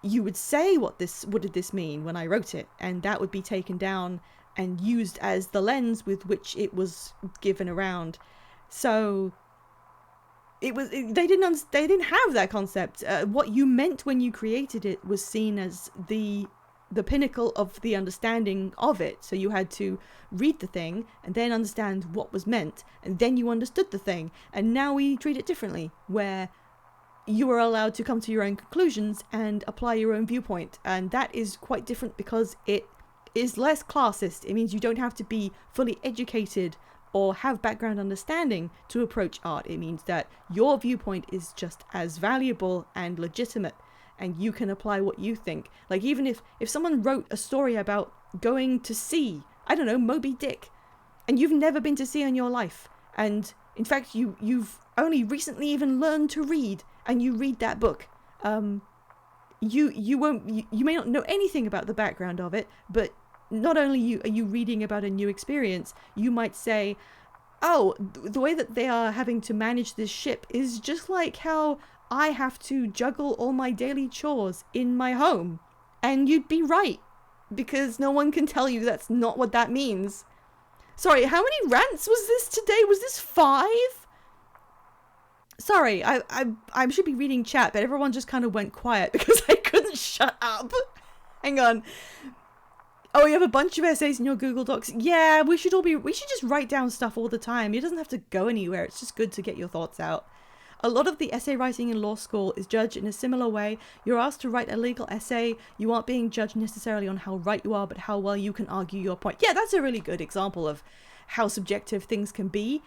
you would say what did this mean when I wrote it, and that would be taken down and used as the lens with which it was given around. So they didn't have that concept. What you meant when you created it was seen as the pinnacle of the understanding of it. So you had to read the thing and then understand what was meant, and then you understood the thing. And now we treat it differently, where you are allowed to come to your own conclusions and apply your own viewpoint, and that is quite different because it is less classist. It means you don't have to be fully educated or have background understanding to approach art. It means that your viewpoint is just as valuable and legitimate, and you can apply what you think. Like, even if someone wrote a story about going to sea, I don't know, Moby Dick, and you've never been to sea in your life, and in fact you've only recently even learned to read, and you read that book, you may not know anything about the background of it, but not only are you reading about a new experience, you might say, oh, the way that they are having to manage this ship is just like how I have to juggle all my daily chores in my home. And you'd be right, because no one can tell you that's not what that means. Sorry, how many rants was this today? Was this 5? Sorry, I should be reading chat, but everyone just kind of went quiet because I couldn't shut up. Hang on. Oh, you have a bunch of essays in your Google Docs. Yeah, we should just write down stuff all the time. It doesn't have to go anywhere. It's just good to get your thoughts out. A lot of the essay writing in law school is judged in a similar way. You're asked to write a legal essay. You aren't being judged necessarily on how right you are, but how well you can argue your point. Yeah, that's a really good example of how subjective things can be.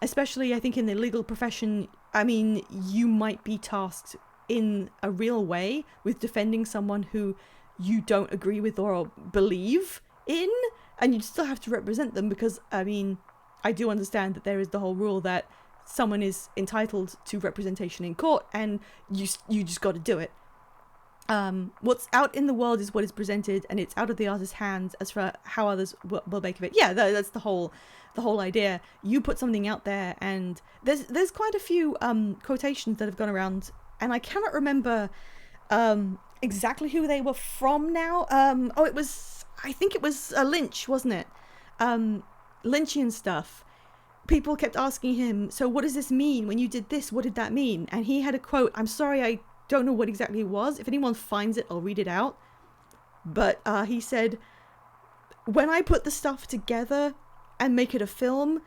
Especially, I think, in the legal profession. I mean, you might be tasked in a real way with defending someone who you don't agree with or believe in, and you still have to represent them, because, I mean, I do understand that there is the whole rule that someone is entitled to representation in court, and you just got to do it. What's out in the world is what is presented, and it's out of the artist's hands as for how others will make of it. Yeah, that's the whole idea. You put something out there, and there's quite a few quotations that have gone around, and I cannot remember exactly who they were from now. I think it was Lynch, wasn't it? Lynchian stuff. People kept asking him, so what does this mean? When you did this, what did that mean? And he had a quote. I'm sorry, I don't know what exactly it was. If anyone finds it, I'll read it out. But he said, when I put the stuff together and make it a film,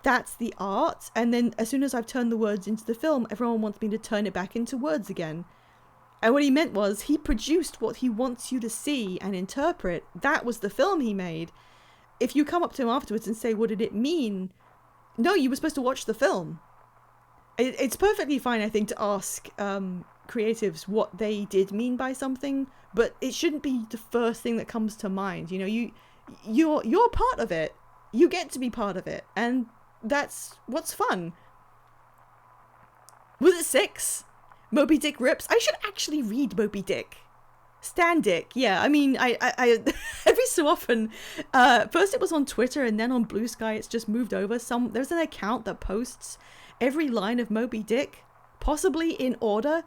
that's the art. And then as soon as I've turned the words into the film, everyone wants me to turn it back into words again. And what he meant was, he produced what he wants you to see and interpret. That was the film he made. If you come up to him afterwards and say, what did it mean? No, you were supposed to watch the film. It's perfectly fine, I think, to ask creatives what they did mean by something, but it shouldn't be the first thing that comes to mind. You know, you're part of it. You get to be part of it, and that's what's fun. Was it 6? Moby Dick rips? I should actually read Moby Dick. Stan Dick, yeah. I mean, I every so often, first it was on Twitter, and then on Blue Sky it's just moved over. There's an account that posts every line of Moby Dick, possibly in order,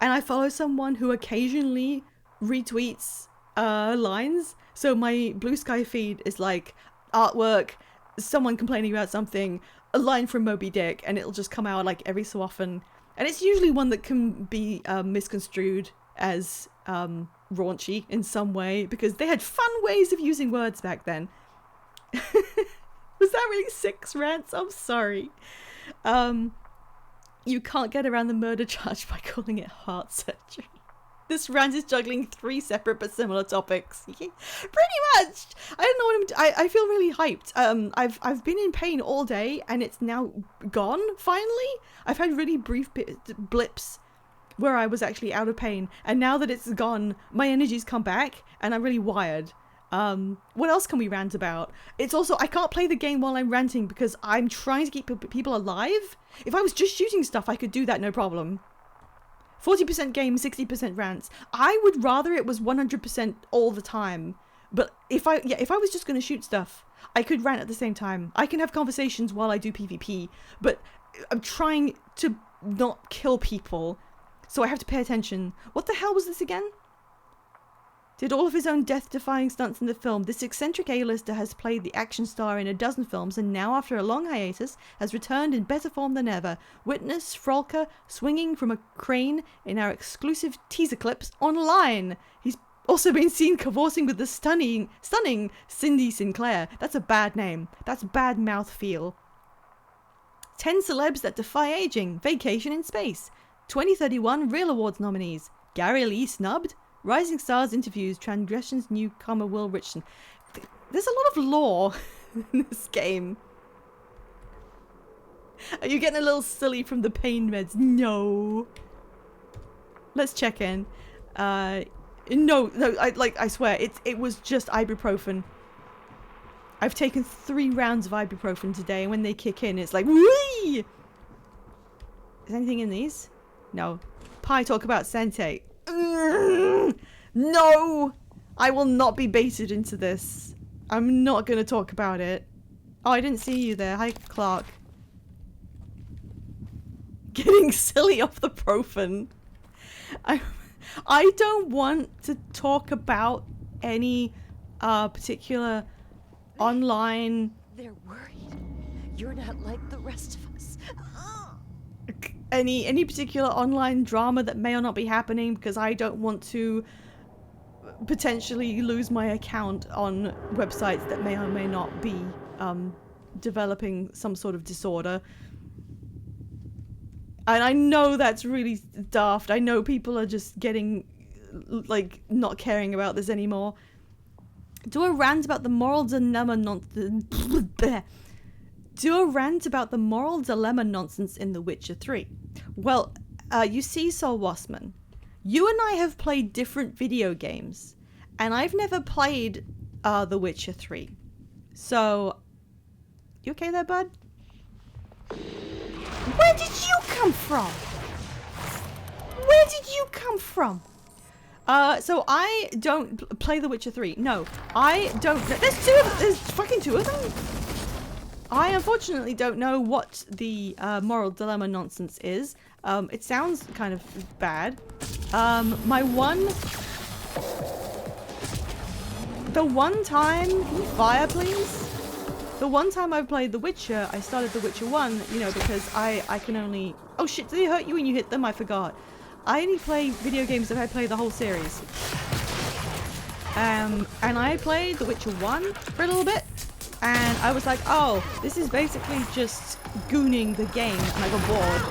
and I follow someone who occasionally retweets lines. So my Blue Sky feed is like artwork, someone complaining about something, a line from Moby Dick, and it'll just come out like every so often. And it's usually one that can be misconstrued as raunchy in some way, because they had fun ways of using words back then. Was that really 6 rants? I'm sorry. You can't get around the murder charge by calling it heart surgery. This rant is juggling 3 separate but similar topics. Pretty much. I don't know what I feel really hyped. I've been in pain all day, and it's now gone, finally. I've had really brief blips where I was actually out of pain. And now that it's gone, my energy's come back and I'm really wired. What else can we rant about? It's also, I can't play the game while I'm ranting because I'm trying to keep people alive. If I was just shooting stuff, I could do that no problem. 40% game, 60% rants. I would rather it was 100% all the time. But if I was just going to shoot stuff, I could rant at the same time. I can have conversations while I do PvP, but I'm trying to not kill people, so I have to pay attention. What the hell was this again? Did all of his own death-defying stunts in the film. This eccentric A-lister has played the action star in a dozen films and now, after a long hiatus, has returned in better form than ever. Witness Frolka swinging from a crane in our exclusive teaser clips online. He's also been seen cavorting with the stunning Cindy Sinclair. That's a bad name. That's bad mouthfeel. 10 celebs that defy aging. Vacation in space. 2031 Real Awards nominees. Gary Lee snubbed. Rising Stars interviews Transgression's newcomer Will Richardson. There's a lot of lore in this game. Are you getting a little silly from the pain meds? No. Let's check in. No, I swear, it was just ibuprofen. I've taken 3 rounds of ibuprofen today, and when they kick in, it's like, whee! Is anything in these? No. Pie talk about Sente. No! I will not be baited into this. I'm not going to talk about it. Oh, I didn't see you there. Hi, Clark. Getting silly off the Profen. I don't want to talk about any particular online... They're worried. You're not like the rest of us. Any particular online drama that may or not be happening, because I don't want to potentially lose my account on websites that may or may not be developing some sort of disorder. And I know that's really daft. I know people are just getting, like, not caring about this anymore. Do a rant about the moral dilemma nonsense. Do a rant about the moral dilemma nonsense in The Witcher 3. Well, you see, Sol Wassman, you and I have played different video games, and I've never played The Witcher 3. So, you okay there, bud? Where did you come from? Where did you come from? So I don't play The Witcher 3. No, I don't. There's fucking 2 of them. I unfortunately don't know what the moral dilemma nonsense is. It sounds kind of bad. The one time, can you fire please? The one time I played The Witcher, I started The Witcher 1, you know, because I can only... Oh shit, did they hurt you when you hit them? I forgot. I only play video games if I play the whole series. And I played The Witcher 1 for a little bit. And I was like, oh, this is basically just gooning the game, and I got bored.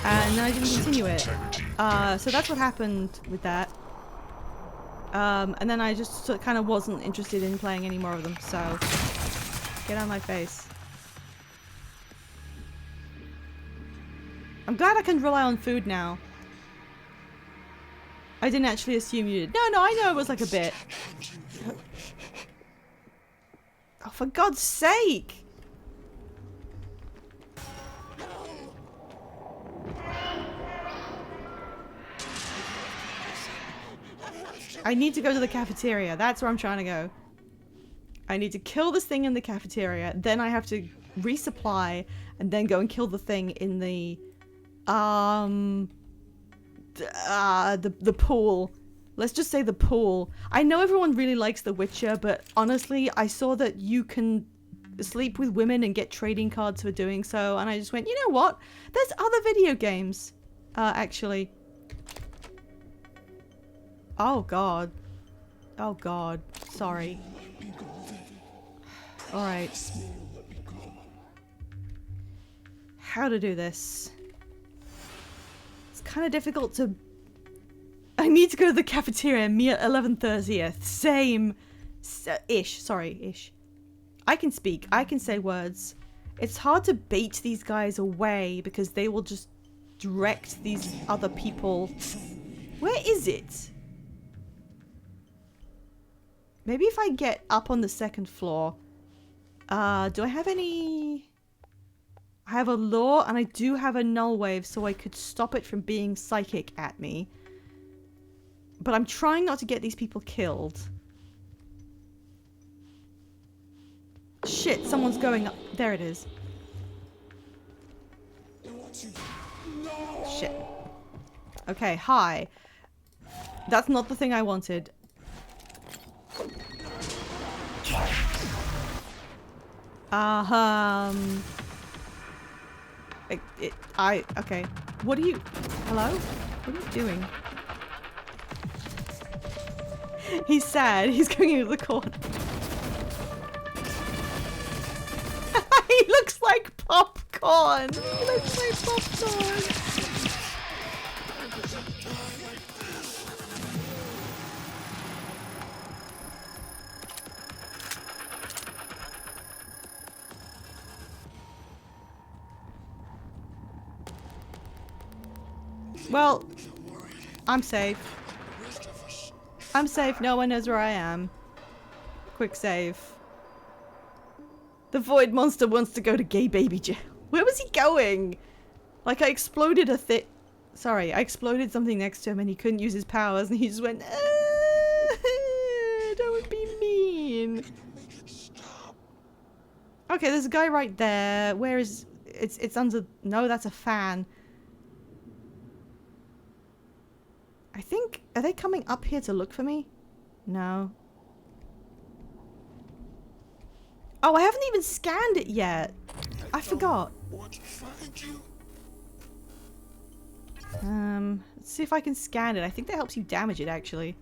And then I didn't continue it. So that's what happened with that. And then I just kind of wasn't interested in playing any more of them, so... Get out of my face. I'm glad I can rely on food now. I didn't actually assume you did. No, I know it was like a bit. Oh, for God's sake! I need to go to the cafeteria. That's where I'm trying to go. I need to kill this thing in the cafeteria. Then I have to resupply and then go and kill the thing in the pool. Let's just say the pool. I know everyone really likes The Witcher, but honestly, I saw that you can sleep with women and get trading cards for doing so, and I just went, you know what? There's other video games, actually. Oh God. Oh God. Sorry. Alright. How to do this? It's kind of difficult to... I need to go to the cafeteria, me at 11:30th. Same. Ish. Sorry, ish. I can speak. I can say words. It's hard to bait these guys away because they will just direct these other people. Where is it? Maybe if I get up on the second floor. Do I have any... I have a lure and I do have a null wave, so I could stop it from being psychic at me. But I'm trying not to get these people killed. Shit, someone's going up. There it is. Shit. Okay, hi. That's not the thing I wanted. Okay. What are you... Hello? What are you doing? He's sad. He's going into the corner. He looks like popcorn. He looks like popcorn. Well, I'm safe. I'm safe. No one knows where I am. Quick save. The void monster wants to go to gay baby jail. Where was he going? Like, I exploded a thing. Sorry, I exploded something next to him and he couldn't use his powers and he just went, don't be mean. Okay, there's a guy right there. Where is... It's under... No, that's a fan. I think... Are they coming up here to look for me? No. Oh, I haven't even scanned it yet. I forgot. Let's see if I can scan it. I think that helps you damage it, actually.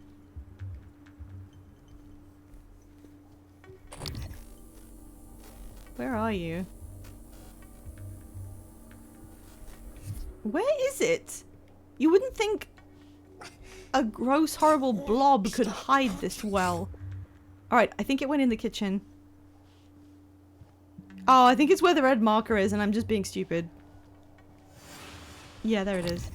Where are you? Where is it? You wouldn't think a gross, horrible blob could hide this well. Alright, I think it went in the kitchen. Oh, I think it's where the red marker is and I'm just being stupid. Yeah, there it is.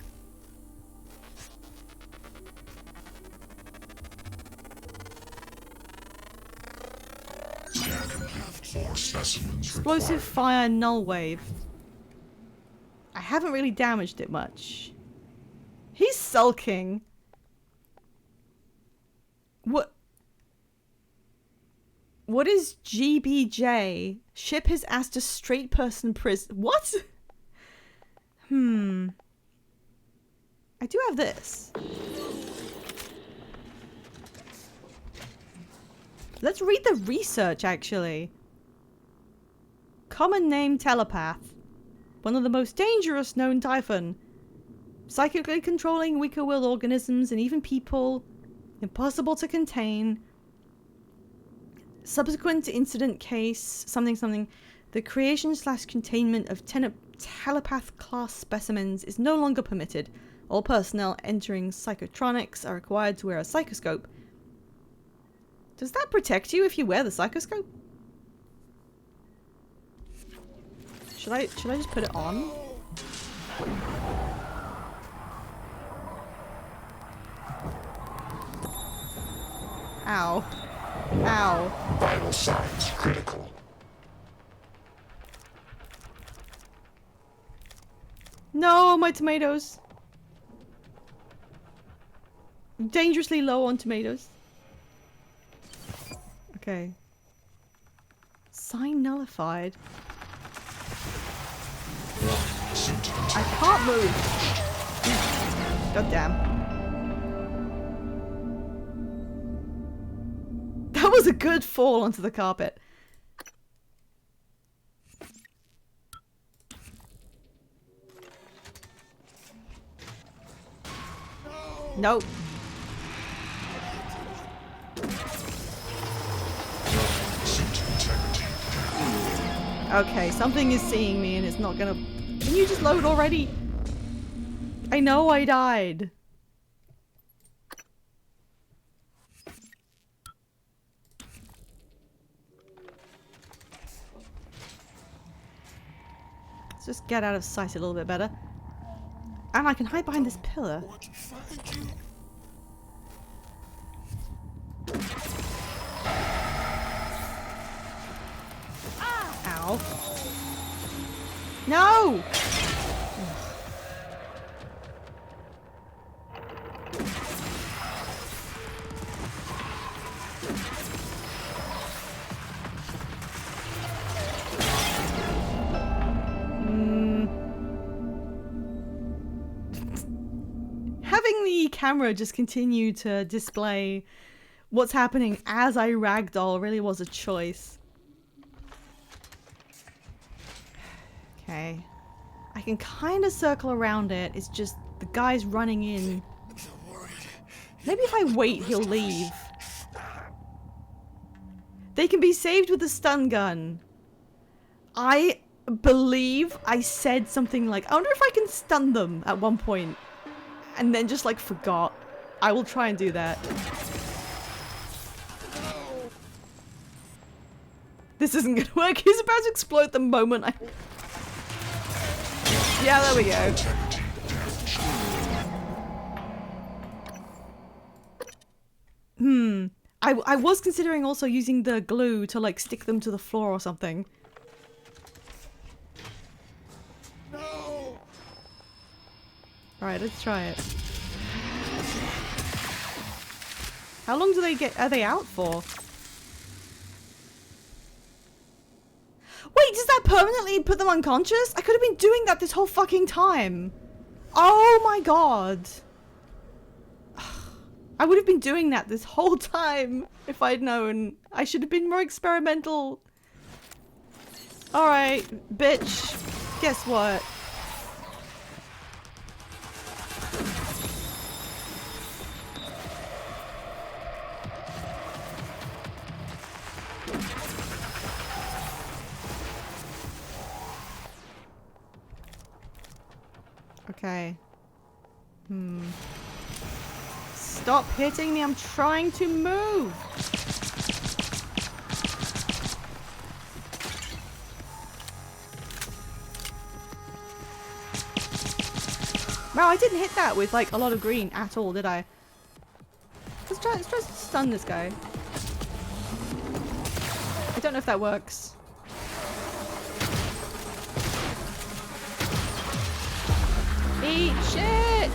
Explosive fire null wave. I haven't really damaged it much. He's sulking. What is GBJ? Ship his ass to straight person prison. What? I do have this. Let's read the research, actually. Common name telepath. One of the most dangerous known typhon. Psychically controlling weaker-willed organisms and even people. Impossible to contain. Subsequent to incident case, something. The creation/containment of telepath class specimens is no longer permitted. All personnel entering psychotronics are required to wear a psychoscope. Does that protect you if you wear the psychoscope? Should I just put it on? Ow. Ow. Vital signs critical. No, my tomatoes. Dangerously low on tomatoes. Okay. Sign nullified. I can't move. God damn. That was a good fall onto the carpet. Nope. Okay, something is seeing me and it's not gonna... Can you just load already? I know I died. Let's just get out of sight a little bit better. And I can hide behind this pillar. Ow. No! Having the camera just continue to display what's happening as I ragdoll really was a choice. Okay. I can kind of circle around it. It's just the guy's running in. Maybe if I wait, he'll leave. They can be saved with a stun gun. I believe I said something like, I wonder if I can stun them at one point. And then just like forgot. I will try and do that. This isn't gonna work. He's about to explode the moment I... Yeah, there we go. I was considering also using the glue to like stick them to the floor or something. No. Alright, let's try it. How long do they get? Are they out for? Wait, does that permanently put them unconscious? I could have been doing that this whole fucking time. Oh my god. I would have been doing that this whole time if I'd known. I should have been more experimental. Alright, bitch. Guess what? Okay. Stop hitting me, I'm trying to move! Wow, I didn't hit that with like a lot of green at all, did I? Let's try to stun this guy. I don't know if that works. Eat shit!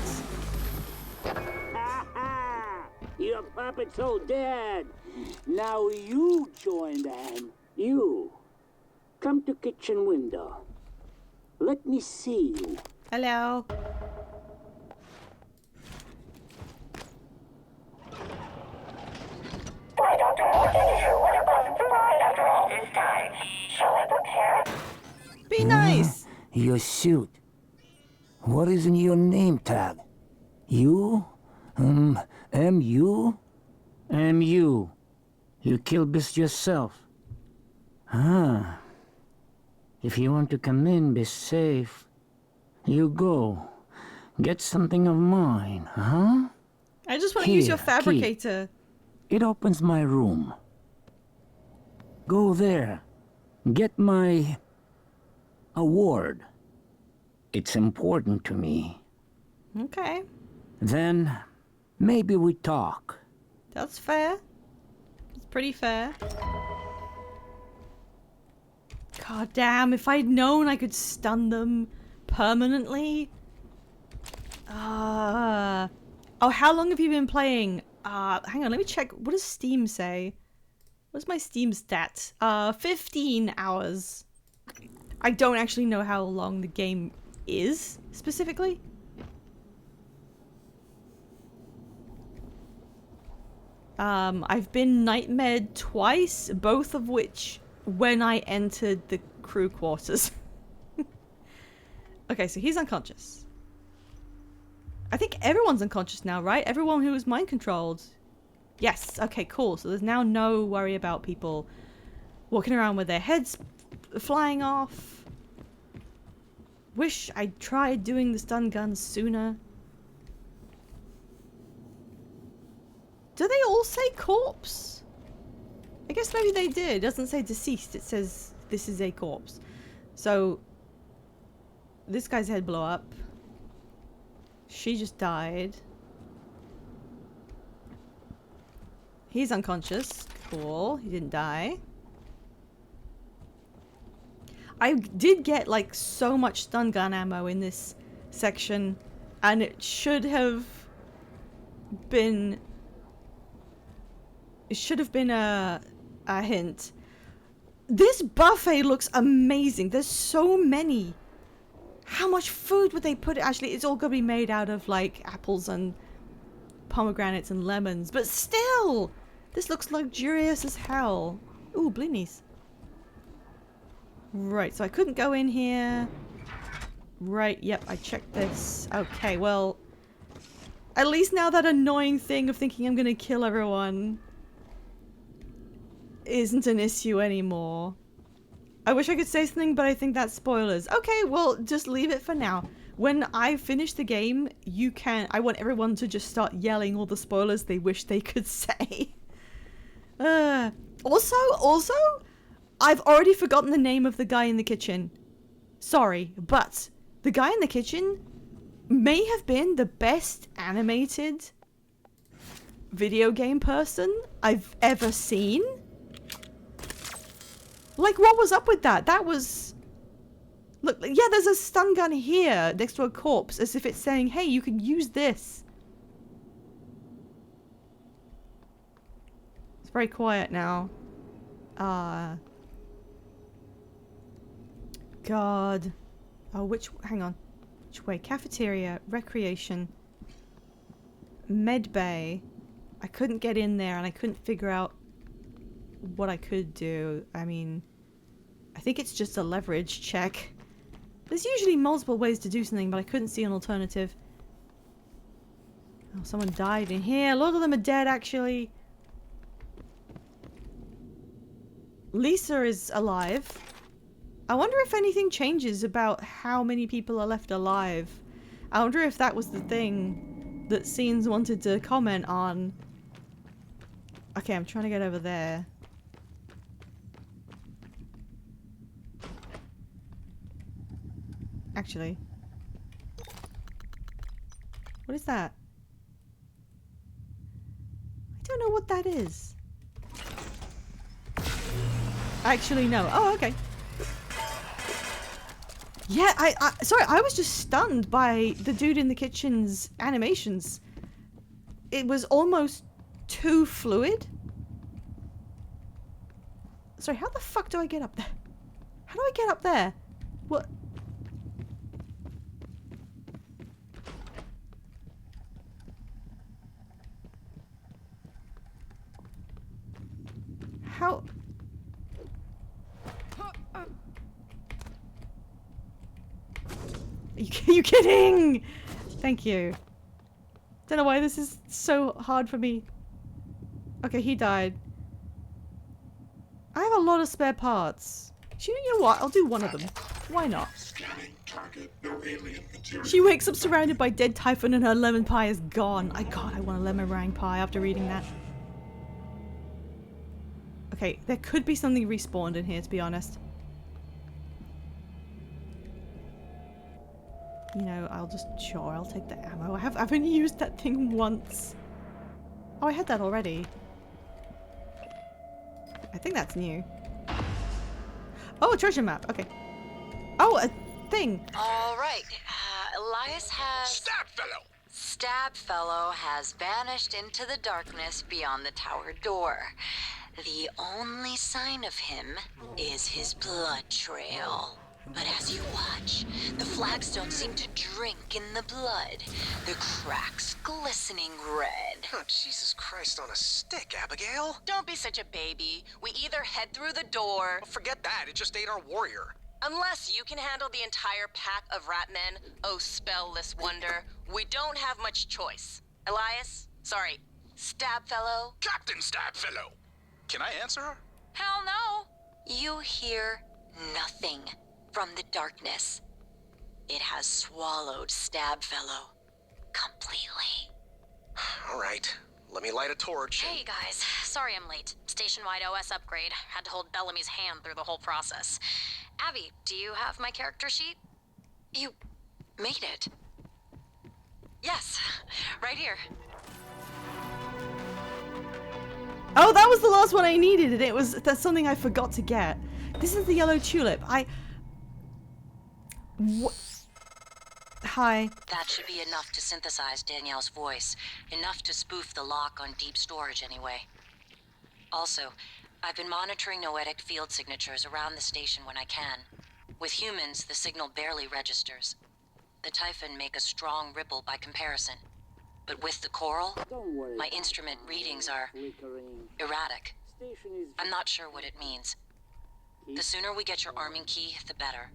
Your puppet's all dead. Now you join them. You. Come to kitchen window. Let me see you. Hello. Be nice. Your suit. What is in your name tag? You? M.U.? M.U. You killed this yourself. Ah. If you want to come in, be safe. You go. Get something of mine, huh? I just want to use your fabricator. Key. It opens my room. Go there. Get my... award. It's important to me. Okay. Then, maybe we talk. That's fair. It's pretty fair. God damn, if I'd known I could stun them permanently. Oh, how long have you been playing? Hang on, let me check. What does Steam say? What's my Steam stats? 15 hours. I don't actually know how long the game is, specifically. I've been nightmared twice, both of which when I entered the crew quarters. Okay, so he's unconscious. I think everyone's unconscious now, right? Everyone who was mind controlled. Yes, okay, cool. So there's now no worry about people walking around with their heads flying off. Wish I'd tried doing the stun guns sooner. Do they all say corpse? I guess maybe they did. It doesn't say deceased. It says this is a corpse. So this guy's head blew up. She just died. He's unconscious. Cool. He didn't die. I did get like so much stun gun ammo in this section, and it should have been a hint. This buffet looks amazing. There's so many. How much food would they put? Actually, it's all gonna be made out of like apples and pomegranates and lemons, but still, this looks luxurious as hell. Ooh, blinis. Right, so I couldn't go in here. Right, yep, I checked this. Okay, well, at least now that annoying thing of thinking I'm gonna kill everyone isn't an issue anymore. I wish I could say something, but I think that's spoilers. Okay, well, just leave it for now. When I finish the game, I want everyone to just start yelling all the spoilers they wish they could say. Also, I've already forgotten the name of the guy in the kitchen. Sorry, but the guy in the kitchen may have been the best animated video game person I've ever seen. Like, what was up with that? That was... Look, yeah, there's a stun gun here next to a corpse, as if it's saying, hey, you can use this. It's very quiet now. God. Oh, hang on. Which way? Cafeteria, recreation, med bay. I couldn't get in there and I couldn't figure out what I could do. I mean, I think it's just a leverage check. There's usually multiple ways to do something, but I couldn't see an alternative. Oh, someone died in here. A lot of them are dead, actually. Lisa is alive. I wonder if anything changes about how many people are left alive. I wonder if that was the thing that Scenes wanted to comment on. Okay, I'm trying to get over there. Actually. What is that? I don't know what that is. Actually, no. Oh, okay. Yeah, sorry, I was just stunned by the dude in the kitchen's animations. It was almost too fluid. Sorry, how the fuck do I get up there? How do I get up there? What? How? Are you kidding? Thank you. Don't know why this is so hard for me. Okay, he died. I have a lot of spare parts. You know what? I'll do one of them. Why not? Scanning target, no alien material. She wakes up surrounded by dead Typhon and her lemon pie is gone. God, I want a lemon meringue pie after reading that. Okay, there could be something respawned in here, to be honest. You know, I'll take the ammo. I've only used that thing once. Oh, I had that already. I think that's new. Oh, a treasure map. Okay. Oh, a thing. All right. Elias has... Stab fellow has vanished into the darkness beyond the tower door. The only sign of him is his blood trail. But as you watch, the flagstones seem to drink in the blood, the cracks glistening red. Oh, Jesus Christ on a stick, Abigail. Don't be such a baby. We either head through the door... Oh, forget that, it just ate our warrior. Unless you can handle the entire pack of rat men, oh spellless wonder, we don't have much choice. Elias? Sorry, Stabfellow? Captain Stabfellow! Can I answer her? Hell no! You hear nothing from the darkness. It has swallowed Stabfellow completely. All right, let me light a torch. Hey guys, sorry I'm late. Station-wide OS upgrade. Had to hold Bellamy's hand through the whole process. Abby, do you have my character sheet? You made it. Yes, right here. Oh, that was the last one I needed, and that's something I forgot to get. This is the yellow tulip. Hi. That should be enough to synthesize Danielle's voice. Enough to spoof the lock on deep storage anyway. Also, I've been monitoring noetic field signatures around the station when I can. With humans, the signal barely registers. The Typhon make a strong ripple by comparison. But with the coral, my instrument readings are erratic. I'm not sure what it means. The sooner we get your arming key, the better.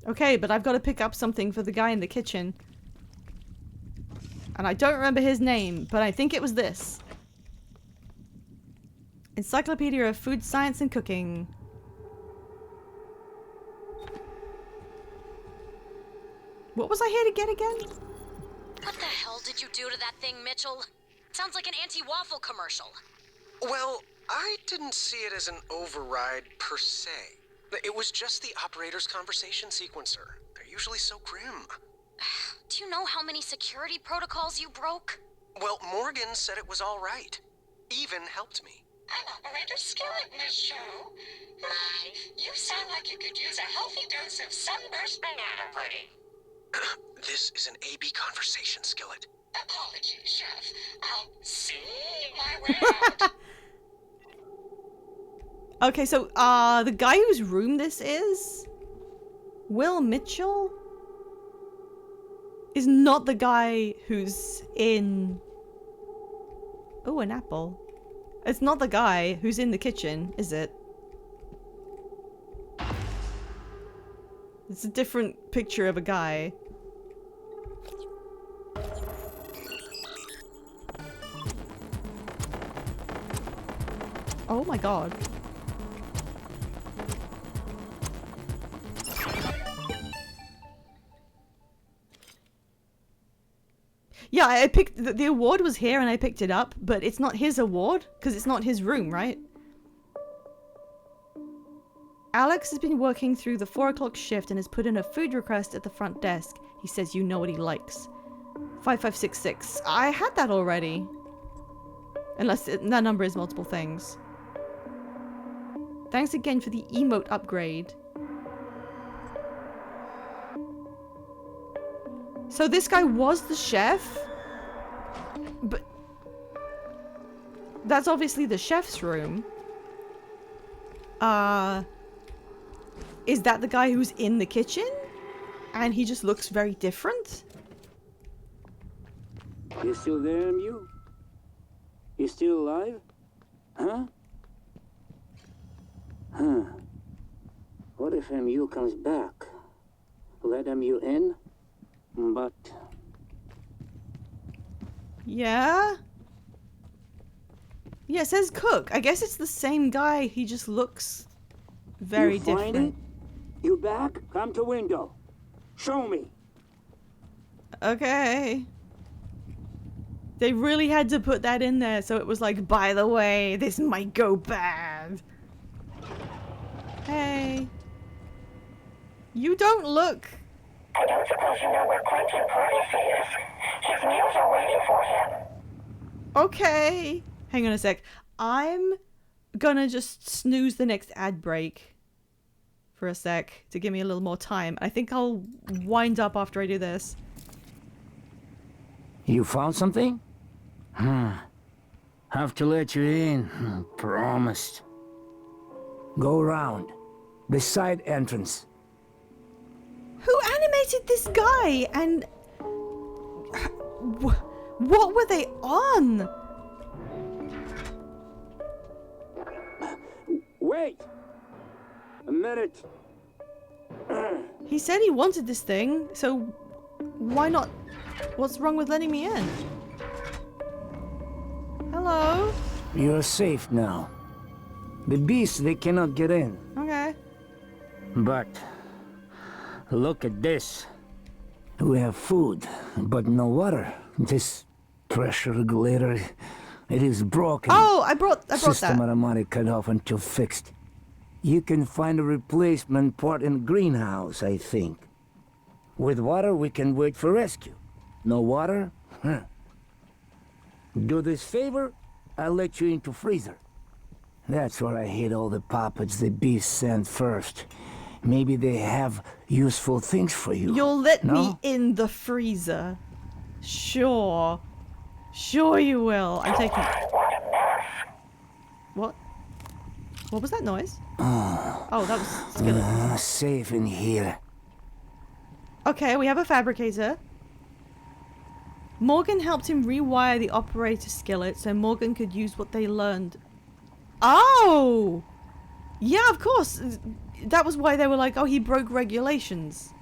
Okay, but I've got to pick up something for the guy in the kitchen. And I don't remember his name, but I think it was this. Encyclopedia of Food Science and Cooking. What was I here to get again? What the hell did you do to that thing, Mitchell? Sounds like an anti-waffle commercial. Well, I didn't see it as an override per se. It was just the operator's conversation sequencer. They're usually so grim. Do you know how many security protocols you broke? Well, Morgan said it was all right. Even helped me. An operator skillet in this show. My, you sound like you could use a healthy dose of sunburst banana pudding. This is an AB conversation, Skillet. Apologies, Chef. I'll see my way out. Okay, so, the guy whose room this is, Will Mitchell, is not the guy who's in... Oh, an apple. It's not the guy who's in the kitchen, is it? It's a different picture of a guy. Oh my god. Yeah, I picked the award was here and I picked it up, but it's not his award because it's not his room, right? Alex has been working through the 4 o'clock shift and has put in a food request at the front desk. He says you know what he likes. 5566. I had that already. Unless that number is multiple things. Thanks again for the emote upgrade. So this guy was the chef? But... that's obviously the chef's room. Is that the guy who's in the kitchen? And he just looks very different? You still there, MU? You still alive? Huh? Huh. What if MU comes back? Let MU in? But... yeah? Yeah, it says cook. I guess it's the same guy. He just looks very different. You back? Come to window. Show me. Okay. They really had to put that in there, so it was like, by the way, this might go bad. Hey. You don't look... I don't suppose you know where Quentin Price is. His meals are waiting for him. Okay. Hang on a sec. I'm gonna just snooze the next ad break for a sec to give me a little more time. I think I'll wind up after I do this. You found something? Have to let you in. Promised. Go around. The side entrance. Who animated this guy? And... what were they on? Wait! A minute. He said he wanted this thing, so why not? What's wrong with letting me in? Hello? You're safe now. The beasts, they cannot get in. Okay. But look at this. We have food, but no water. This pressure regulator, it is broken. Oh, I brought System that. automatic cut off until fixed. You can find a replacement part in the greenhouse, I think. With water, we can wait for rescue. No water? Huh. Do this favor, I'll let you into freezer. That's where I hid all the puppets the beast sent first. Maybe they have useful things for you. You'll let no? me in the freezer. Sure. Sure you will. I'm taking... What? What was that noise? Oh, that was Skillet. Safe in here. Okay, we have a fabricator. Morgan helped him rewire the operator skillet so Morgan could use what they learned. Oh! Yeah, of course. That was why they were like, oh, he broke regulations.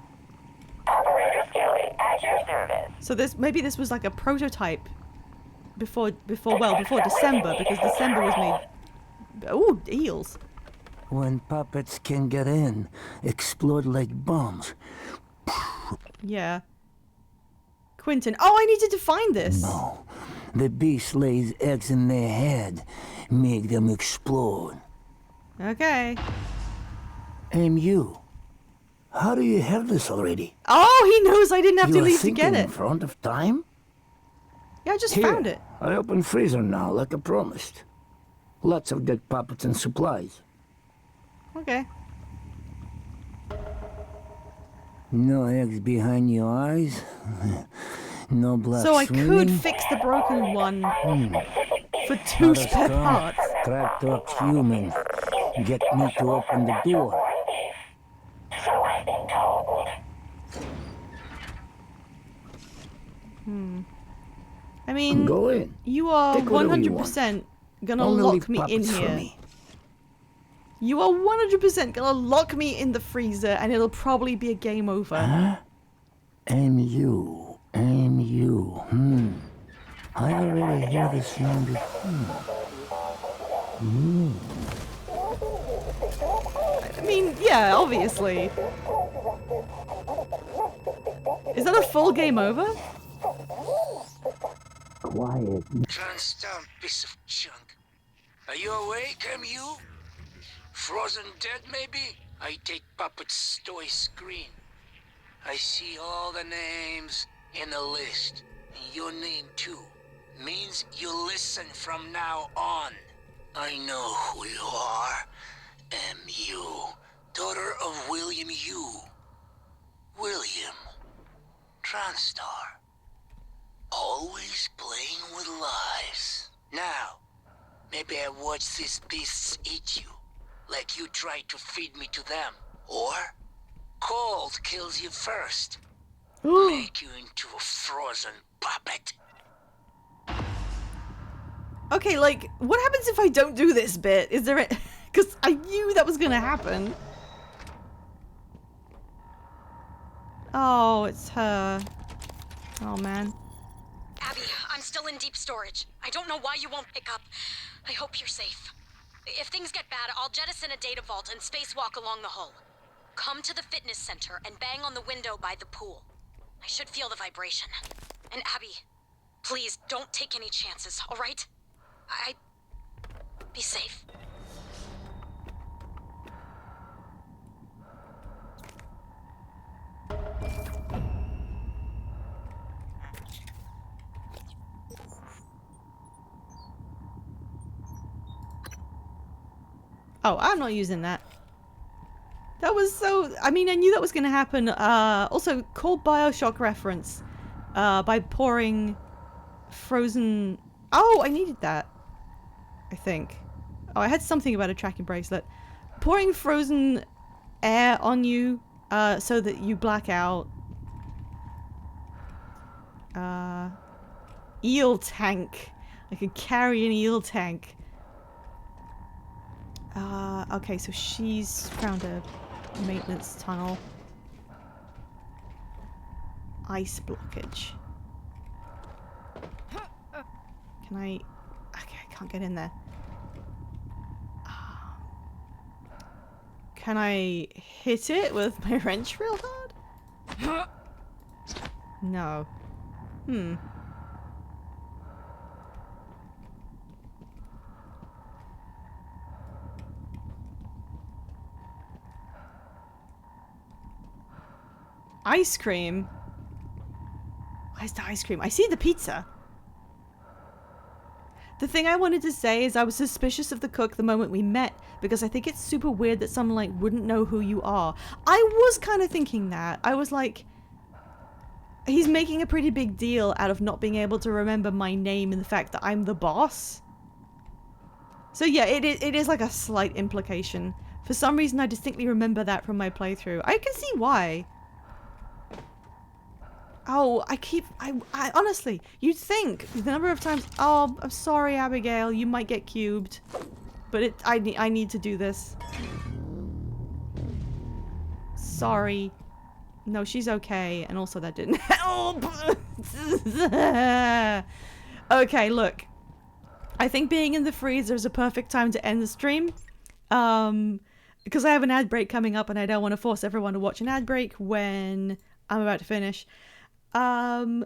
Operator skillet at your service. So maybe this was like a prototype before December, because December was made... Ooh, eels. When puppets can get in, explode like bombs. Yeah. Quentin. Oh, I needed to find this. No. The beast lays eggs in their head. Make them explode. Okay. MU. How do you have this already? Oh, he knows I didn't have to leave to get in it. front of time? Yeah, I just Here, found it. I opened freezer now, like I promised. Lots of dead puppets and supplies. Okay. No eggs behind your eyes. No blood So I swimming. could fix the broken one for 2 spare parts. Cracked up human. Get me to open the door. I mean, Go in. you are Take whatever you 100% gonna Only lock leave me in puppets for here. me. You are 100% gonna lock me in the freezer and it'll probably be a game over. Huh? MU. I already hear this sound before. I mean, yeah, obviously. Is that a full game over? Quiet. Transdown piece of junk. Are you awake, MU? Frozen dead, maybe? I take puppets to a screen. I see all the names in the list. And your name, too. Means you listen from now on. I know who you are. MU. Daughter of William Yu. William. Transtar. Always playing with lives. Now, maybe I watch these beasts eat you. Like you tried to feed me to them. Or, cold kills you first. Make you into a frozen puppet. Okay, like, what happens if I don't do this bit? Is there a... Because I knew that was gonna happen. Oh, it's her. Oh, man. Abby, I'm still in deep storage. I don't know why you won't pick up. I hope you're safe. If things get bad, I'll jettison a data vault and spacewalk along the hull. Come to the fitness center and bang on the window by the pool. I should feel the vibration. And Abby, please don't take any chances, all right? Be safe. Oh, I'm not using that. That was so... I mean, I knew that was going to happen. Also, cool Bioshock reference. By pouring frozen... Oh, I needed that. I think. Oh, I had something about a tracking bracelet. Pouring frozen air on you so that you black out. Eel tank. I could carry an eel tank. Okay, so she's found a maintenance tunnel. Ice blockage. Can I... Okay, I can't get in there. Can I hit it with my wrench real hard? No. Ice cream? Where's the ice cream? I see the pizza. The thing I wanted to say is I was suspicious of the cook the moment we met because I think it's super weird that someone like wouldn't know who you are. I was kind of thinking that. I was like, he's making a pretty big deal out of not being able to remember my name and the fact that I'm the boss. So yeah, it is like a slight implication. For some reason I distinctly remember that from my playthrough. I can see why. Oh, I honestly, you'd think the number of times, oh, I'm sorry, Abigail, you might get cubed. But I need to do this. Sorry. No, she's okay. And also that didn't help. Okay, look. I think being in the freezer is a perfect time to end the stream. Because I have an ad break coming up and I don't want to force everyone to watch an ad break when I'm about to finish. So I'm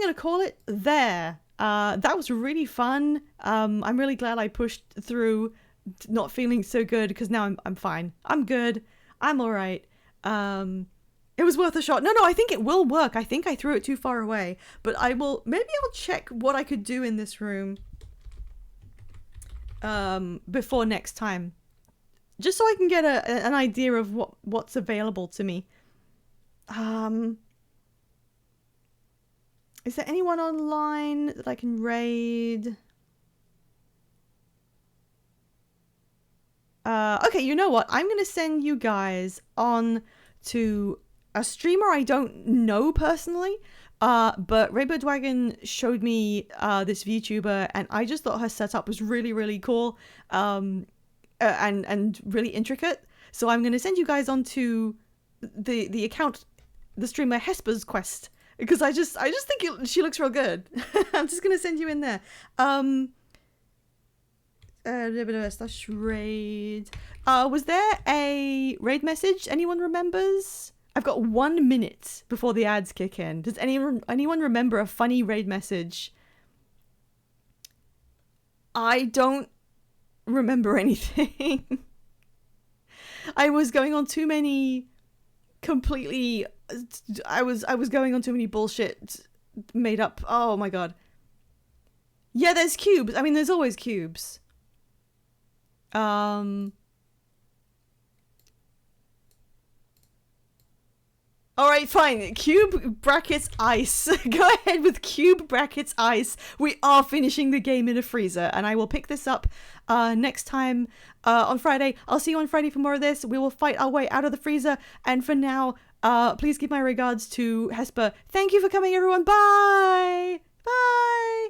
going to call it there. That was really fun. I'm really glad I pushed through not feeling so good because now I'm fine. I'm good. I'm all right. It was worth a shot. No, I think it will work. I think I threw it too far away, but maybe I'll check what I could do in this room before next time. Just so I can get an idea of what's available to me. Is there anyone online that I can raid? Okay, you know what? I'm going to send you guys on to a streamer I don't know personally, but Rainbow Dragon showed me this VTuber, and I just thought her setup was really, really cool and really intricate. So I'm going to send you guys on to the account, the streamer Hesper's Quest. Because I just think she looks real good. I'm just gonna send you in there. Slash raid. Was there a raid message anyone remembers? I've got 1 minute before the ads kick in. Does anyone remember a funny raid message? I don't remember anything. I was going on too many completely. I was going on too many bullshit made up. Oh my god. Yeah, there's cubes. I mean, there's always cubes. Alright, fine. Cube brackets ice. Go ahead with cube brackets ice. We are finishing the game in a freezer, and I will pick this up next time on Friday. I'll see you on Friday for more of this. We will fight our way out of the freezer, and for now, please give my regards to Hesper. Thank you for coming, everyone. Bye! Bye!